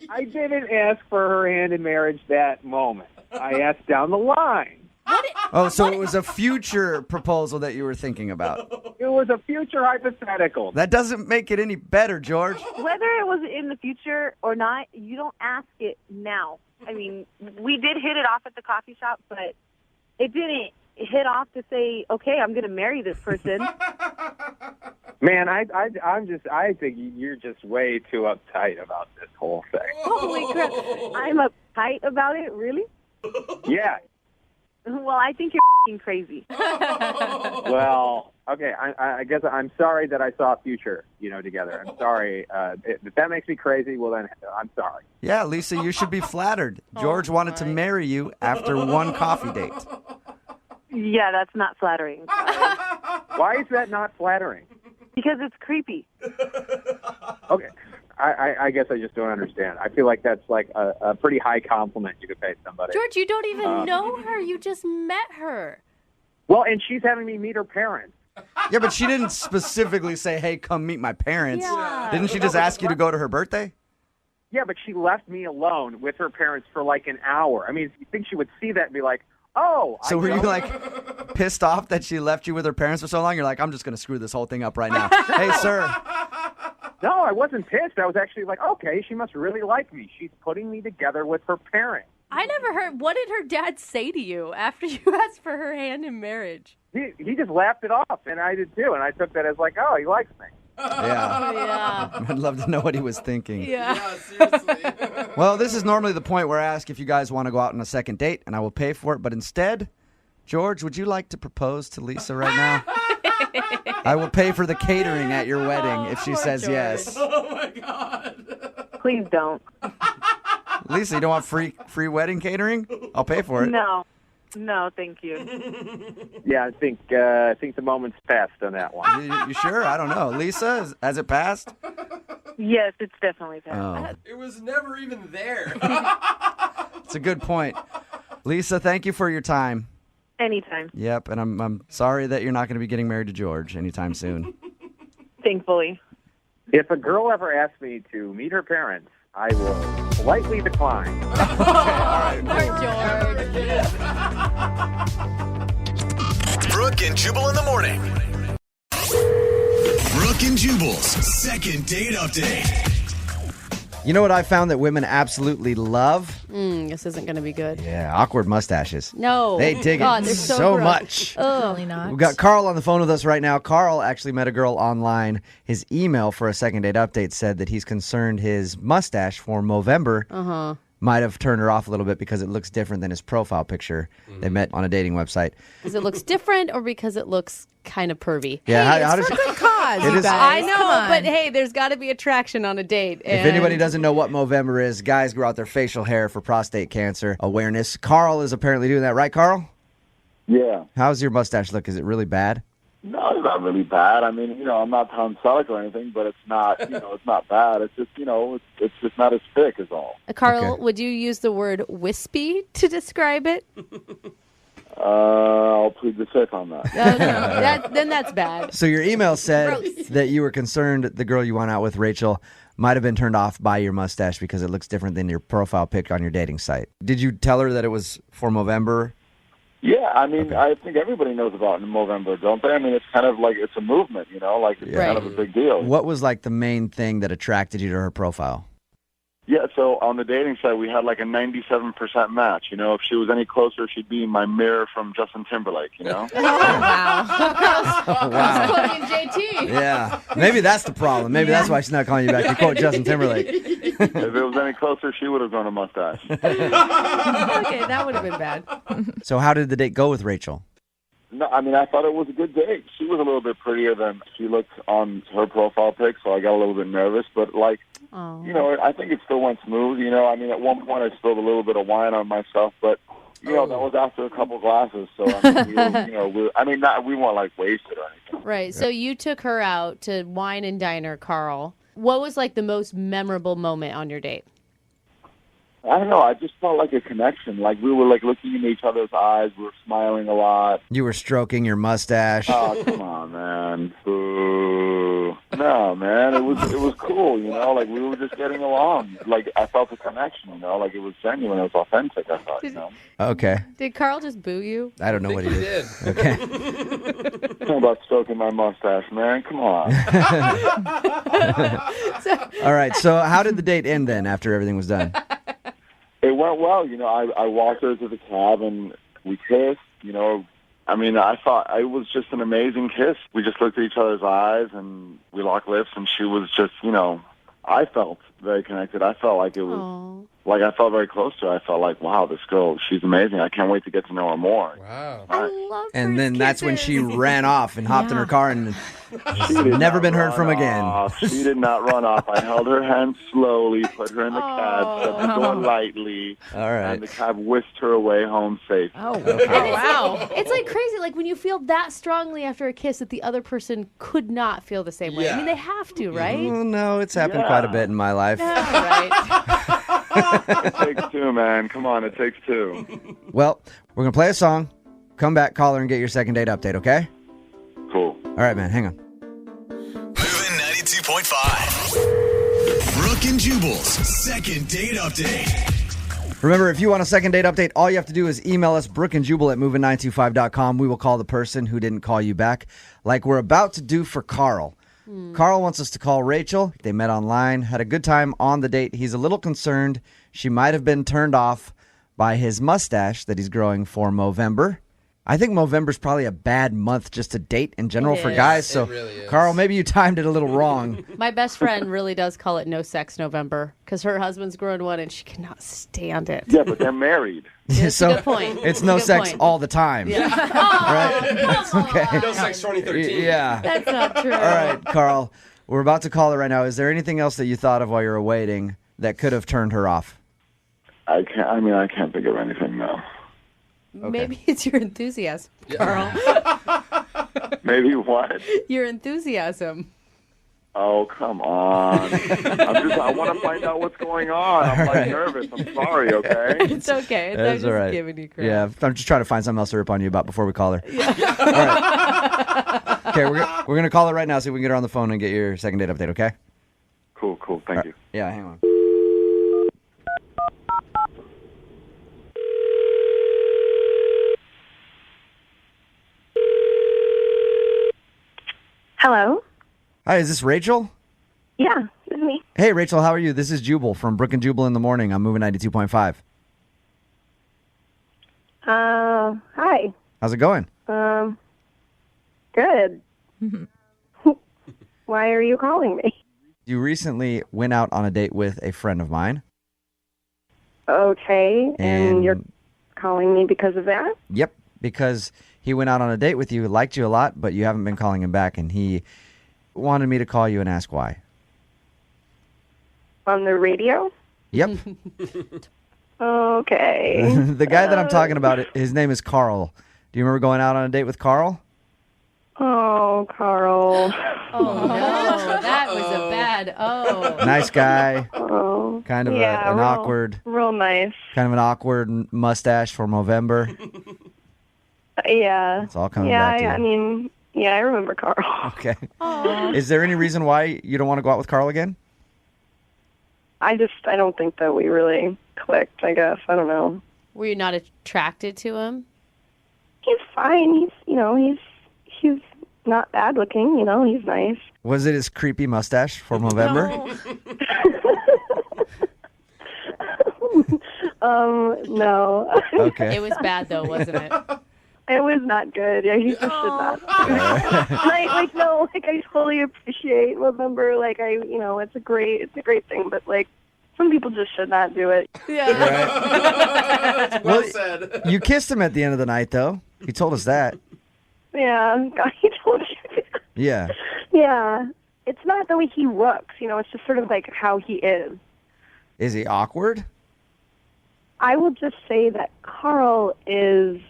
I didn't ask for her hand in marriage that moment. I asked down the line. Oh, so it was a future proposal that you were thinking about. It was a future hypothetical. That doesn't make it any better, George. Whether it was in the future or not, you don't ask it now. I mean, we did hit it off at the coffee shop, but it didn't hit off to say, okay, I'm going to marry this person. Man, I think you're just way too uptight about this whole thing. Holy crap. I'm uptight about it? Really? Yeah. Well, I think you're f***ing crazy. Well, okay, I guess I'm sorry that I saw a future, together. I'm sorry. If that makes me crazy, well, then I'm sorry. Yeah, Lisa, you should be flattered. George wanted to marry you after one coffee date. Yeah, that's not flattering. Why is that not flattering? Because it's creepy. Okay. I guess I just don't understand. I feel like that's like a pretty high compliment you could pay somebody. George, you don't even know her. You just met her. Well, and she's having me meet her parents. Yeah, but she didn't specifically say, hey, come meet my parents. Yeah. Didn't she just ask you to go to her birthday? Yeah, but she left me alone with her parents for like an hour. I mean, you think she would see that and be like, oh. So were you like pissed off that she left you with her parents for so long? You're like, I'm just going to screw this whole thing up right now. Hey, sir. No, I wasn't pissed. I was actually like, okay, she must really like me. She's putting me together with her parents. I never heard. What did her dad say to you after you asked for her hand in marriage? He just laughed it off, and I did too. And I took that as like, oh, he likes me. Yeah. I'd love to know what he was thinking. Yeah. Seriously. Well, this is normally the point where I ask if you guys want to go out on a second date, and I will pay for it. But instead, George, would you like to propose to Lisa right now? I will pay for the catering at your wedding if she says George. yes. Oh, my God. Please don't. Lisa, you don't want free wedding catering? I'll pay for it. No, thank you. Yeah, I think the moment's passed on that one. You sure? I don't know. Lisa, has it passed? Yes, it's definitely passed. Oh, It was never even there. it's a good point. Lisa, thank you for your time. Anytime. Yep, and I'm sorry that you're not going to be getting married to George anytime soon. Thankfully. If a girl ever asks me to meet her parents, I will politely decline. Poor George. Brooke and Jubal in the morning. Brooke and Jubal's second date update. You know what I found that women absolutely love? This isn't going to be good. Yeah, awkward mustaches. No. They dig God, it they're so gross. much. Definitely not. We've got Carl on the phone with us right now. Carl actually met a girl online. His email for a second date update said that he's concerned his mustache for Movember might have turned her off a little bit because it looks different than his profile picture. They met on a dating website. Because it looks different or because it looks kind of pervy? Yeah, Hey, how it's does for good cause, you guys. I know, Come on. but hey, there's got to be attraction on a date. If anybody doesn't know what Movember is, guys grow out their facial hair for prostate cancer awareness. Carl is apparently doing that, right, Carl? Yeah. How's your mustache look? Is it really bad? No, it's not really bad. I mean, I'm not Tonsonic or anything, but it's not, it's not bad. It's just, it's just not as thick is all. Carl, would you use the word wispy to describe it? I'll plead the fifth on that. No, then that's bad. So your email said Gross. that you were concerned the girl you went out with, Rachel, might have been turned off by your mustache because it looks different than your profile pic on your dating site. Did you tell her that it was for Movember? Yeah, I mean, I think everybody knows about Movember, don't they? I mean, it's kind of like it's a movement, like it's kind of a big deal. What was like the main thing that attracted you to her profile? Yeah, so on the dating site, we had like a 97% match. If she was any closer, she'd be my mirror from Justin Timberlake, Wow. Wow. Quoting JT. Yeah. Maybe that's the problem. Maybe that's why she's not calling you back. You quote Justin Timberlake. If it was any closer, she would have grown a mustache. Okay, that would have been bad. So how did the date go with Rachel? No, I mean, I thought it was a good date. She was a little bit prettier than she looked on her profile pic, so I got a little bit nervous. But, I think it still went smooth. I mean, at one point I spilled a little bit of wine on myself, but, that was after a couple glasses. So, I mean, we weren't, like, wasted or anything. Right, so you took her out to wine and diner, Carl. What was, like, the most memorable moment on your date? I don't know. I just felt like a connection. Like we were like looking in each other's eyes. We were smiling a lot. You were stroking your mustache. Oh, come on, man. Boo. No, man, it was cool, you know, like we were just getting along. Like I felt a connection, you know, like it was genuine, it was authentic, I thought, you know. Okay. Did Carl just boo you? I don't know what he did. Okay. How about stroking my mustache, man? Come on. All right, so how did the date end then after everything was done? It went well, you know. I walked her to the cab and we kissed, you know. I mean, I thought it was just an amazing kiss. We just looked at each other's eyes and we locked lips, and she was just, you know, I felt very connected. I felt like it was, like I felt very close to her. I felt like, wow, this girl, she's amazing. I can't wait to get to know her more. Wow. I love And then that's when she ran off and hopped in her car and She did never not been heard run from again. off. She did not run off. I held her hand slowly, put her in the cab, shut the door lightly, All right. and the cab whisked her away home safe. Oh, wow. It's like crazy, like when you feel that strongly after a kiss that the other person could not feel the same way. I mean, they have to, right? Well, no, it's happened quite a bit in my life. It takes two, man. Come on, it takes two. Well, we're going to play a song, come back, call her, and get your second date update, okay? Cool. All right, man, hang on. Moving 92.5. Brooke and Jubal's second date update. Remember, if you want a second date update, all you have to do is email us, brookeandjubal@moving925.com. We will call the person who didn't call you back, like we're about to do for Carl. Carl wants us to call Rachel. They met online, had a good time on the date. He's a little concerned she might have been turned off by his mustache that he's growing for Movember. I think Movember's probably a bad month just to date in general for guys. So, Carl, maybe you timed it a little wrong. My best friend really does call it No Sex November because her husband's growing one and she cannot stand it. Yeah, but they're married. So a good point. it's no sex all the time. Yeah. Right? That's okay. No Sex 2013. Yeah. That's not true. All right, Carl, we're about to call her right now. Is there anything else that you thought of while you were waiting that could have turned her off? I can't think of anything now. Maybe it's your enthusiasm, Carl. Maybe what? Your enthusiasm. Oh, come on. I want to find out what's going on. I'm like nervous. I'm sorry, okay? It's okay. I'm That's just all right. giving you credit. Yeah, I'm just trying to find something else to rip on you about before we call her. Yeah. All right. Okay, we're going to call her right now, see if we can get her on the phone and get your second date update, okay? Cool. Thank you. Yeah, hang on. Hello? Hi, is this Rachel? Yeah, it's me. Hey, Rachel, how are you? This is Jubal from Brooke and Jubal in the Morning. I'm moving 92.5. Hi. How's it going? Good. Why are you calling me? You recently went out on a date with a friend of mine. Okay, and you're calling me because of that? Yep, because he went out on a date with you, liked you a lot, but you haven't been calling him back, and he wanted me to call you and ask why. On the radio? Yep. Okay. The guy that I'm talking about, his name is Carl. Do you remember going out on a date with Carl? Oh, Carl. Oh, no. That was a bad Nice guy. Oh. Kind of Yeah, an real- awkward, Real nice. kind of an awkward mustache for Movember. Yeah. It's all coming yeah, back to you. I mean, yeah, I remember Carl. Okay. Is there any reason why you don't want to go out with Carl again? I don't think that we really clicked, I guess. I don't know. Were you not attracted to him? He's fine. He's not bad looking, he's nice. Was it his creepy mustache for Movember? No. Okay. It was bad, though, wasn't it? It was not good. Yeah, he just should not. I totally appreciate November. It's a great thing, but some people just should not do it. Yeah. Well said. You kissed him at the end of the night, though. He told us that. Yeah, God, he told you. Yeah. Yeah, it's not the way he looks. It's just sort of like how he is. Is he awkward? I will just say that Carl is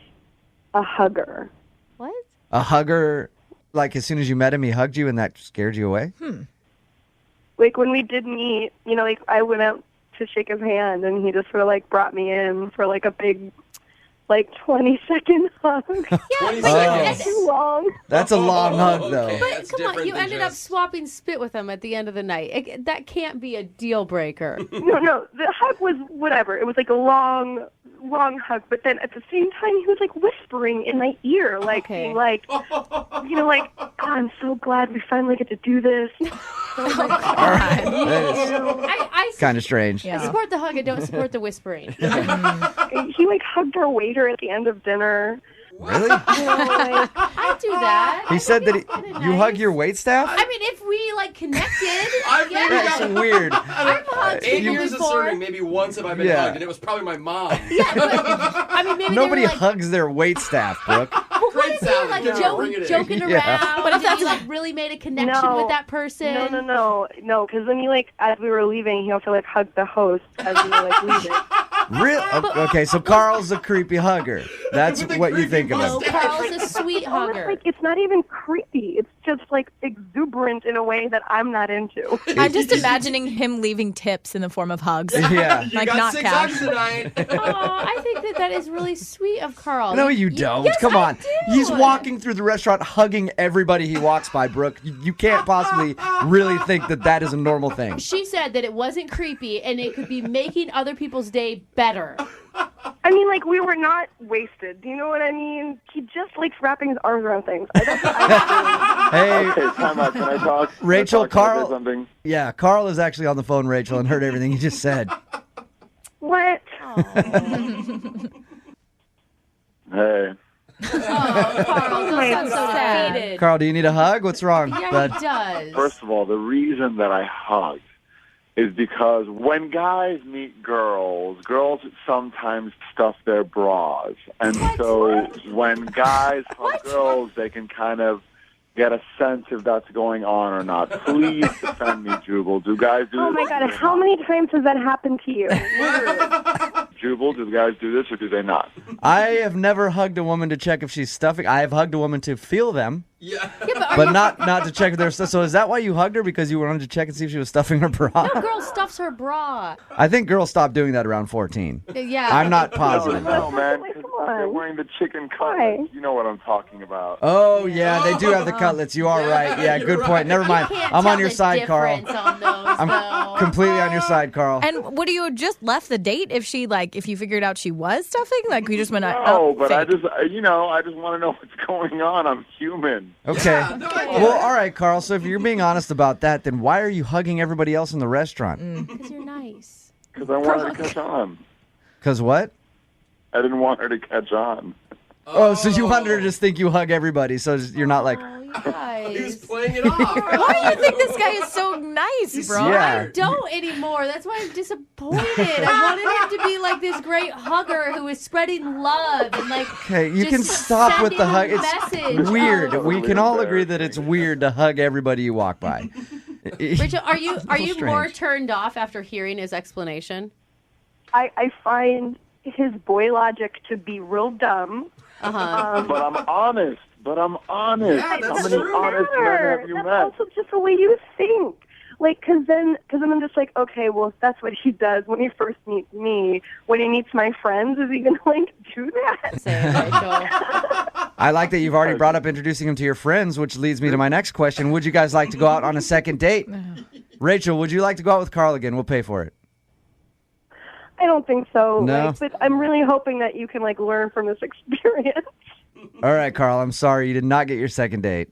a hugger. What? A hugger, like as soon as you met him, he hugged you and that scared you away? Like when we did meet, I went out to shake his hand and he just sort of brought me in for a big like 20-second hug. 20 Like, seconds. too long. That's a long hug, though. Okay, But that's come on, different you than ended up just- swapping spit with him at the end of the night. That can't be a deal breaker. No, the hug was whatever. It was like a long hug, but then at the same time, he was like whispering in my ear, like being like, like, oh, I'm so glad we finally get to do this. That is kind of strange. I support the hug. I don't support the whispering. He like hugged our waiter at the end of dinner. Really? I do that. He said that you hug your waitstaff? I mean, if we like connected, That's weird. I've hugged 8 people years of before. serving, maybe once have I been Yeah. hugged, and it was probably my mom. I mean, maybe Nobody they were, like, hugs their waitstaff, Brooke. Great salad. like Give her, bring it in. joking around. Yeah. But if that's like really made a connection with that person. No. Because then he like, as we were leaving, he also like hugged the host as we were like leaving. Really? Okay, so Carl's a creepy hugger. That's what you think of him. No, Carl's a sweet Almost hugger. like it's not even creepy. It's just like exuberant in a way that I'm not into. I'm just imagining him leaving tips in the form of hugs. Yeah. Like got not 6 cash. hugs tonight. I think that is really sweet of Carl. No, you don't. Yes, Come I on. do. He's walking through the restaurant hugging everybody he walks by, Brooke. You can't possibly really think that is a normal thing. She said that it wasn't creepy and it could be making other people's day better. I mean, like, we were not wasted. Do you know what I mean? He just likes wrapping his arms around things. Hey, Okay, time out. Can I talk? Rachel, Can I say Carl. something? Yeah, Carl is actually on the phone, Rachel, and heard everything you just said. What? Hey. Carl, don't sound so defeated. Carl, do you need a hug? What's wrong? Yeah, bud? he does. First of all, the reason that I hugged is because when guys meet girls sometimes stuff their bras. And so when guys hug girls, they can kind of get a sense if that's going on or not. Please defend me, Jubal. Do guys do Oh this? my God, how many times has that happened to you? Jubal, do guys do this or do they not? I have never hugged a woman to check if she's stuffing. I have hugged a woman to feel them. Yeah. But not to check if they're stuff. So is that why you hugged her? Because you wanted to check and see if she was stuffing her bra? No girl stuffs her bra. I think girls stopped doing that around 14. Yeah. I'm not positive. No, man. 'Cause they're wearing the chicken cutlets. You know what I'm talking about. Oh, yeah, they do have the cutlets. You are right. Yeah, good point. Never mind. I'm on your side, Carl. I'm completely on your side, Carl. And would you have just left the date if you figured out she was stuffing? Like we just went out. No, but I just want to know what's going on. I'm human. Okay. Well, all right, Carl. So if you're being honest about that, then why are you hugging everybody else in the restaurant? Because you're nice. Because I wanted to catch on. Because what? I didn't want her to catch on. Oh, so you wanted her to just think you hug everybody, so you're not like... He was playing it off. Why do you think this guy is so nice, bro? Yeah. I don't anymore. That's why I'm disappointed. I wanted him to be like this great hugger who is spreading love and like. Okay, you just can stop with the hug. sending It's a message weird. of- We can all agree that it's weird to hug everybody you walk by. Rachel, are you strange. more turned off after hearing his explanation? I find his boy logic to be real dumb. But I'm honest. Yeah, How many honest men have you That's met? also just the way you think. Like, cause then I'm just like, okay, well, if that's what he does when he first meets me, when he meets my friends, is he gonna like do that? I like that you've already brought up introducing him to your friends, which leads me to my next question. Would you guys like to go out on a second date? Rachel, would you like to go out with Carl again? We'll pay for it. I don't think so. No? Like, but I'm really hoping that you can like learn from this experience. All right, Carl, I'm sorry you did not get your second date.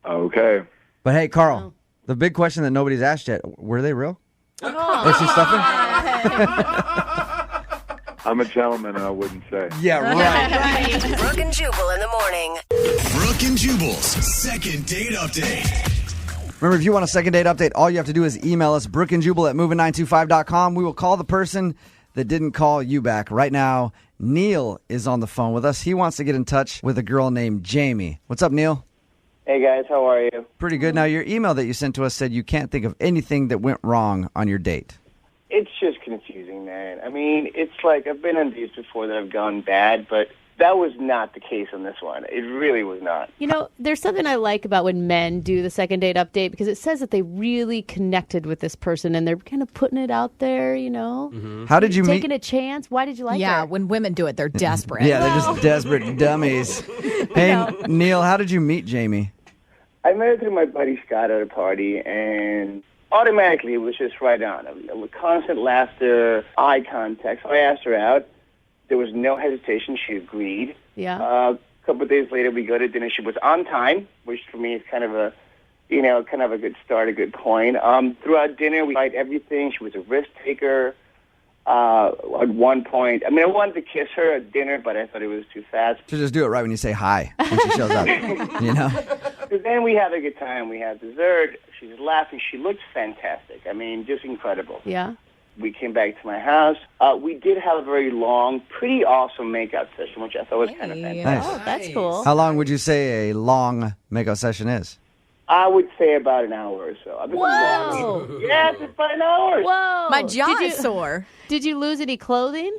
Okay. But hey, Carl, the big question that nobody's asked yet, were they real? Was she stuffing? I'm a gentleman, and I wouldn't say. Yeah, right. Brooke and Jubal in the morning. Brooke and Jubal's second date update. Remember, if you want a second date update, all you have to do is email us, brookeandjubal@moving925.com. We will call the person that didn't call you back. Right now, Neil is on the phone with us. He wants to get in touch with a girl named Jamie. What's up, Neil? Hey, guys. How are you? Pretty good. Now, your email that you sent to us said you can't think of anything that went wrong on your date. It's just confusing, man. I mean, it's like I've been on dates before that have gone bad, but That was not the case on this one. It really was not. You know, there's something I like about when men do the second date update because it says that they really connected with this person and they're kind of putting it out there, you know? Mm-hmm. How did you Taking a chance. Why did you like Yeah, her? when women do it, they're desperate. Yeah, they're just desperate dummies. Hey, Neil, how did you meet Jamie? I met her through my buddy Scott at a party, and automatically it was just right on. A constant laughter, eye contact. So I asked her out. There was no hesitation. She agreed. Yeah. A couple of days later, we go to dinner. She was on time, which for me is kind of a good start, a good point. Throughout dinner, we tried everything. She was a risk taker. At one point, I mean, I wanted to kiss her at dinner, but I thought it was too fast. To just do it right when you say hi when she shows up. You know? So then we had a good time. We had dessert. She was laughing. She looked fantastic. I mean, just incredible. Yeah. We came back to my house. We did have a very long, pretty awesome makeout session, which I thought was kind of fantastic. Nice. Oh, that's cool. How long would you say a long makeout session is? I would say about an hour or so. Whoa! Yes, it's about an hour. Whoa! My jaw is sore. Did you lose any clothing?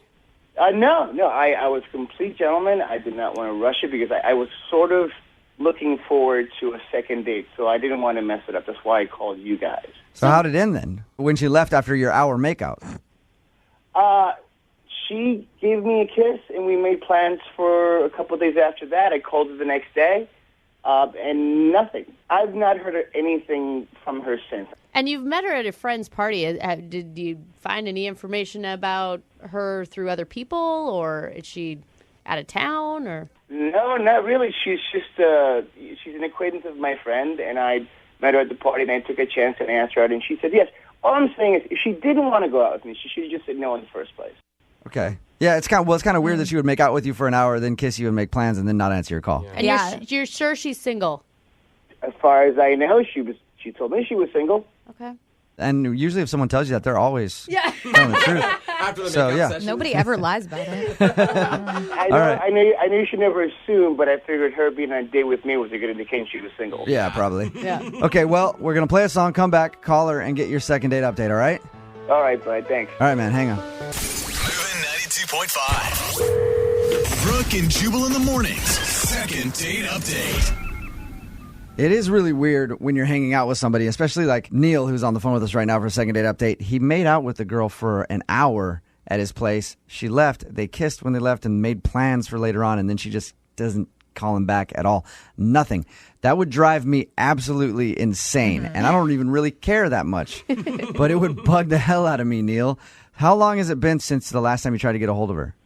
No. I was a complete gentleman. I did not want to rush it because I was sort of looking forward to a second date, so I didn't want to mess it up. That's why I called you guys. So how did it end then? When she left after your hour makeout? She gave me a kiss, and we made plans for a couple of days after that. I called her the next day, and nothing. I've not heard anything from her since. And you've met her at a friend's party. Did you find any information about her through other people, or is she out of town, or? No, not really. She's just she's an acquaintance of my friend, and I met her at the party, and I took a chance and asked her out, and she said yes. All I'm saying is, if she didn't want to go out with me, she should have just said no in the first place. Okay. Yeah, it's kind of weird that she would make out with you for an hour, then kiss you and make plans, and then not answer your call. And you're sure she's single? As far as I know, she told me she was single. Okay. And usually if someone tells you that, they're always telling the truth. After the So, makeout yeah. session. Nobody ever lies about it. I know you should never assume, but I figured her being on a date with me was a good indication she was single. Yeah, probably. Yeah. Okay, well, we're going to play a song, come back, call her, and get your second date update, all right? All right, bud. Thanks. All right, man, hang on. Moving 92.5. Brooke and Jubal in the mornings. Second date update. It is really weird when you're hanging out with somebody, especially like Neil, who's on the phone with us right now for a second date update. He made out with the girl for an hour at his place. She left. They kissed when they left and made plans for later on, and then she just doesn't call him back at all. Nothing. That would drive me absolutely insane, and I don't even really care that much. But it would bug the hell out of me, Neil. How long has it been since the last time you tried to get a hold of her?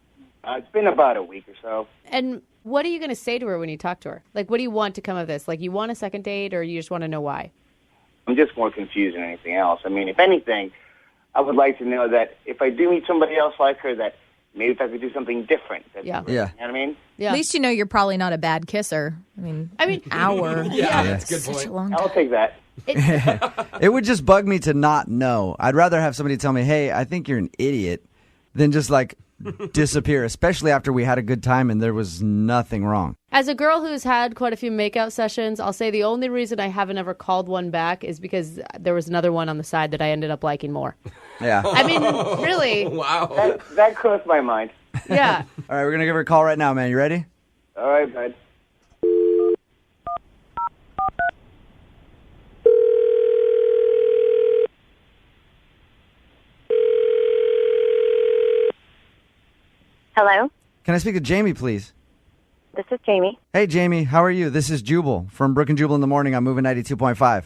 It's been about a week or so. And what are you going to say to her when you talk to her? Like, what do you want to come of this? Like, you want a second date, or you just want to know why? I'm just more confused than anything else. I mean, if anything, I would like to know that if I do meet somebody else like her, that maybe if I could do something different. Yeah. You know what I mean? Yeah. At least you know you're probably not a bad kisser. I mean, an hour. That's a good Such point. a long I'll take that. It would just bug me to not know. I'd rather have somebody tell me, hey, I think you're an idiot, than just like disappear, especially after we had a good time and there was nothing wrong. As a girl who's had quite a few makeout sessions, I'll say the only reason I haven't ever called one back is because there was another one on the side that I ended up liking more. Yeah. I mean, really. Wow. That crossed my mind. Yeah. All right, we're going to give her a call right now, man. You ready? All right, bud. Hello, Can I speak to Jamie, please? this is Jamie. Hey, Jamie, how are you? This is Jubal from Brooke and Jubal in the morning on Moving 92.5.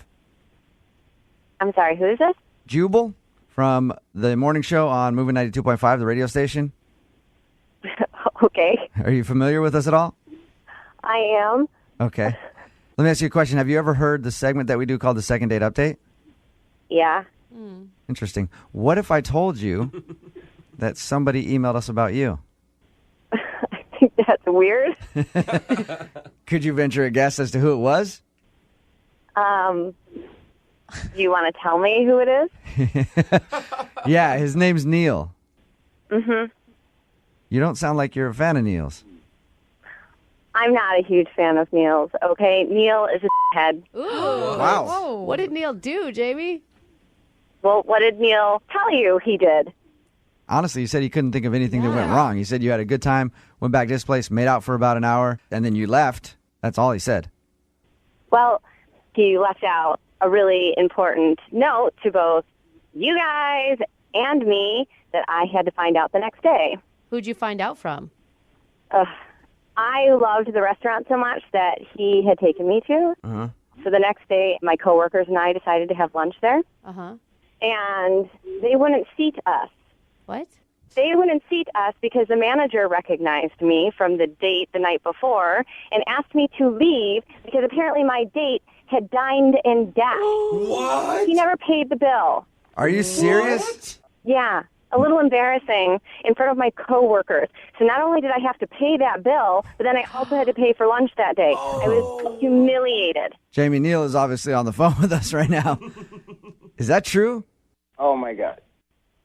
I'm sorry, who is this? Jubal from the morning show on Moving 92.5, the radio station. Okay, Are you familiar with us at all? I am. Okay. Let me ask you a question. Have you ever heard the segment that we do called the Second Date Update? Yeah. Interesting. What if I told you that somebody emailed us about you? I think that's weird. Could you venture a guess as to who it was? Do you want to tell me who it is? Yeah, his name's Neil. Mm-hmm. You don't sound like you're a fan of Neil's. I'm not a huge fan of Neil's, okay? Neil is a head. Ooh. Wow. Whoa. What did Neil do, Jamie? Well, what did Neil tell you he did? Honestly, you said he couldn't think of anything that went wrong. He said you had a good time went back to his place, made out for about an hour, and then you left. That's all he said. Well, he left out a really important note to both you guys and me that I had to find out the next day. Who'd you find out from? I loved the restaurant so much that he had taken me to. Uh-huh. So the next day, my coworkers and I decided to have lunch there. Uh-huh. And they wouldn't seat us. What? They wouldn't seat us because the manager recognized me from the date the night before and asked me to leave because apparently my date had dined and dashed. What? He never paid the bill. Are you serious? Yeah, a little embarrassing in front of my coworkers. So not only did I have to pay that bill, but then I also had to pay for lunch that day. I was humiliated. Jamie, Neal is obviously on the phone with us right now. Is that true? Oh, my God.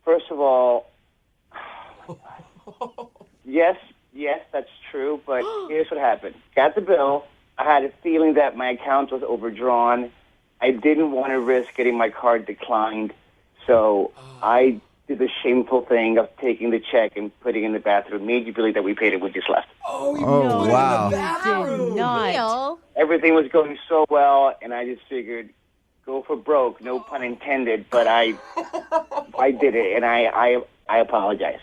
First of all, yes, that's true, but here's what happened. Got the bill. I had a feeling that my account was overdrawn. I didn't want to risk getting my card declined, so I did the shameful thing of taking the check and putting it in the bathroom. Made you believe that we paid it, we just left. Oh, wow. Did not. Everything was going so well, and I just figured, go for broke, no pun intended, but I did it, and I apologize.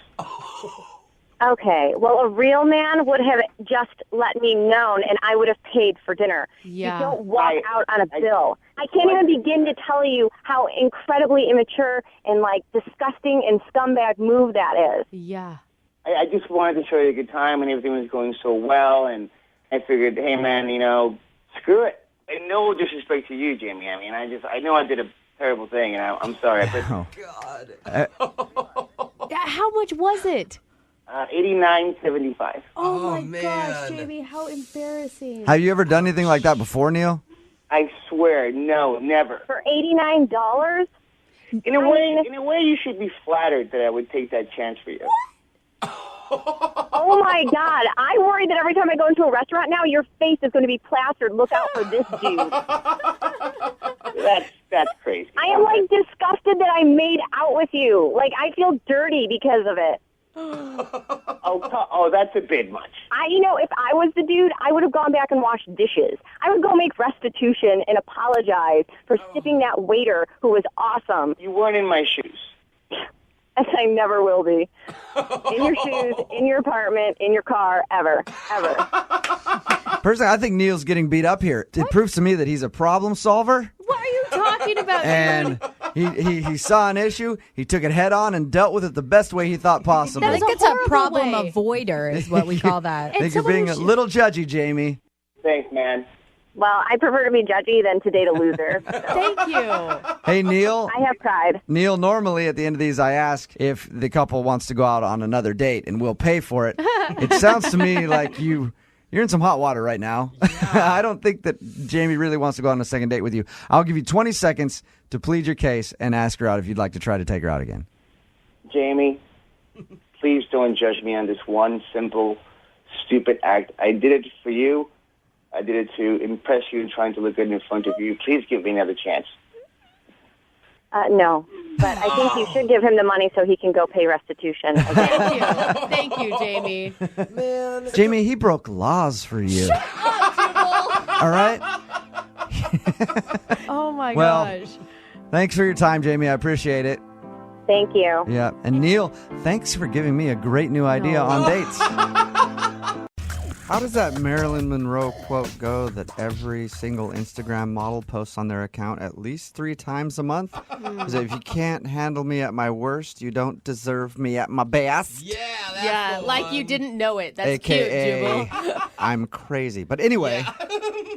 Okay, well, a real man would have just let me know, and I would have paid for dinner. Yeah. You don't walk out on a bill. I can't even begin to tell you how incredibly immature and, disgusting and scumbag move that is. Yeah. I just wanted to show you a good time, and everything was going so well, and I figured, hey, man, screw it. And no disrespect to you, Jamie. I mean, I know I did a terrible thing, and I'm sorry. But How much was it? $89.75. Oh, my man. gosh, Jamie, how embarrassing. Have you ever done anything like that before, Neal? I swear, no, never. For $89? In a way, you should be flattered that I would take that chance for you. Oh, my God. I worry that every time I go into a restaurant now, your face is going to be plastered. Look out for this dude. That's crazy. I am, disgusted that I made out with you. I feel dirty because of it. Oh, that's a bit much. If I was the dude, I would have gone back and washed dishes. I would go make restitution and apologize for stiffing that waiter who was awesome. You weren't in my shoes. As I never will be. In your shoes, in your apartment, in your car, ever. Personally, I think Neal's getting beat up here. It proves to me that he's a problem solver. What are you talking about? And he saw an issue, he took it head on and dealt with it the best way he thought possible. I think it's a problem avoider is what we call that. I think you're being a little judgy, Jamie. Thanks, man. Well, I prefer to be judgy than to date a loser. Thank you. Hey, Neal. I have pride. Neal, normally at the end of these, I ask if the couple wants to go out on another date, and we'll pay for it. It sounds to me like you're in some hot water right now. I don't think that Jamie really wants to go on a second date with you. I'll give you 20 seconds to plead your case and ask her out if you'd like to try to take her out again. Jamie, please don't judge me on this one simple, stupid act. I did it for you. I did it to impress you and trying to look good in front of you. Please give me another chance. No, but I think you should give him the money so he can go pay restitution. Thank you, Jamie. Man. Jamie, he broke laws for you. All right? Oh, my Well, gosh. Thanks for your time, Jamie. I appreciate it. Thank you. Yeah. And Neal, thanks for giving me a great new idea on dates. How does that Marilyn Monroe quote go that every single Instagram model posts on their account at least 3 times a month? Is if you can't handle me at my worst, you don't deserve me at my best. Yeah, like you didn't know it. That's AKA, cute, Jubal. I'm crazy. But anyway,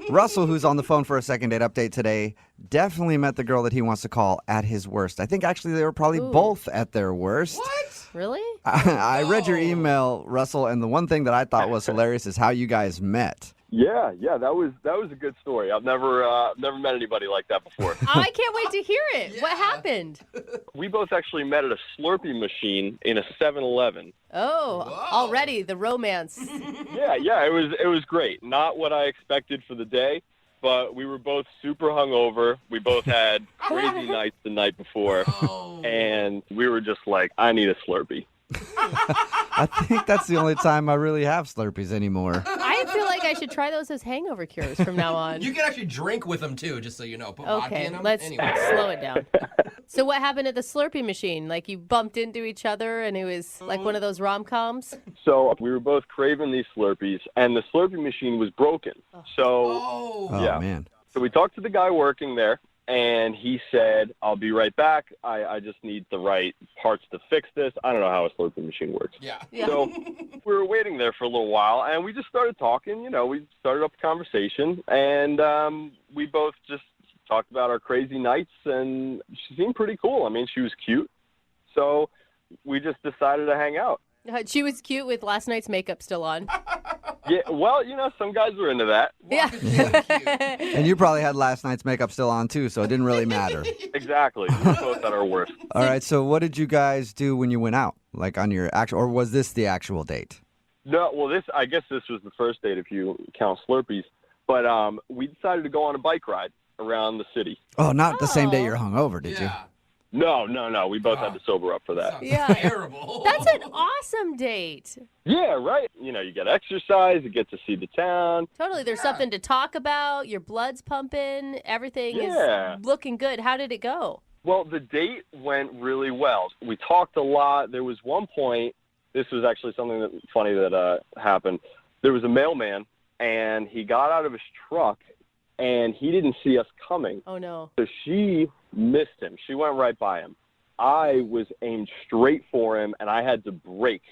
Russell, who's on the phone for a second date update today, definitely met the girl that he wants to call at his worst. I think actually they were probably both at their worst. What? Really? I read your email, Russell, and the one thing that I thought was hilarious is how you guys met. Yeah, that was a good story. I've never met anybody like that before. I can't wait to hear it. What happened? We both actually met at a Slurpee machine in a 7-Eleven. Oh, already the romance. Yeah, it was great. Not what I expected for the day, but we were both super hungover. We both had crazy nights the night before, and we were just like, I need a Slurpee. I think that's the only time I really have Slurpees anymore. I feel like I should try those as hangover cures from now on. You can actually drink with them too, just so you know. Put vodka in them. Let's Anyway. slow it down. So what happened at the Slurpee machine? Like you bumped into each other and it was like one of those rom-coms? So we were both craving these Slurpees, and the Slurpee machine was broken. So, yeah. Man. So we talked to the guy working there, and he said, I'll be right back. I just need the right parts to fix this. I don't know how a Slurpee machine works. Yeah. So we were waiting there for a little while, and we just started talking. You know, we started up a conversation, and we both just talked about our crazy nights, and she seemed pretty cool. I mean, she was cute. So we just decided to hang out. She was cute with last night's makeup still on. Yeah, well, you know, some guys were into that. Yeah. And you probably had last night's makeup still on too, so it didn't really matter. Exactly. We were both at our worst. All right, so what did you guys do when you went out? Like on your actual, or was this the actual date? No, well, I guess this was the first date if you count Slurpees. But we decided to go on a bike ride around the city. Oh, not the same day you're hungover, did you? No. We both had to sober up for that. Yeah. Terrible. That's an awesome date. Yeah, right. You know, you get exercise, you get to see the town. Totally. There's something to talk about. Your blood's pumping. Everything Yeah. is looking good. How did it go? Well, the date went really well. We talked a lot. There was one point, this was actually something funny that happened. There was a mailman, and he got out of his truck, and he didn't see us coming. Oh, no. So she missed him. She went right by him. I was aimed straight for him, and I had to brake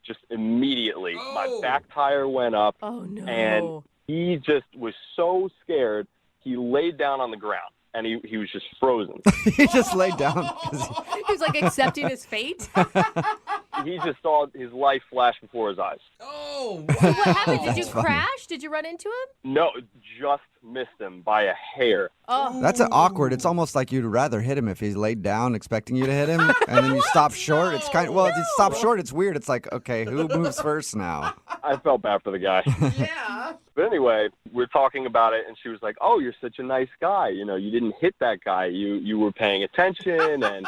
just immediately. Oh. My back tire went up, Oh, no. and he just was so scared, he laid down on the ground, and he was just frozen. He just laid down. He was like accepting his fate. He just saw his life flash before his eyes. Oh, So what happened? Did you That's funny. crash? Did you run into him? No, just missed him by a hair. Oh. That's awkward. It's almost like you'd rather hit him if he's laid down expecting you to hit him, and then you stop short. It's kind of, well, if you stop short, it's weird. It's like, okay, who moves first now? I felt bad for the guy. yeah. But anyway, we're talking about it, and she was like, "Oh, you're such a nice guy. You know, you didn't hit that guy. You were paying attention, and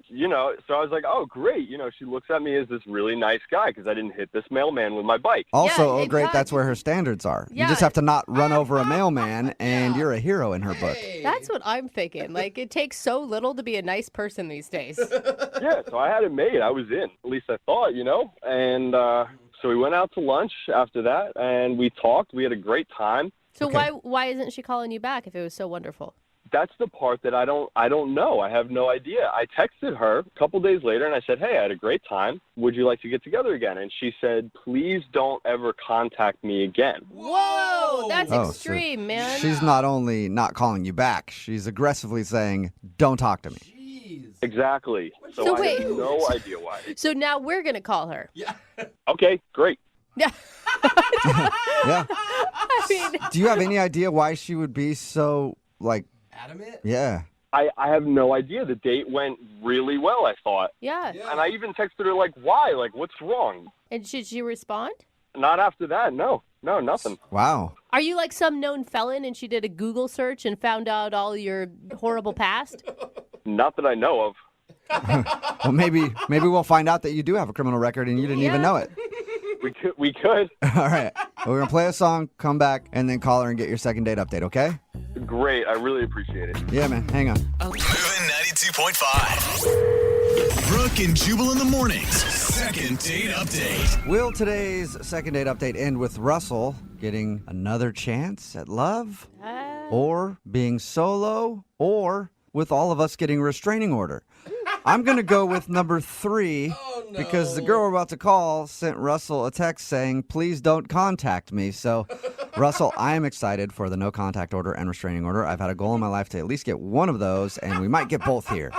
you know." So I was like, "Oh, great." You know, she looks at me as this really nice guy because I didn't hit this mailman with my bike. Also, Yeah, great, that's where her standards are. You Yeah. just have to not run over a mailman, and you're a hero in her book. That's what I'm thinking. Like, it takes so little to be a nice person these days. Yeah, so I had it made. I was in. At least I thought, you know. And so we went out to lunch after that, and we talked. We had a great time. So why isn't she calling you back if it was so wonderful? That's the part that I don't know. I have no idea. I texted her a couple days later, and I said, "Hey, I had a great time. Would you like to get together again?" And she said, "Please don't ever contact me again." Whoa, that's Oh, so extreme, man. She's not only not calling you back, she's aggressively saying, don't talk to me. Exactly. So So I wait. have no idea why. So now we're going to call her. Yeah. Okay, great. Yeah. Yeah. I mean, Do you have any idea why she would be so, like, Adamant? yeah. I have no idea. The date went really well, I thought. yeah. And I even texted her, like, why? Like, what's wrong? And should she respond? Not after that. No, nothing. Wow. Are you like some known felon and she did a Google search and found out all your horrible past? Not that I know of. Well, maybe we'll find out that you do have a criminal record and you didn't even know it. We could. All right. Well, we're going to play a song, come back, and then call her and get your second date update, okay? Great. I really appreciate it. Yeah, man. Hang on. Moving 92.5. Brooke and Jubal in the mornings. Second date update. Will today's second date update end with Russell getting another chance at love? Or being solo? Or with all of us getting a restraining order? I'm going to go with number 3 because the girl we're about to call sent Russell a text saying, please don't contact me. So, Russell, I am excited for the no contact order and restraining order. I've had a goal in my life to at least get one of those, and we might get both here.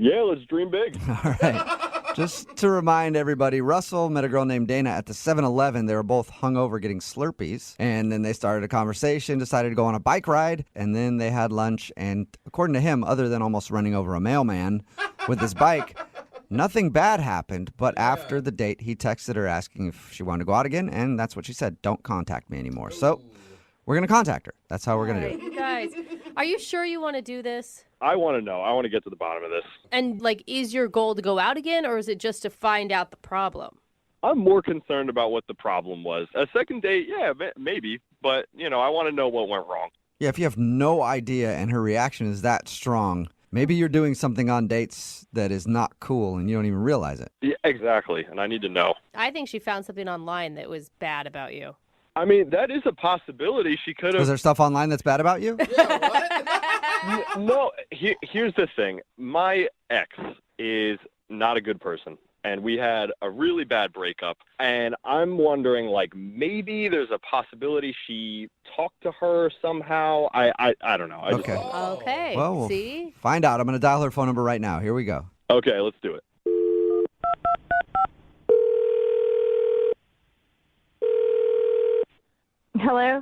Yeah, let's dream big. All right. Just to remind everybody, Russell met a girl named Dana at the 7-Eleven. They were both hungover getting Slurpees. And then they started a conversation, decided to go on a bike ride, and then they had lunch. And according to him, other than almost running over a mailman with his bike, nothing bad happened. But after the date, he texted her asking if she wanted to go out again. And that's what she said. Don't contact me anymore. So we're going to contact her. That's how we're going to do it. You guys. Are you sure you want to do this? I want to know. I want to get to the bottom of this. And, like, is your goal to go out again, or is it just to find out the problem? I'm more concerned about what the problem was. A second date, yeah, maybe. But, I want to know what went wrong. Yeah, if you have no idea and her reaction is that strong, maybe you're doing something on dates that is not cool and you don't even realize it. Yeah, exactly. And I need to know. I think she found something online that was bad about you. I mean, that is a possibility. She could have... Was there stuff online that's bad about you? No, here's the thing. My ex is not a good person, and we had a really bad breakup, and I'm wondering, maybe there's a possibility she talked to her somehow. I don't know. Okay. Okay, Well, we'll see? find out. I'm going to dial her phone number right now. Here we go. Okay, let's do it. Hello?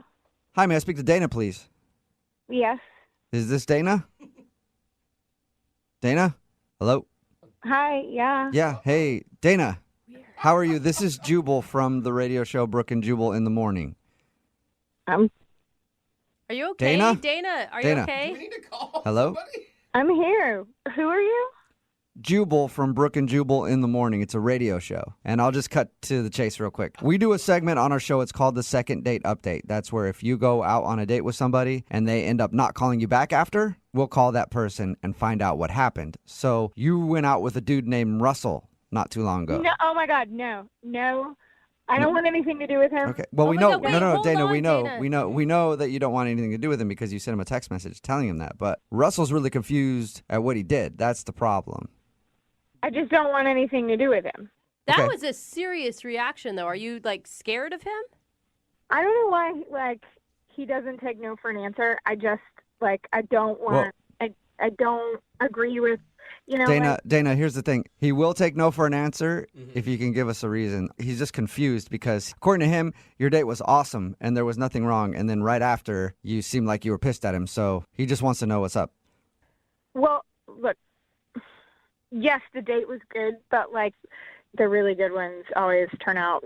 Hi, may I speak to Dana, please? Yes. Is this Dana? Dana? Hello? Hi, yeah. Yeah, hey, Dana. How are you? This is Jubal from the radio show Brooke and Jubal in the Morning. Are you okay? Dana? Are Dana. you okay? Hello? I'm here. Who are you? Jubal from Brooke and Jubal in the Morning. It's a radio show. And I'll just cut to the chase real quick. We do a segment on our show. It's called the Second Date Update. That's where if you go out on a date with somebody and they end up not calling you back after, we'll call that person and find out what happened. So you went out with a dude named Russell not too long ago. No, oh my God, no. I don't want anything to do with him. Okay. Well, we know. No, Dana. We know. Dana. We know that you don't want anything to do with him because you sent him a text message telling him that. But Russell's really confused at what he did. That's the problem. I just don't want anything to do with him. That was a serious reaction, though. Are you, scared of him? I don't know why, he doesn't take no for an answer. I just, I don't want, I don't agree with, Dana, here's the thing. He will take no for an answer if you can give us a reason. He's just confused because, according to him, your date was awesome and there was nothing wrong. And then right after, you seemed like you were pissed at him. So he just wants to know what's up. Well, look, yes, the date was good, but, the really good ones always turn out,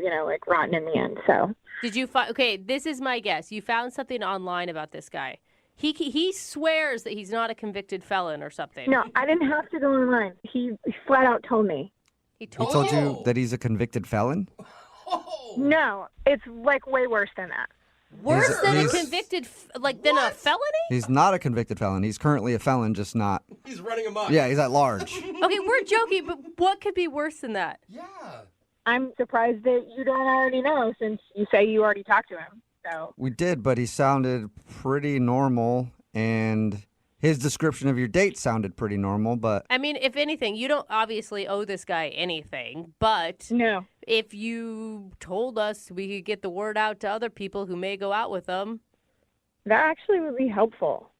rotten in the end, so. Did you find, okay, this is my guess. You found something online about this guy. He swears that he's not a convicted felon or something. No, I didn't have to go online. He flat out told me. He He told you that he's a convicted felon? No, it's, way worse than that. Worse than a convicted, than a felony? He's not a convicted felon. He's currently a felon, just not. He's running amok. Yeah, he's at large. Okay, we're joking, but what could be worse than that? Yeah. I'm surprised that you don't already know since you say you already talked to him. So We did, but he sounded pretty normal, and his description of your date sounded pretty normal, but... I mean, if anything, you don't obviously owe this guy anything, but... No. If you told us we could get the word out to other people who may go out with them... That actually would be helpful.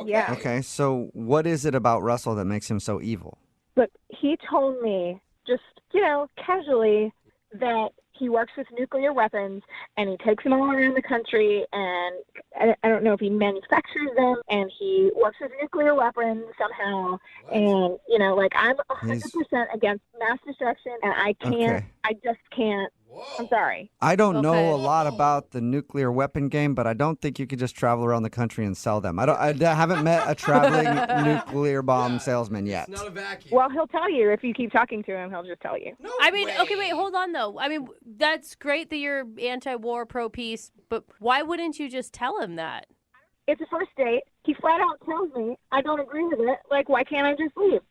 Yeah. Okay, so what is it about Russell that makes him so evil? Look, he told me just, casually that he works with nuclear weapons and he takes them all around the country and I don't know if he manufactures them and he works with nuclear weapons somehow. And, I'm 100% against mass destruction and I can't, I just can't. I'm sorry. I don't know a lot about the nuclear weapon game, but I don't think you could just travel around the country and sell them. I haven't met a traveling nuclear bomb salesman yet. It's not a vacuum. Well, he'll tell you. If you keep talking to him, he'll just tell you. Okay, wait, hold on, though. I mean, that's great that you're anti-war, pro-peace, but why wouldn't you just tell him that? It's a first date. He flat out tells me I don't agree with it. Why can't I just leave?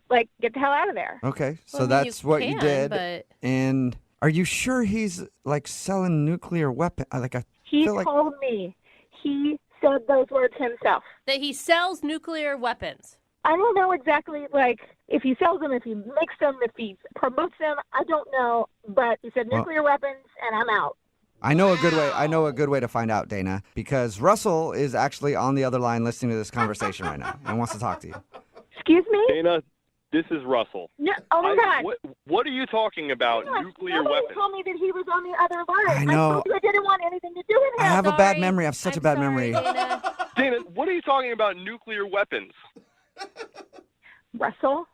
Get the hell out of there. Okay, so that's what you did. But... And are you sure he's, selling nuclear weapons? He told me. He said those words himself. That he sells nuclear weapons. I don't know exactly, if he sells them, if he makes them, if he promotes them. I don't know. But he said nuclear weapons, and I'm out. I know a good way to find out, Dana, because Russell is actually on the other line listening to this conversation right now and wants to talk to you. Excuse me? Dana, this is Russell. No, oh my God. What are you talking about? Nuclear Nobody weapons? told me that he was on the other line. I know. I told you I didn't want anything to do with him. I have a bad memory. I have such a bad memory. Dana, what are you talking about? Nuclear weapons? Russell,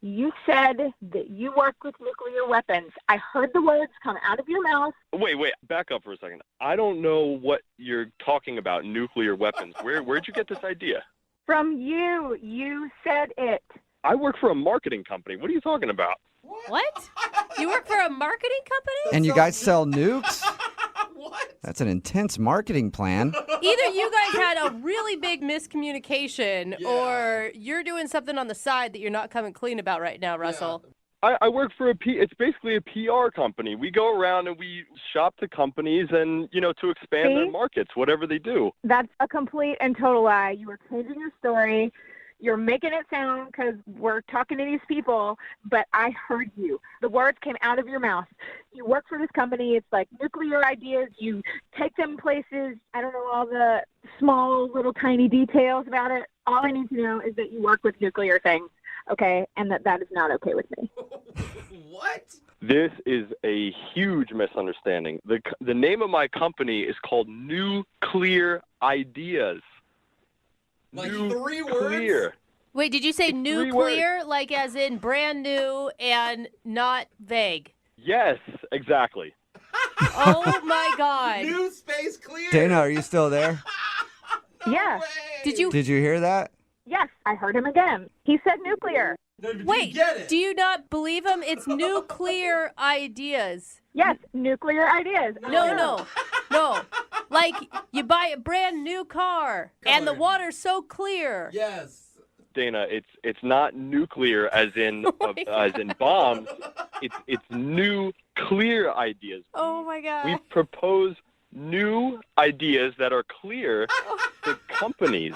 You said that you work with nuclear weapons. I heard the words come out of your mouth. Wait, back up for a second. I don't know what you're talking about, nuclear weapons. Where'd you get this idea? From you. You said it. I work for a marketing company. What are you talking about? What? You work for a marketing company? And you guys sell nukes? What? That's an intense marketing plan. Either you guys had a really big miscommunication or you're doing something on the side that you're not coming clean about right now, Russell. I work for it's basically a PR company. We go around and we shop to companies and, to expand their markets, whatever they do. That's a complete and total lie. You were changing your story. You're making it sound because we're talking to these people, but I heard you. The words came out of your mouth. You work for this company. It's like nuclear ideas. You take them places. I don't know all the small, little, tiny details about it. All I need to know is that you work with nuclear things, okay, and that is not okay with me. What? This is a huge misunderstanding. The name of my company is called Nuclear Ideas. Like 3 words? Wait, did you say nuclear, like as in brand new and not vague? Yes, exactly. Oh, my God. New space clear. Dana, are you still there? Yeah. Did you hear that? Yes, I heard him again. He said nuclear. Wait, do you not believe him? It's nuclear ideas. Yes, nuclear ideas. No. Like you buy a brand new car and the water's so clear. Yes. Dana, it's not nuclear as in bombs. It's new clear ideas. Oh my God. We propose new ideas that are clear to companies.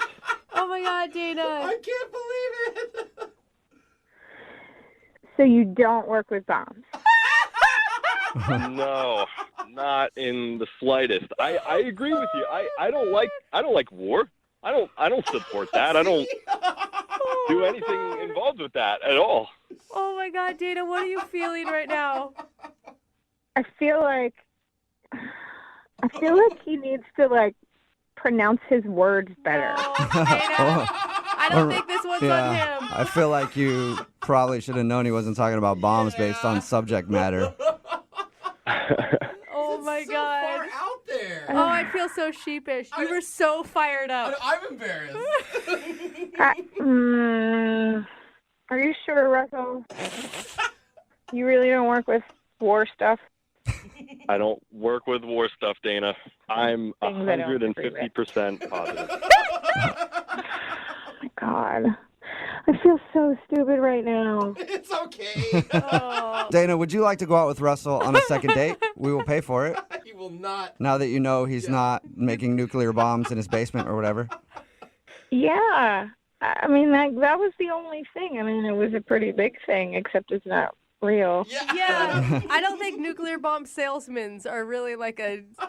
Oh my God, Dana. I can't believe it. So you don't work with bombs? No, not in the slightest. I agree with you. I don't like war. I don't support that. I don't do anything involved with that at all. Oh my God, Dana, what are you feeling right now? I feel like he needs to pronounce his words better. I don't think this one's on him. I feel like you probably should have known he wasn't talking about bombs based on subject matter. Oh my God. Far out there. Oh, I feel so sheepish. You were so fired up. I'm embarrassed. Are you sure, Russell? You really don't work with war stuff? I don't work with war stuff, Dana. I'm 150% positive. Oh my God. I feel so stupid right now. It's okay. Dana, would you like to go out with Russell on a second date? We will pay for it. He will not. Now that you know he's not making nuclear bombs in his basement or whatever. Yeah. I mean, that was the only thing. I mean, it was a pretty big thing, except it's not real. Yeah. I don't think nuclear bomb salesmen are really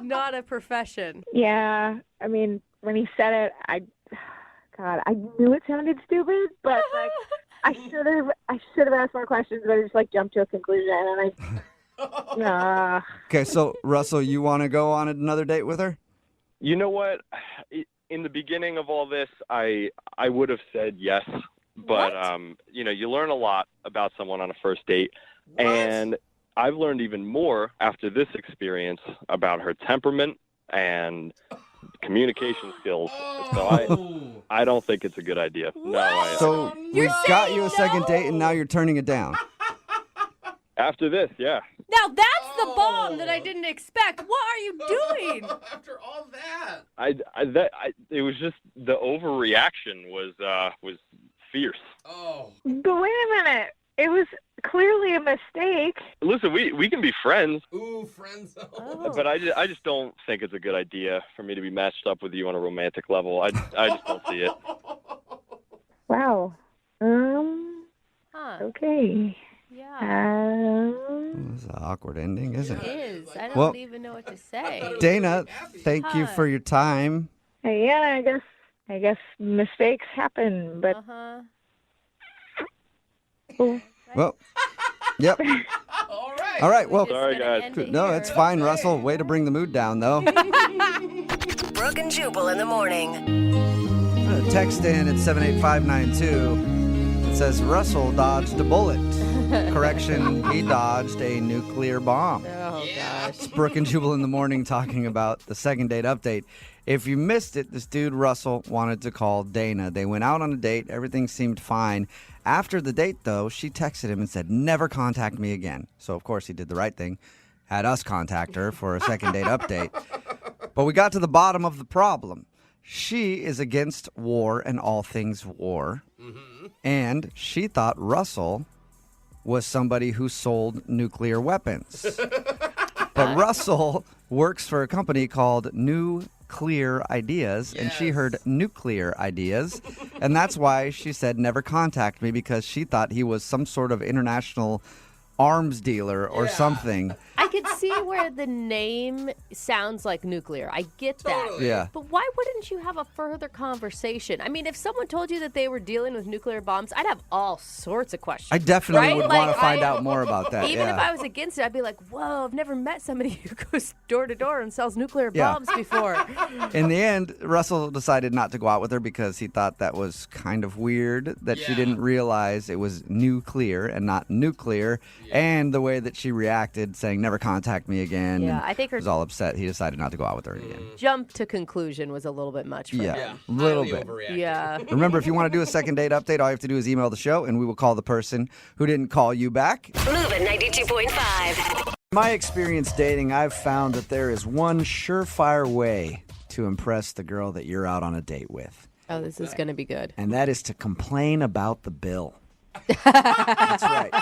not a profession. Yeah. I mean, when he said it, I knew it sounded stupid, but I should have asked more questions, but I just jumped to a conclusion, and Okay, so Russell, you want to go on another date with her? You know what? In the beginning of all this, I would have said yes, but you learn a lot about someone on a first date, and I've learned even more after this experience about her temperament and communication skills. So I don't think it's a good idea. No. So we got you a second date, and now you're turning it down. After this, yeah. Now that's the bomb that I didn't expect. What are you doing? After all that. It was just the overreaction was fierce. Oh. But wait a minute. It was clearly a mistake. Listen, we can be friends. Ooh, friends. But I just don't think it's a good idea for me to be matched up with you on a romantic level. I just don't see it. Wow. Okay. Yeah. It's an awkward ending, isn't It it? is. I don't even know what to say. Dana, thank you for your time. Yeah, I guess mistakes happen, but Well, yep. All right. Well, sorry, guys. No, it's fine, Russell. Way to bring the mood down, though. Brooke and Jubal in the morning. Text in at 78592. It says Russell dodged a bullet. Correction, he dodged a nuclear bomb. Oh, gosh. It's Brooke and Jubal in the morning talking about the second date update. If you missed it, this dude, Russell, wanted to call Dana. They went out on a date. Everything seemed fine. After the date, though, she texted him and said, never contact me again. So, of course, he did the right thing. Had us contact her for a second date update. But we got to the bottom of the problem. She is against war and all things war. And she thought Russell was somebody who sold nuclear weapons. But Russell works for a company called New Clear Ideas, and she heard nuclear ideas, and that's why she said never contact me, because she thought he was some sort of international arms dealer or something. I could see where the name sounds like nuclear. I get that. Yeah. But why wouldn't you have a further conversation? I mean, if someone told you that they were dealing with nuclear bombs, I'd have all sorts of questions. I definitely right? would want to find out more about that. Even if I was against it, I'd be like, whoa, I've never met somebody who goes door to door and sells nuclear bombs before. In the end, Russell decided not to go out with her because he thought that was kind of weird, that she didn't realize it was nuclear and not nuclear, and the way that she reacted, saying never contact me again. Yeah, and I think her was all upset. He decided not to go out with her again. jump to conclusion was a little bit much for him. A little bit. Yeah. Remember, if you want to do a second date update, all you have to do is email the show, and we will call the person who didn't call you back. Moving 92.5. My experience dating, I've found that there is one surefire way to impress the girl that you're out on a date with. Oh, this is going to be good. And that is to complain about the bill. That's right.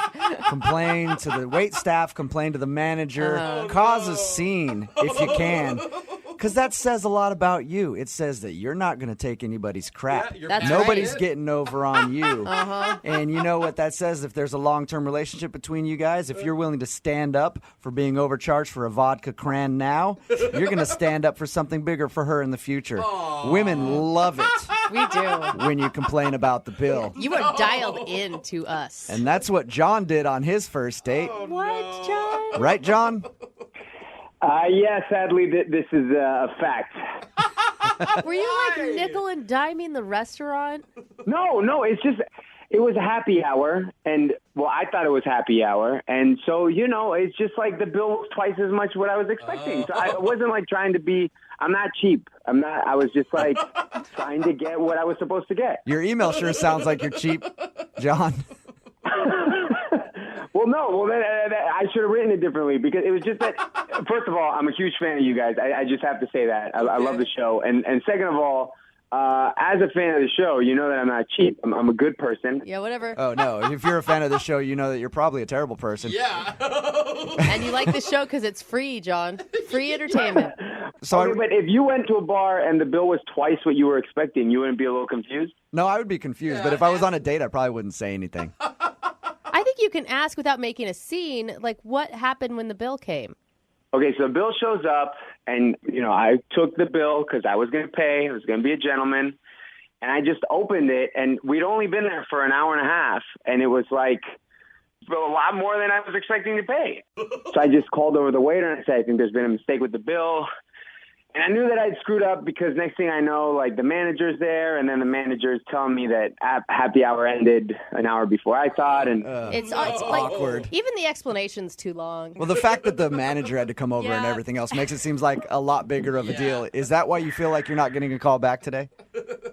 Complain to the wait staff, complain to the manager, cause a scene if you can. Because that says a lot about you. It says that you're not going to take anybody's crap. Nobody's getting over on you. And you know what that says? If there's a long-term relationship between you guys, if you're willing to stand up for being overcharged for a vodka cran now, you're going to stand up for something bigger for her in the future. Women love it. We do. When you complain about the bill. You are dialed in to us. And that's what John did on his first date. What, John? Right, John? Yeah, sadly, this is a fact. Were you like nickel and diming the restaurant? No, it's just, it was a happy hour, and, well, I thought it was happy hour, and so, it's just like the bill was twice as much what I was expecting. So I wasn't like trying to be, I'm not cheap. I was just like trying to get what I was supposed to get. Your email sure sounds like you're cheap, John. Well, then I should have written it differently, because it was just that, first of all, I'm a huge fan of you guys. I just have to say that. I love the show. And second of all, as a fan of the show, you know that I'm not cheap. I'm a good person. Yeah, whatever. Oh, no. If you're a fan of the show, you know that you're probably a terrible person. Yeah. And you like the show because it's free, John. Free entertainment. So but if you went to a bar and the bill was twice what you were expecting, you wouldn't be a little confused? No, I would be confused. But if I was on a date, I probably wouldn't say anything. I think you can ask without making a scene, like what happened when the bill came. Okay, so the bill shows up, and, I took the bill because I was going to pay. I was going to be a gentleman. And I just opened it, and we'd only been there for an hour and a half, and it was like a lot more than I was expecting to pay. So I just called over the waiter and I said, I think there's been a mistake with the bill. And I knew that I'd screwed up because next thing I know, like, the manager's there, and then the manager's telling me that happy hour ended an hour before I thought. And it's awkward. Like, even the explanation's too long. Well, the fact that the manager had to come over and everything else makes it seem like a lot bigger of a deal. Is that why you feel like you're not getting a call back today?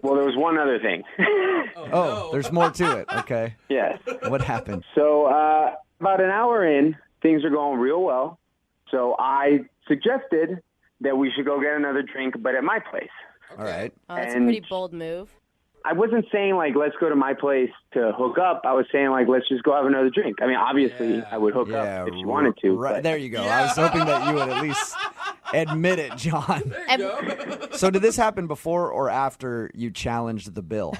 Well, there was one other thing. There's more to it. Okay. Yes. What happened? So about an hour in, things are going real well. So I suggested that we should go get another drink, but at my place. All right. Oh, that's a pretty bold move. I wasn't saying, like, let's go to my place to hook up. I was saying, like, let's just go have another drink. I mean, obviously, I would hook up if you wanted to. Right. But... There you go. I was hoping that you would at least admit it, John. So did this happen before or after you challenged the bill?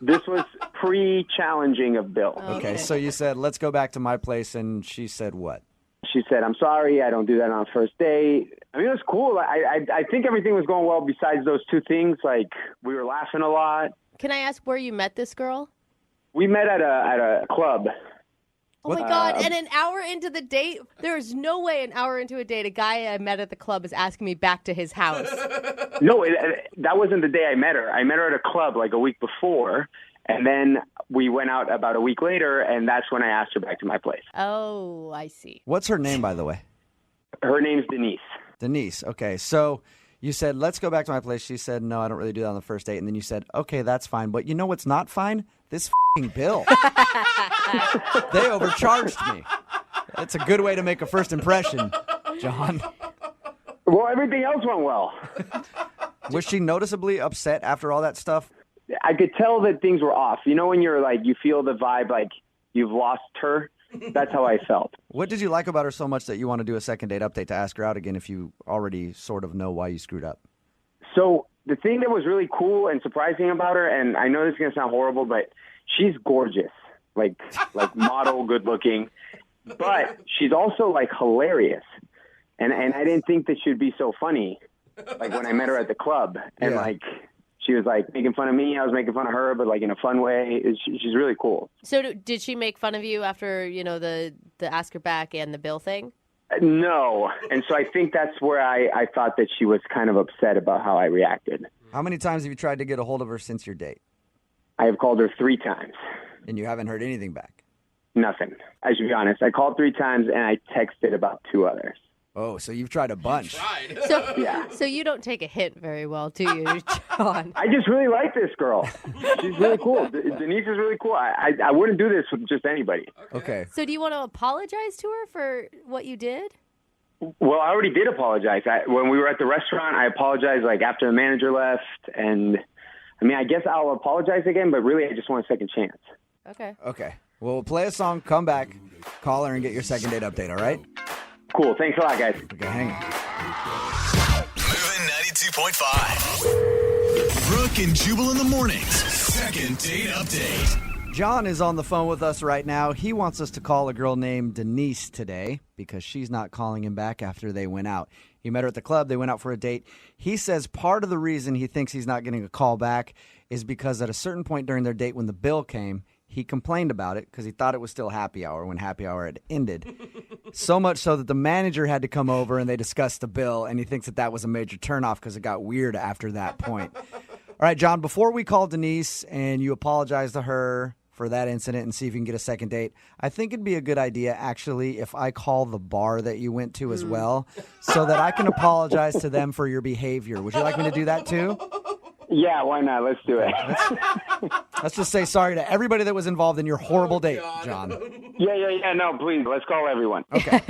This was pre-challenging of Bill. Okay, so you said, let's go back to my place, and she said what? She said, I'm sorry, I don't do that on a first date. I mean, it was cool. I think everything was going well besides those two things. Like, we were laughing a lot. Can I ask where you met this girl? We met at a club. Oh, my God. And an hour into the date, there is no way an hour into a date, a guy I met at the club is asking me back to his house. No, that wasn't the day I met her. I met her at a club like a week before, and then we went out about a week later, and that's when I asked her back to my place. Oh, I see. What's her name, by the way? Her name's Denise. Denise. Okay, so you said, let's go back to my place. She said, no, I don't really do that on the first date. And then you said, okay, that's fine. But you know what's not fine? This f***ing bill. They overcharged me. That's a good way to make a first impression, John. Well, everything else went well. Was she noticeably upset after all that stuff? I could tell that things were off. You know when you're like, you feel the vibe like you've lost her? That's how I felt. What did you like about her so much that you want to do a second date update to ask her out again if you already sort of know why you screwed up? So the thing that was really cool and surprising about her, and I know this is going to sound horrible, but she's gorgeous, like model, good looking, but she's also like hilarious. And I didn't think that she'd be so funny, like when I met her at the club, and like she was like making fun of me, I was making fun of her, but like in a fun way. She's really cool. So did she make fun of you after, the ask her back and the bill thing? No. And so I think that's where I thought that she was kind of upset about how I reacted. How many times have you tried to get a hold of her since your date? I have called her 3 times. And you haven't heard anything back? Nothing. I should be honest. I called 3 times and I texted about 2 others. Oh, so you've tried a bunch. So, yeah. So you don't take a hint very well, do you, John? I just really like this girl. She's really cool. Denise is really cool. I wouldn't do this with just anybody. Okay. So do you want to apologize to her for what you did? Well, I already did apologize. When we were at the restaurant, I apologized like after the manager left. And I mean, I guess I'll apologize again, but really I just want a second chance. Okay. Okay. Well, we'll play a song, come back, call her, and get your second date update, all right? Cool. Thanks a lot, guys. Okay, hang on. Moving 92.5. Brooke and Jubal in the mornings. Second date update. John is on the phone with us right now. He wants us to call a girl named Denise today because she's not calling him back after they went out. He met her at the club. They went out for a date. He says part of the reason he thinks he's not getting a call back is because at a certain point during their date when the bill came, he complained about it because he thought it was still happy hour when happy hour had ended. So much so that the manager had to come over and they discussed the bill, and he thinks that was a major turnoff because it got weird after that point. All right, John, before we call Denise and you apologize to her for that incident and see if you can get a second date, I think it'd be a good idea, actually, if I call the bar that you went to as well so that I can apologize to them for your behavior. Would you like me to do that too? Yeah, why not? Let's do it. Let's just say sorry to everybody that was involved in your horrible date, John. Yeah. No, please. Let's call everyone. Okay.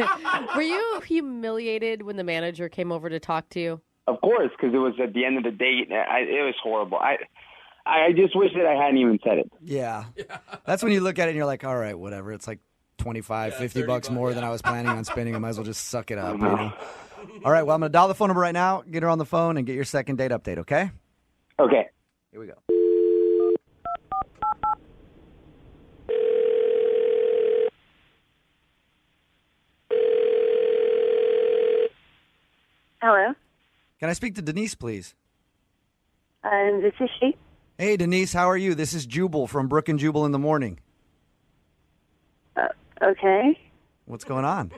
Were you humiliated when the manager came over to talk to you? Of course, because it was at the end of the date. It was horrible. I just wish that I hadn't even said it. Yeah. That's when you look at it and you're like, all right, whatever. It's like $25, $50 more than I was planning on spending. I might as well just suck it up. You know? All right, well, I'm going to dial the phone number right now, get her on the phone, and get your second date update, okay? Okay. Here we go. Hello. Can I speak to Denise, please? This is she. Hey, Denise, how are you? This is Jubal from Brooke and Jubal in the morning. Okay. What's going on?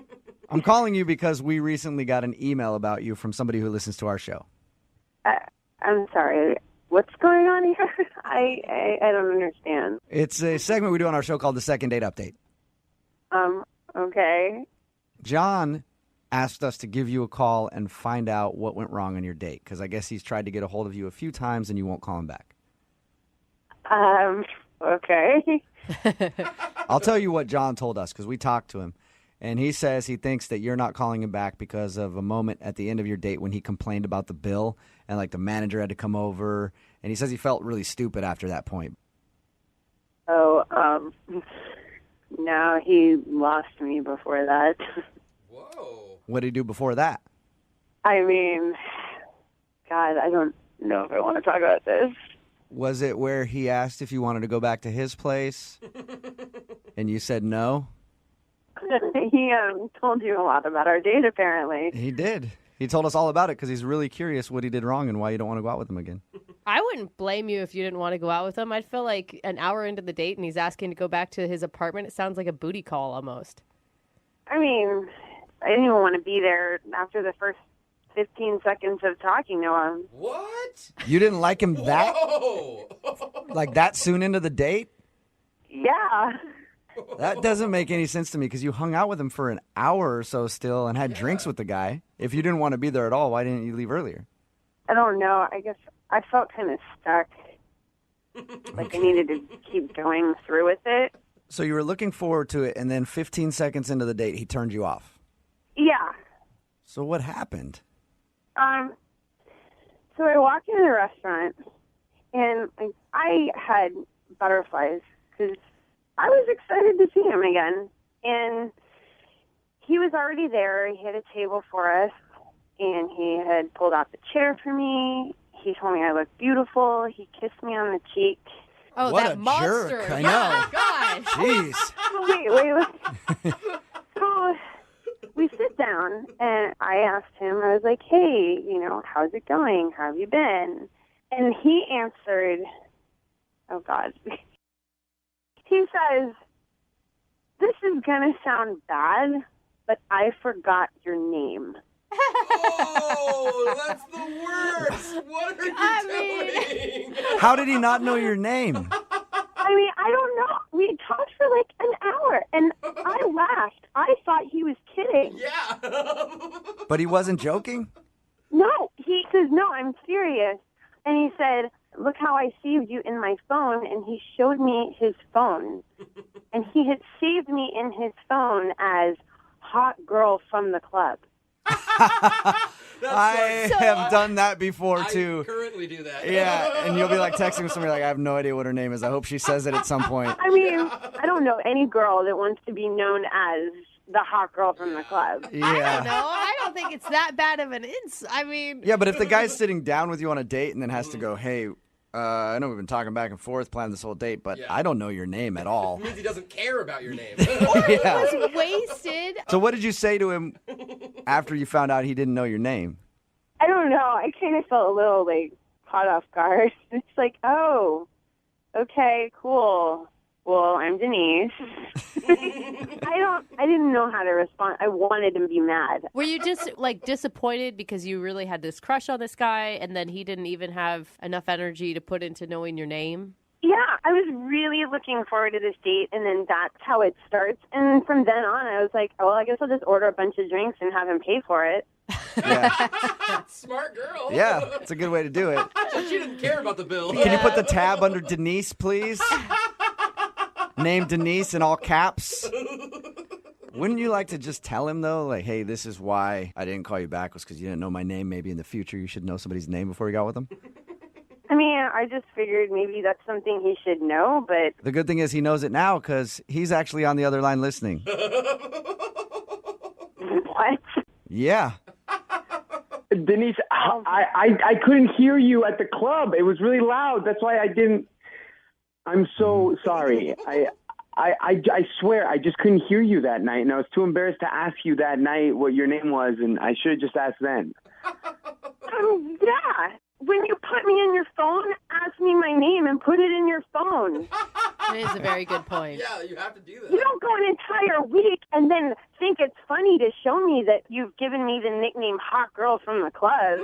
I'm calling you because we recently got an email about you from somebody who listens to our show. I'm sorry. What's going on here? I don't understand. It's a segment we do on our show called the Second Date Update. Okay. John asked us to give you a call and find out what went wrong on your date, because I guess he's tried to get a hold of you a few times and you won't call him back. Okay. I'll tell you what John told us, because we talked to him, and he says he thinks that you're not calling him back because of a moment at the end of your date when he complained about the bill and like the manager had to come over, and he says he felt really stupid after that point. Oh, no, he lost me before that. What did he do before that? I mean, God, I don't know if I want to talk about this. Was it where he asked if you wanted to go back to his place and you said no? He told you a lot about our date, apparently. He did. He told us all about it because he's really curious what he did wrong and why you don't want to go out with him again. I wouldn't blame you if you didn't want to go out with him. I'd feel like an hour into the date and he's asking to go back to his apartment. It sounds like a booty call almost. I mean, I didn't even want to be there after the first 15 seconds of talking to him. What? You didn't like him that Whoa! like that soon into the date? Yeah. That doesn't make any sense to me because you hung out with him for an hour or so still and had drinks with the guy. If you didn't want to be there at all, why didn't you leave earlier? I don't know. I guess I felt kind of stuck. Like I needed to keep going through with it. So you were looking forward to it, and then 15 seconds into the date, he turned you off. Yeah. So what happened? So I walked into the restaurant, and I had butterflies because I was excited to see him again. And he was already there. He had a table for us, and he had pulled out the chair for me. He told me I looked beautiful. He kissed me on the cheek. Oh, What that a monster. jerk. I Yeah, know. gosh. Jeez. Wait. So we sit down, and I asked him, I was like, hey, how's it going? How have you been? And he answered, oh, God. He says, this is going to sound bad, but I forgot your name. Oh, that's the worst. What are you doing? How did he not know your name? I don't know. We talked for like an hour, and I laughed. I thought he was kidding. Yeah. But he wasn't joking? No, he says, no, I'm serious. And he said, look how I saved you in my phone. And he showed me his phone. And he had saved me in his phone as hot girl from the club. I have done that before, too. I currently do that. Yeah, and you'll be like texting somebody like, I have no idea what her name is. I hope she says it at some point. I don't know any girl that wants to be known as the hot girl from the club. Yeah. I don't know. I don't think it's that bad of an Yeah, but if the guy's sitting down with you on a date and then has to go, hey, I know we've been talking back and forth, planning this whole date, but I don't know your name at all. It means he doesn't care about your name. Or he was wasted. So what did you say to him after you found out he didn't know your name? I don't know. I kind of felt a little like caught off guard. It's like, oh, okay, cool. Well, I'm Denise. I didn't know how to respond. I wanted to be mad. Were you just like disappointed because you really had this crush on this guy and then he didn't even have enough energy to put into knowing your name? Yeah, I was really looking forward to this date, and then that's how it starts. And from then on, I was like, well, I guess I'll just order a bunch of drinks and have him pay for it. Smart girl. Yeah, it's a good way to do it. She didn't care about the bill. Can you put the tab under Denise, please? Name Denise in all caps. Wouldn't you like to just tell him, though, like, hey, this is why I didn't call you back was because you didn't know my name. Maybe in the future you should know somebody's name before you got with them? I just figured maybe that's something he should know, but... The good thing is he knows it now because he's actually on the other line listening. What? Yeah. Denise, I couldn't hear you at the club. It was really loud. That's why I didn't... I'm so sorry. I swear I just couldn't hear you that night, and I was too embarrassed to ask you that night what your name was, and I should have just asked then. Yeah. When you put me in your phone, ask me my name and put it in your phone. That is a very good point. Yeah, you have to do that. You don't go an entire week and then think it's funny to show me that you've given me the nickname Hot Girl from the club.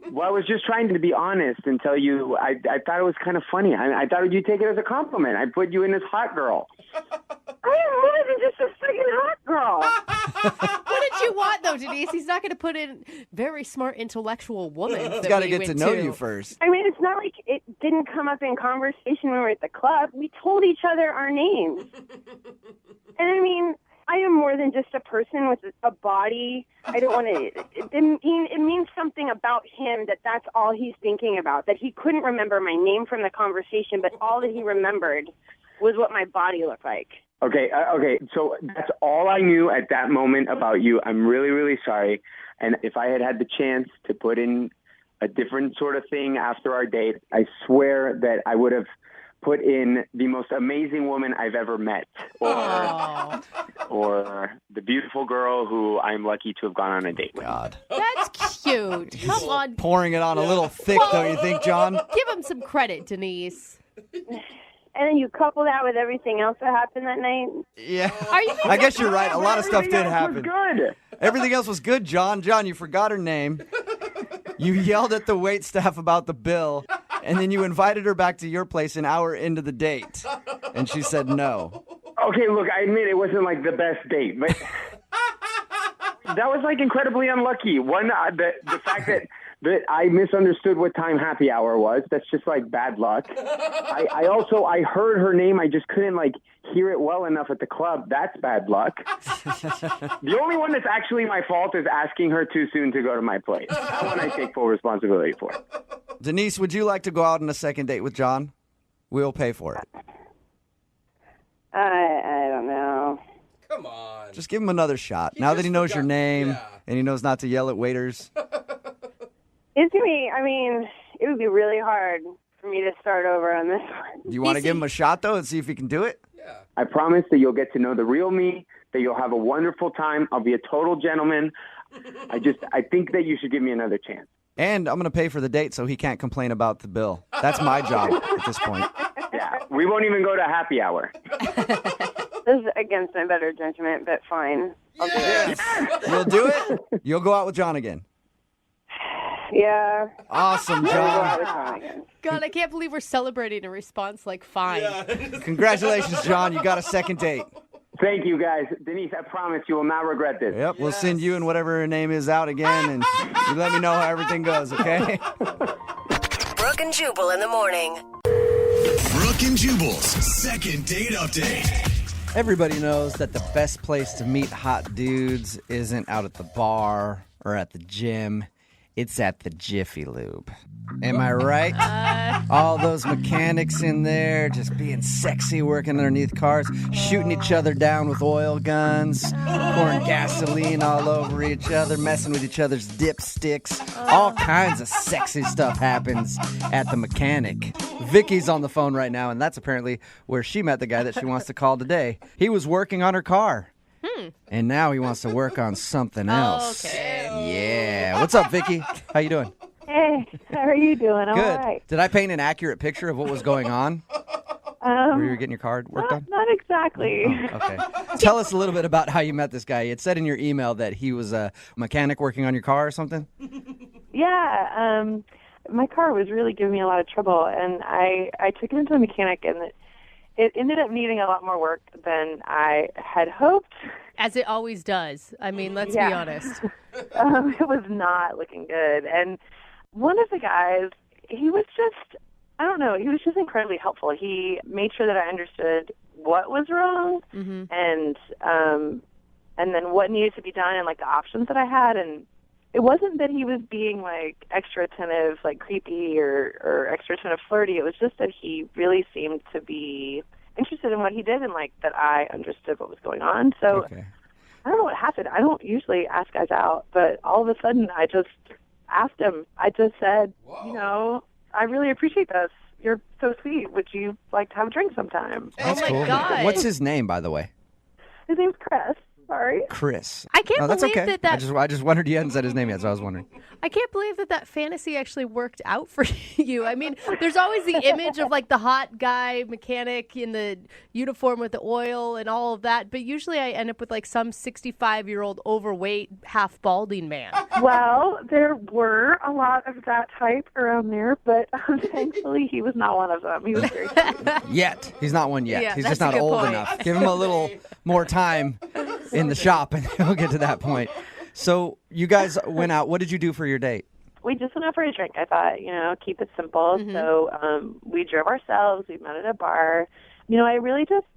Well, I was just trying to be honest and tell you I thought it was kind of funny. I thought you'd take it as a compliment. I put you in as Hot Girl. I am more than just a freaking hot girl. What did you want, though, Denise? He's not going to put in very smart, intellectual woman. He's got to get to know you first. It's not like it didn't come up in conversation when we were at the club. We told each other our names. And I am more than just a person with a body. I don't want to... It means something about him that's all he's thinking about, that he couldn't remember my name from the conversation, but all that he remembered was what my body looked like. Okay, so that's all I knew at that moment about you. I'm really, really sorry. And if I had had the chance to put in a different sort of thing after our date, I swear that I would have put in the most amazing woman I've ever met. Or the beautiful girl who I'm lucky to have gone on a date with. God. That's cute. Come on. Pouring it on a little thick, don't you think, John? Give him some credit, Denise. And then you couple that with everything else that happened that night. Yeah. Are you I guess you're right. A lot of stuff did Everything else happen. was good. Everything else was good, John. John, you forgot her name. You yelled at the wait staff about the bill, and then you invited her back to your place an hour into the date, and she said no. Okay, look, I admit it wasn't like the best date, but that was like incredibly unlucky. One, the fact that I misunderstood what time happy hour was, that's just like bad luck. I heard her name, I just couldn't like hear it well enough at the club. That's bad luck. The only one that's actually my fault is asking her too soon to go to my place. That one I take full responsibility for. Denise, would you like to go out on a second date with John? We'll pay for it. I don't know. Come on. Just give him another shot. Now that he knows your name and he knows not to yell at waiters. It's me. I mean, it would be really hard for me to start over on this one. Do you want to give him a shot, though, and see if he can do it? I promise that you'll get to know the real me, that you'll have a wonderful time. I'll be a total gentleman. I think that you should give me another chance. And I'm going to pay for the date so he can't complain about the bill. That's my job at this point. Yeah, we won't even go to happy hour. This is against my better judgment, but fine. I'll do it. You'll do it? You'll go out with John again. Yeah. Awesome, John. God, I can't believe we're celebrating a response like fine. Congratulations, John. You got a second date. Thank you, guys. Denise, I promise you will not regret this. Yep, we'll send you and whatever her name is out again, and you let me know how everything goes, okay? Brooke and Jubal in the morning. Brooke and Jubal's second date update. Everybody knows that the best place to meet hot dudes isn't out at the bar or at the gym. It's at the Jiffy Lube. Am I right? All those mechanics in there just being sexy, working underneath cars, shooting each other down with oil guns, pouring gasoline all over each other, messing with each other's dipsticks. All kinds of sexy stuff happens at the mechanic. Vicky's on the phone right now, and that's apparently where she met the guy that she wants to call today. He was working on her car. And now he wants to work on something else. Okay. Yeah. What's up, Vicky? How you doing? Hey, how are you doing? All Good. right. Did I paint an accurate picture of what was going on? Were you getting your car worked on? Not exactly. Oh, okay. Tell us a little bit about how you met this guy. It said in your email that he was a mechanic working on your car or something? Yeah. My car was really giving me a lot of trouble, and I took it into a mechanic, and it ended up needing a lot more work than I had hoped. As it always does. I mean, let's be honest. It was not looking good. And one of the guys, he was just, I don't know, he was just incredibly helpful. He made sure that I understood what was wrong and then what needed to be done and, like, the options that I had. And it wasn't that he was being, like, extra attentive, like, creepy or extra attentive flirty. It was just that he really seemed to be interested in what he did and, like, that I understood what was going on. So I don't know what happened. I don't usually ask guys out, but all of a sudden I just asked him. I just said, you know, I really appreciate this. You're so sweet. Would you like to have a drink sometime? That's cool. God. What's his name, by the way? His name's Chris. Sorry. Chris. I can't that's believe okay. that I just wondered you hadn't said his name yet, so I was wondering. I can't believe that fantasy actually worked out for you. I mean, there's always the image of, like, the hot guy mechanic in the uniform with the oil and all of that, but usually I end up with, like, some 65-year-old overweight, half-balding man. Well, there were a lot of that type around there, but thankfully he was not one of them. He was very sweet. Yet. He's not one yet. Yeah, He's that's just not a good old point. enough. Give him a little more time in the shop, and he'll get to that point. So you guys went out. What did you do for your date? We just went out for a drink. I thought, you know, keep it simple. So we drove ourselves. We met at a bar. You know, I really just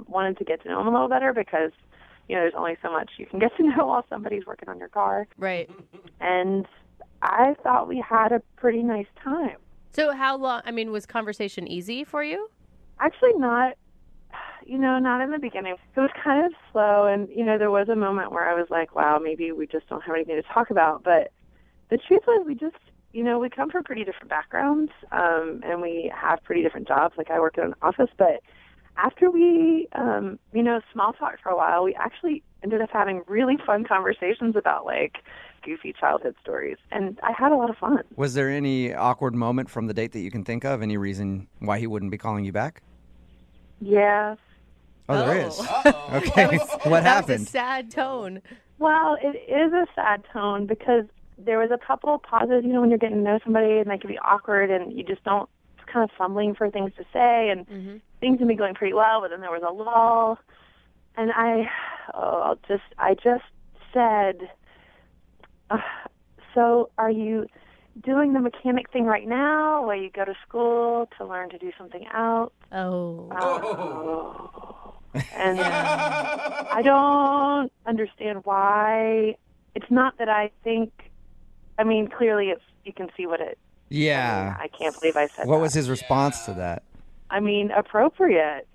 wanted to get to know him a little better because, you know, there's only so much you can get to know while somebody's working on your car. Right. And I thought we had a pretty nice time. So how long, I mean, was conversation easy for you? Actually not. You know, not in the beginning. It was kind of slow, and, you know, there was a moment where I was like, wow, maybe we just don't have anything to talk about. But the truth was we just, you know, we come from pretty different backgrounds, and we have pretty different jobs. Like, I work in an office, but after we, you know, small talked for a while, we actually ended up having really fun conversations about, like, goofy childhood stories, and I had a lot of fun. Was there any awkward moment from the date that you can think of? Any reason why he wouldn't be calling you back? Yeah. Oh, there is. Okay. What That was happened? a sad tone. Well, it is a sad tone because there was a couple of pauses, when you're getting to know somebody and they can be awkward and you just don't, it's kind of fumbling for things to say and things can be going pretty well, but then there was a lull. And I just said, so are you doing the mechanic thing right now where you go to school to learn to do something else? And I don't understand why. It's not that I think, clearly you can see what it, Yeah. I can't believe I said What that. was his response to that? Appropriate,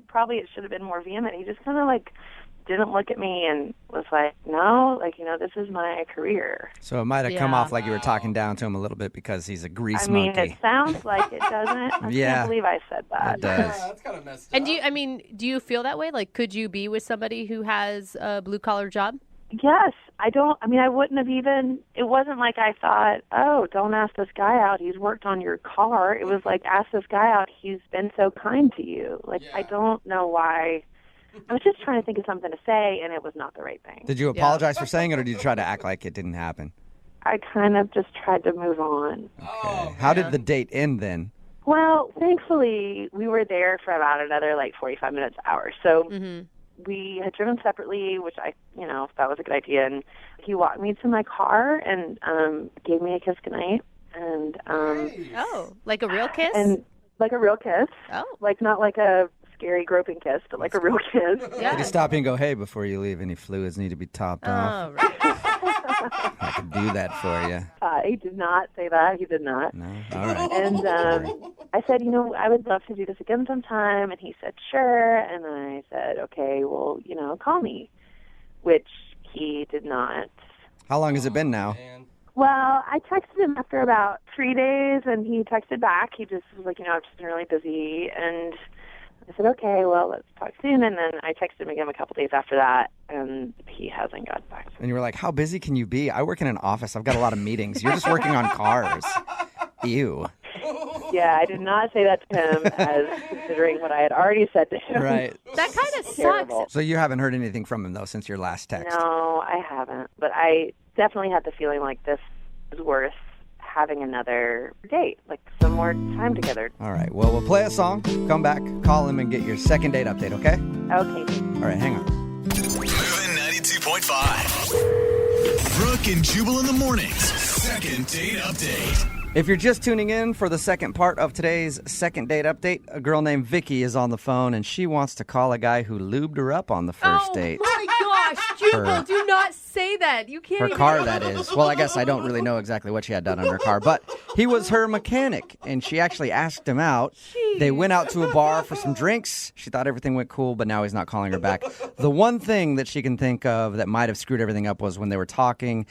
probably it should have been more vehement. He just kind of didn't look at me and was like, no, this is my career. So it might have come off like you were talking down to him a little bit because he's a grease It monkey. sounds like it, doesn't. I can't believe I said that. It does. That's kind of messed up. And do you feel that way? Like, could you be with somebody who has a blue collar job? Yes. I wouldn't have even, it wasn't like I thought, oh, don't ask this guy out. He's worked on your car. It was like, ask this guy out. He's been so kind to you. I don't know why. I was just trying to think of something to say, and it was not the right thing. Did you apologize for saying it, or did you try to act like it didn't happen? I kind of just tried to move on. Okay. How did the date end then? Well, thankfully, we were there for about another 45 minutes, hour. So we had driven separately, which I thought was a good idea. And he walked me to my car and gave me a kiss goodnight. And like a real kiss? And like a real kiss. Oh. Not like a scary groping kiss, but like a real kiss. Did he stop you and go, hey, before you leave, any fluids need to be topped off? Right. I could do that for you. He did not say that. He did not. No? All right. And I said, I would love to do this again sometime. And he said, sure. And I said, okay, well, call me, which he did not. How long has it been now? Well, I texted him after about 3 days, and he texted back. He just was like, I've just been really busy. And I said, okay, well, let's talk soon. And then I texted him again a couple days after that, and he hasn't gotten back to me. And you were like, how busy can you be? I work in an office. I've got a lot of meetings. You're just working on cars. Ew. Yeah, I did not say that to him as considering what I had already said to him. Right. That kind of Terrible. So you haven't heard anything from him, though, since your last text? No, I haven't. But I definitely had the feeling like this is worth having another date, some more time together. All right. Well, we'll play a song, come back, call him, and get your second date update, okay? Okay. All right, hang on. Moving 92.5. Brooke and Jubal in the mornings. Second date update. If you're just tuning in for the second part of today's second date update, a girl named Vicky is on the phone, and she wants to call a guy who lubed her up on the first date. Oh my gosh, Jubal, do not say that. You can't Her even... car, that is. Well, I guess I don't really know exactly what she had done on her car, but he was her mechanic, and she actually asked him out. Jeez. They went out to a bar for some drinks. She thought everything went cool, but now he's not calling her back. The one thing that she can think of that might have screwed everything up was when they were talking.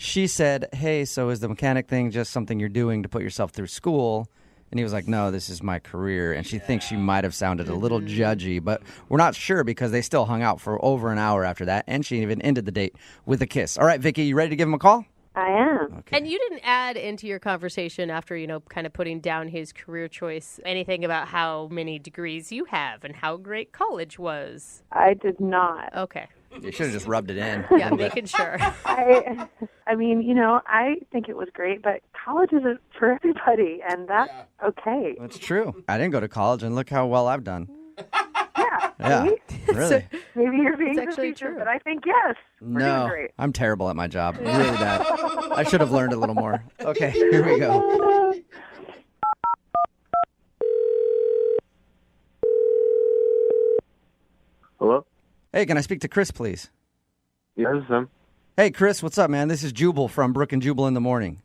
She said, hey, so is the mechanic thing just something you're doing to put yourself through school? And he was like, no, this is my career. And she thinks she might have sounded a little judgy, but we're not sure because they still hung out for over an hour after that. And she even ended the date with a kiss. All right, Vicky, you ready to give him a call? I am. Okay. And you didn't add into your conversation after, kind of putting down his career choice, anything about how many degrees you have and how great college was. I did not. Okay. You should have just rubbed it in. Yeah, making sure. I think it was great, but college isn't for everybody, and that's okay. That's true. I didn't go to college, and look how well I've done. Yeah. Yeah, really. Maybe you're being actually facetious, true. but I think yes. We're doing No, great. I'm terrible at my job. Really bad. I should have learned a little more. Okay, here we go. Hello? Hey, can I speak to Chris, please? Yeah, this is him. Hey, Chris, what's up, man? This is Jubal from Brooke and Jubal in the morning.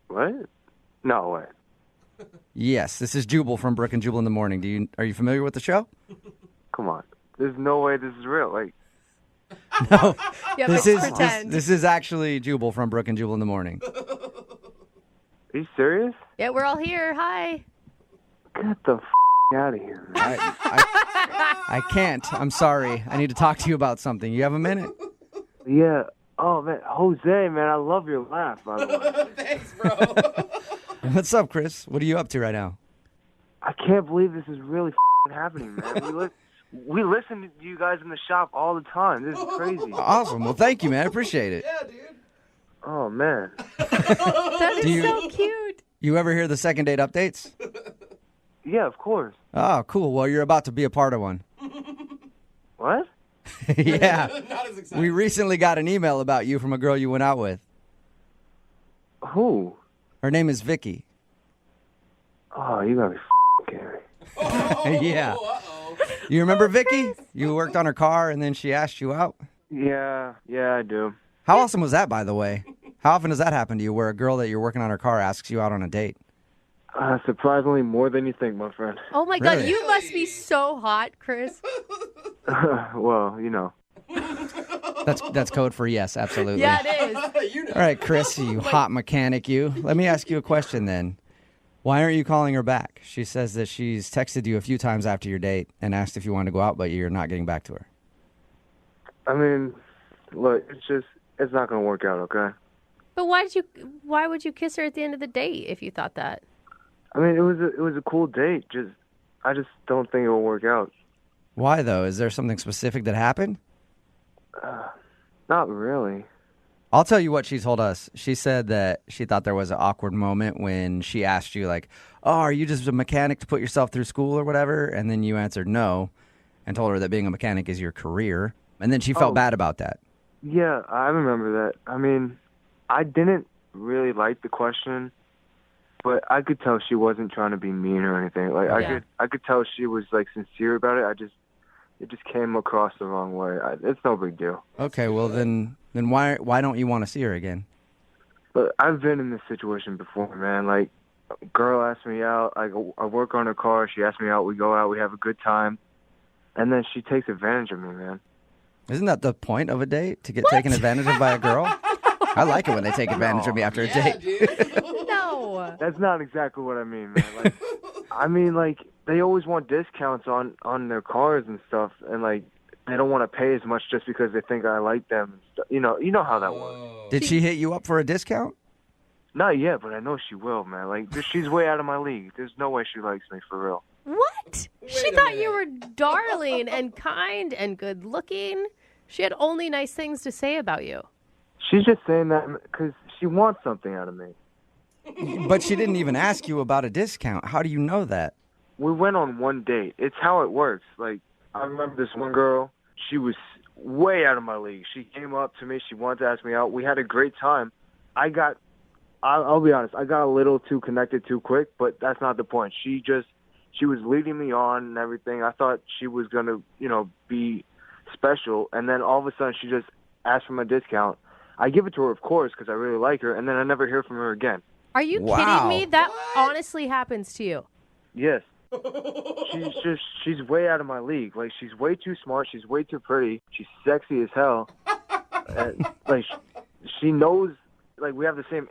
What? No way. Yes, this is Jubal from Brooke and Jubal in the morning. Are you familiar with the show? Come on. There's no way this is real. No. Yeah, this but is pretend. this is actually Jubal from Brooke and Jubal in the morning. Are you serious? Yeah, we're all here. Hi. Get the out of here, man. I can't. I'm sorry. I need to talk to you about something. You have a minute? Yeah. Oh, man. Jose, man, I love your laugh, by the way. Thanks, bro. What's up, Chris? What are you up to right now? I can't believe this is really happening, man. We live We listen to you guys in the shop all the time. This is crazy. Awesome. Well, thank you, man. I appreciate it. Yeah, dude. Oh, man. That is so cute. You ever hear the second date updates? Yeah, of course. Oh, cool. Well, you're about to be a part of one. What? Yeah. Not as exciting. We recently got an email about you from a girl you went out with. Who? Her name is Vicky. Oh, you gotta be kidding me. Yeah. You remember Vicky? You worked on her car and then she asked you out? Yeah, I do. How awesome was that, by the way? How often does that happen to you where a girl that you're working on her car asks you out on a date? Surprisingly, more than you think, my friend. Oh my God, Really? you must be so hot, Chris. Well, you know. That's code for yes, absolutely. Yeah, it is. You know. All right, Chris, you hot mechanic, you. Let me ask you a question then. Why aren't you calling her back? She says that she's texted you a few times after your date and asked if you wanted to go out, but you're not getting back to her. I mean, look, it's not gonna work out, okay? But why would you kiss her at the end of the date if you thought that? I mean, it was a cool date. I just don't think it will work out. Why, though? Is there something specific that happened? Not really. I'll tell you what she told us. She said that she thought there was an awkward moment when she asked you, like, oh, are you just a mechanic to put yourself through school or whatever? And then you answered no and told her that being a mechanic is your career. And then she felt bad about that. Yeah, I remember that. I mean, I didn't really like the question, but I could tell she wasn't trying to be mean or anything. Like I could tell she was like sincere about it. It just came across the wrong way. It's no big deal. Okay, well then why don't you want to see her again? But I've been in this situation before, man. Like, a girl asked me out. I work on her car. She asked me out. We go out. We have a good time, and then she takes advantage of me, man. Isn't that the point of a date, to get taken advantage of by a girl? I like it when they take advantage of me after a date. No. That's not exactly what I mean, man. Like, I mean, like, they always want discounts on their cars and stuff, and like, they don't want to pay as much just because they think I like them. And stuff. You know how that works. Did she hit you up for a discount? Not yet, but I know she will, man. Like, she's way out of my league. There's no way she likes me for real. What? She thought you were darling and kind and good looking. She had only nice things to say about you. She's just saying that because she wants something out of me. But she didn't even ask you about a discount. How do you know that? We went on one date. It's how it works. Like, I remember this one girl. She was way out of my league. She came up to me. She wanted to ask me out. We had a great time. I'll be honest, I got a little too connected too quick, but that's not the point. She was leading me on and everything. I thought she was going to, be special. And then all of a sudden she just asked for my discount. I give it to her, of course, because I really like her. And then I never hear from her again. Are you kidding me? That honestly happens to you. Yes. She's way out of my league. Like, she's way too smart. She's way too pretty. She's sexy as hell. And, like, she knows, like, we have the same,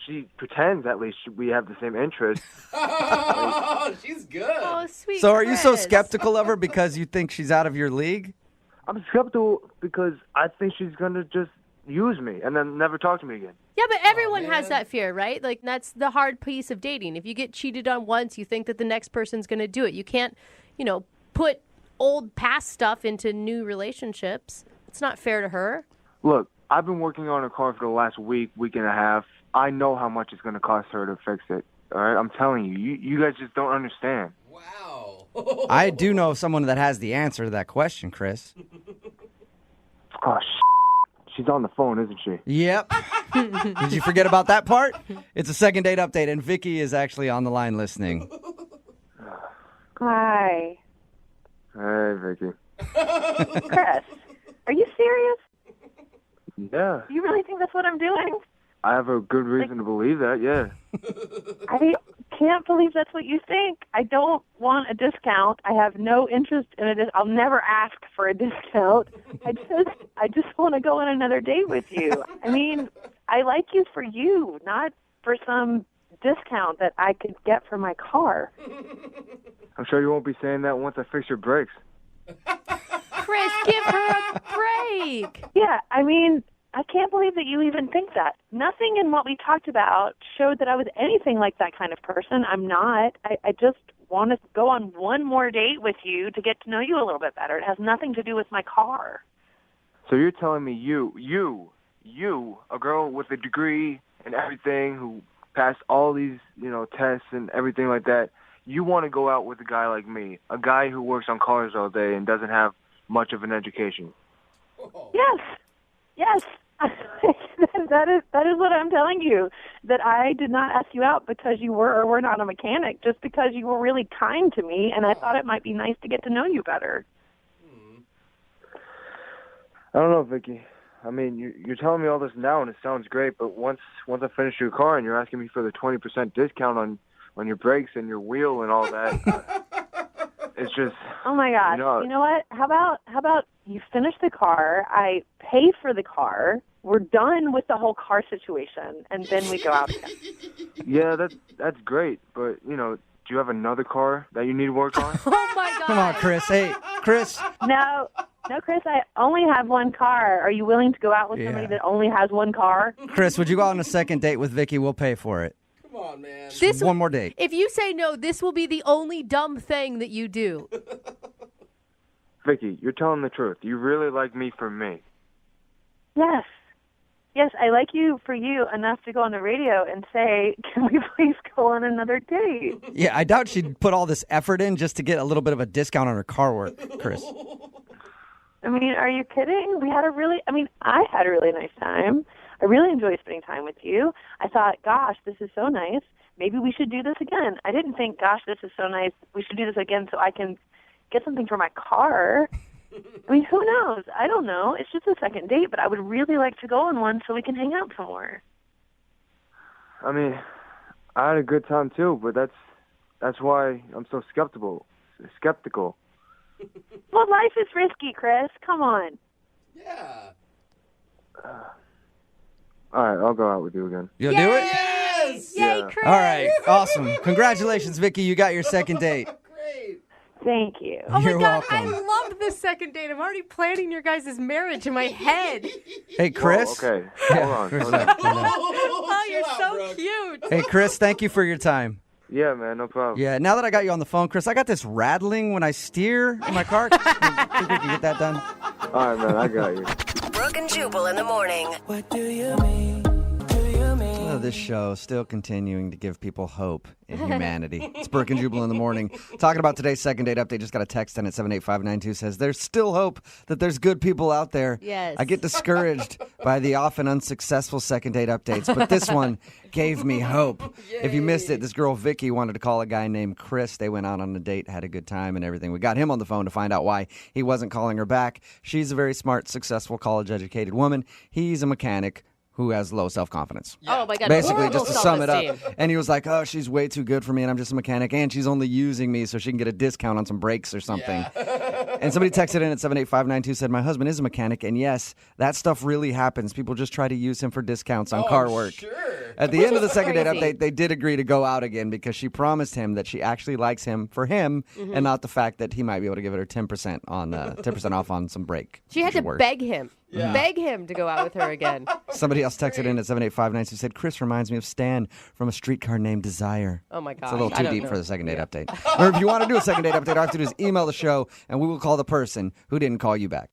she pretends at least we have the same interests. She's good. Oh, sweet. So are you so Chris. skeptical of her because you think she's out of your league? I'm skeptical because I think she's going to just use me and then never talk to me again. Yeah, but everyone has that fear, right? Like, that's the hard piece of dating. If you get cheated on once, you think that the next person's going to do it. You can't, put old past stuff into new relationships. It's not fair to her. Look, I've been working on her car for the last week and a half. I know how much it's going to cost her to fix it. All right? I'm telling you. You guys just don't understand. Wow. I do know someone that has the answer to that question, Chris. Oh, she's on the phone, isn't she? Yep. Did you forget about that part? It's a second date update, and Vicky is actually on the line listening. Hi. Hey, Vicky. Chris, are you serious? Yeah. Do you really think that's what I'm doing? I have a good reason to believe that, yeah. I can't believe that's what you think. I don't want a discount. I have no interest in it. I'll never ask for a discount. I just want to go on another date with you. I mean, I like you for you, not for some discount that I could get for my car. I'm sure you won't be saying that once I fix your brakes. Chris, give her a break. Yeah, I mean, I can't believe that you even think that. Nothing in what we talked about showed that I was anything like that kind of person. I'm not. I just want to go on one more date with you to get to know you a little bit better. It has nothing to do with my car. So you're telling me you, a girl with a degree and everything who passed all these, tests and everything like that, you want to go out with a guy like me, a guy who works on cars all day and doesn't have much of an education? Yes. that is what I'm telling you. That I did not ask you out because you were or were not a mechanic, just because you were really kind to me, and I thought it might be nice to get to know you better. I don't know, Vicky. I mean, you're telling me all this now, and it sounds great, but once I finish your car and you're asking me for the 20% discount on your brakes and your wheel and all that, it's just... Oh, my gosh. You know what? How about you finish the car, I pay for the car, we're done with the whole car situation, and then we go out again. Yeah, that's great, but, do you have another car that you need work on? Oh, my God. Come on, Chris. Hey, Chris. No, Chris, I only have one car. Are you willing to go out with somebody that only has one car? Chris, would you go out on a second date with Vicky? We'll pay for it. Come on, man. Just one more date. If you say no, this will be the only dumb thing that you do. Vicky, you're telling the truth. You really like me for me. Yes. Yes, I like you for you enough to go on the radio and say, can we please go on another date? Yeah, I doubt she'd put all this effort in just to get a little bit of a discount on her car work, Chris. I mean, are you kidding? I had a really nice time. I really enjoyed spending time with you. I thought, gosh, this is so nice. Maybe we should do this again. I didn't think, gosh, this is so nice. We should do this again so I can get something for my car. I mean, who knows? I don't know. It's just a second date, but I would really like to go on one so we can hang out some more. I mean, I had a good time too, but that's why I'm so skeptical. Well, life is risky, Chris. Come on. Yeah. All right, I'll go out with you again. You'll do it? Yes! Yay, Yeah. Chris! All right, awesome. Congratulations, Vicky. You got your second date. Great. Thank you. Oh, my You're God. welcome. I loved this second date. I'm already planning your guys' marriage in my head. Hey, Chris. Whoa, okay, hold on. Oh, you're Chill out, so Brooke. cute. Hey, Chris, thank you for your time. Yeah, man, no problem. Yeah, now that I got you on the phone, Chris, I got this rattling when I steer in my car. Think we can get that done? All right, man, I got you. Brooke and Jubal in the morning. What do you mean? Oh, this show still continuing to give people hope in humanity. It's Brooke and Jubal in the morning. Talking about today's second date update. Just got a text in at 78592 says, there's still hope that there's good people out there. Yes. I get discouraged by the often unsuccessful second date updates, but this one gave me hope. If you missed it, this girl Vicky wanted to call a guy named Chris. They went out on a date, had a good time and everything. We got him on the phone to find out why he wasn't calling her back. She's a very smart, successful, college-educated woman. He's a mechanic who has low self-confidence. Oh, my God. Basically, Horrible just to sum it up. self-esteem. And he was like, oh, she's way too good for me, and I'm just a mechanic, and she's only using me so she can get a discount on some brakes or something. And somebody texted in at 78592, said, my husband is a mechanic, and yes, that stuff really happens. People just try to use him for discounts on car work. Sure. At the end of the is second date crazy. update, they did agree to go out again because she promised him that she actually likes him for him and not the fact that he might be able to give her 10% on 10% off on some brake. She had to work. beg him. Yeah. Beg him to go out with her again. Somebody else texted in at 78592 said, Chris reminds me of Stan from A Streetcar Named Desire. Oh, my gosh. It's a little I too don't deep know. for the second date update. Or if you want to do a second date update, all you have to do is email the show, and we will call the person who didn't call you back.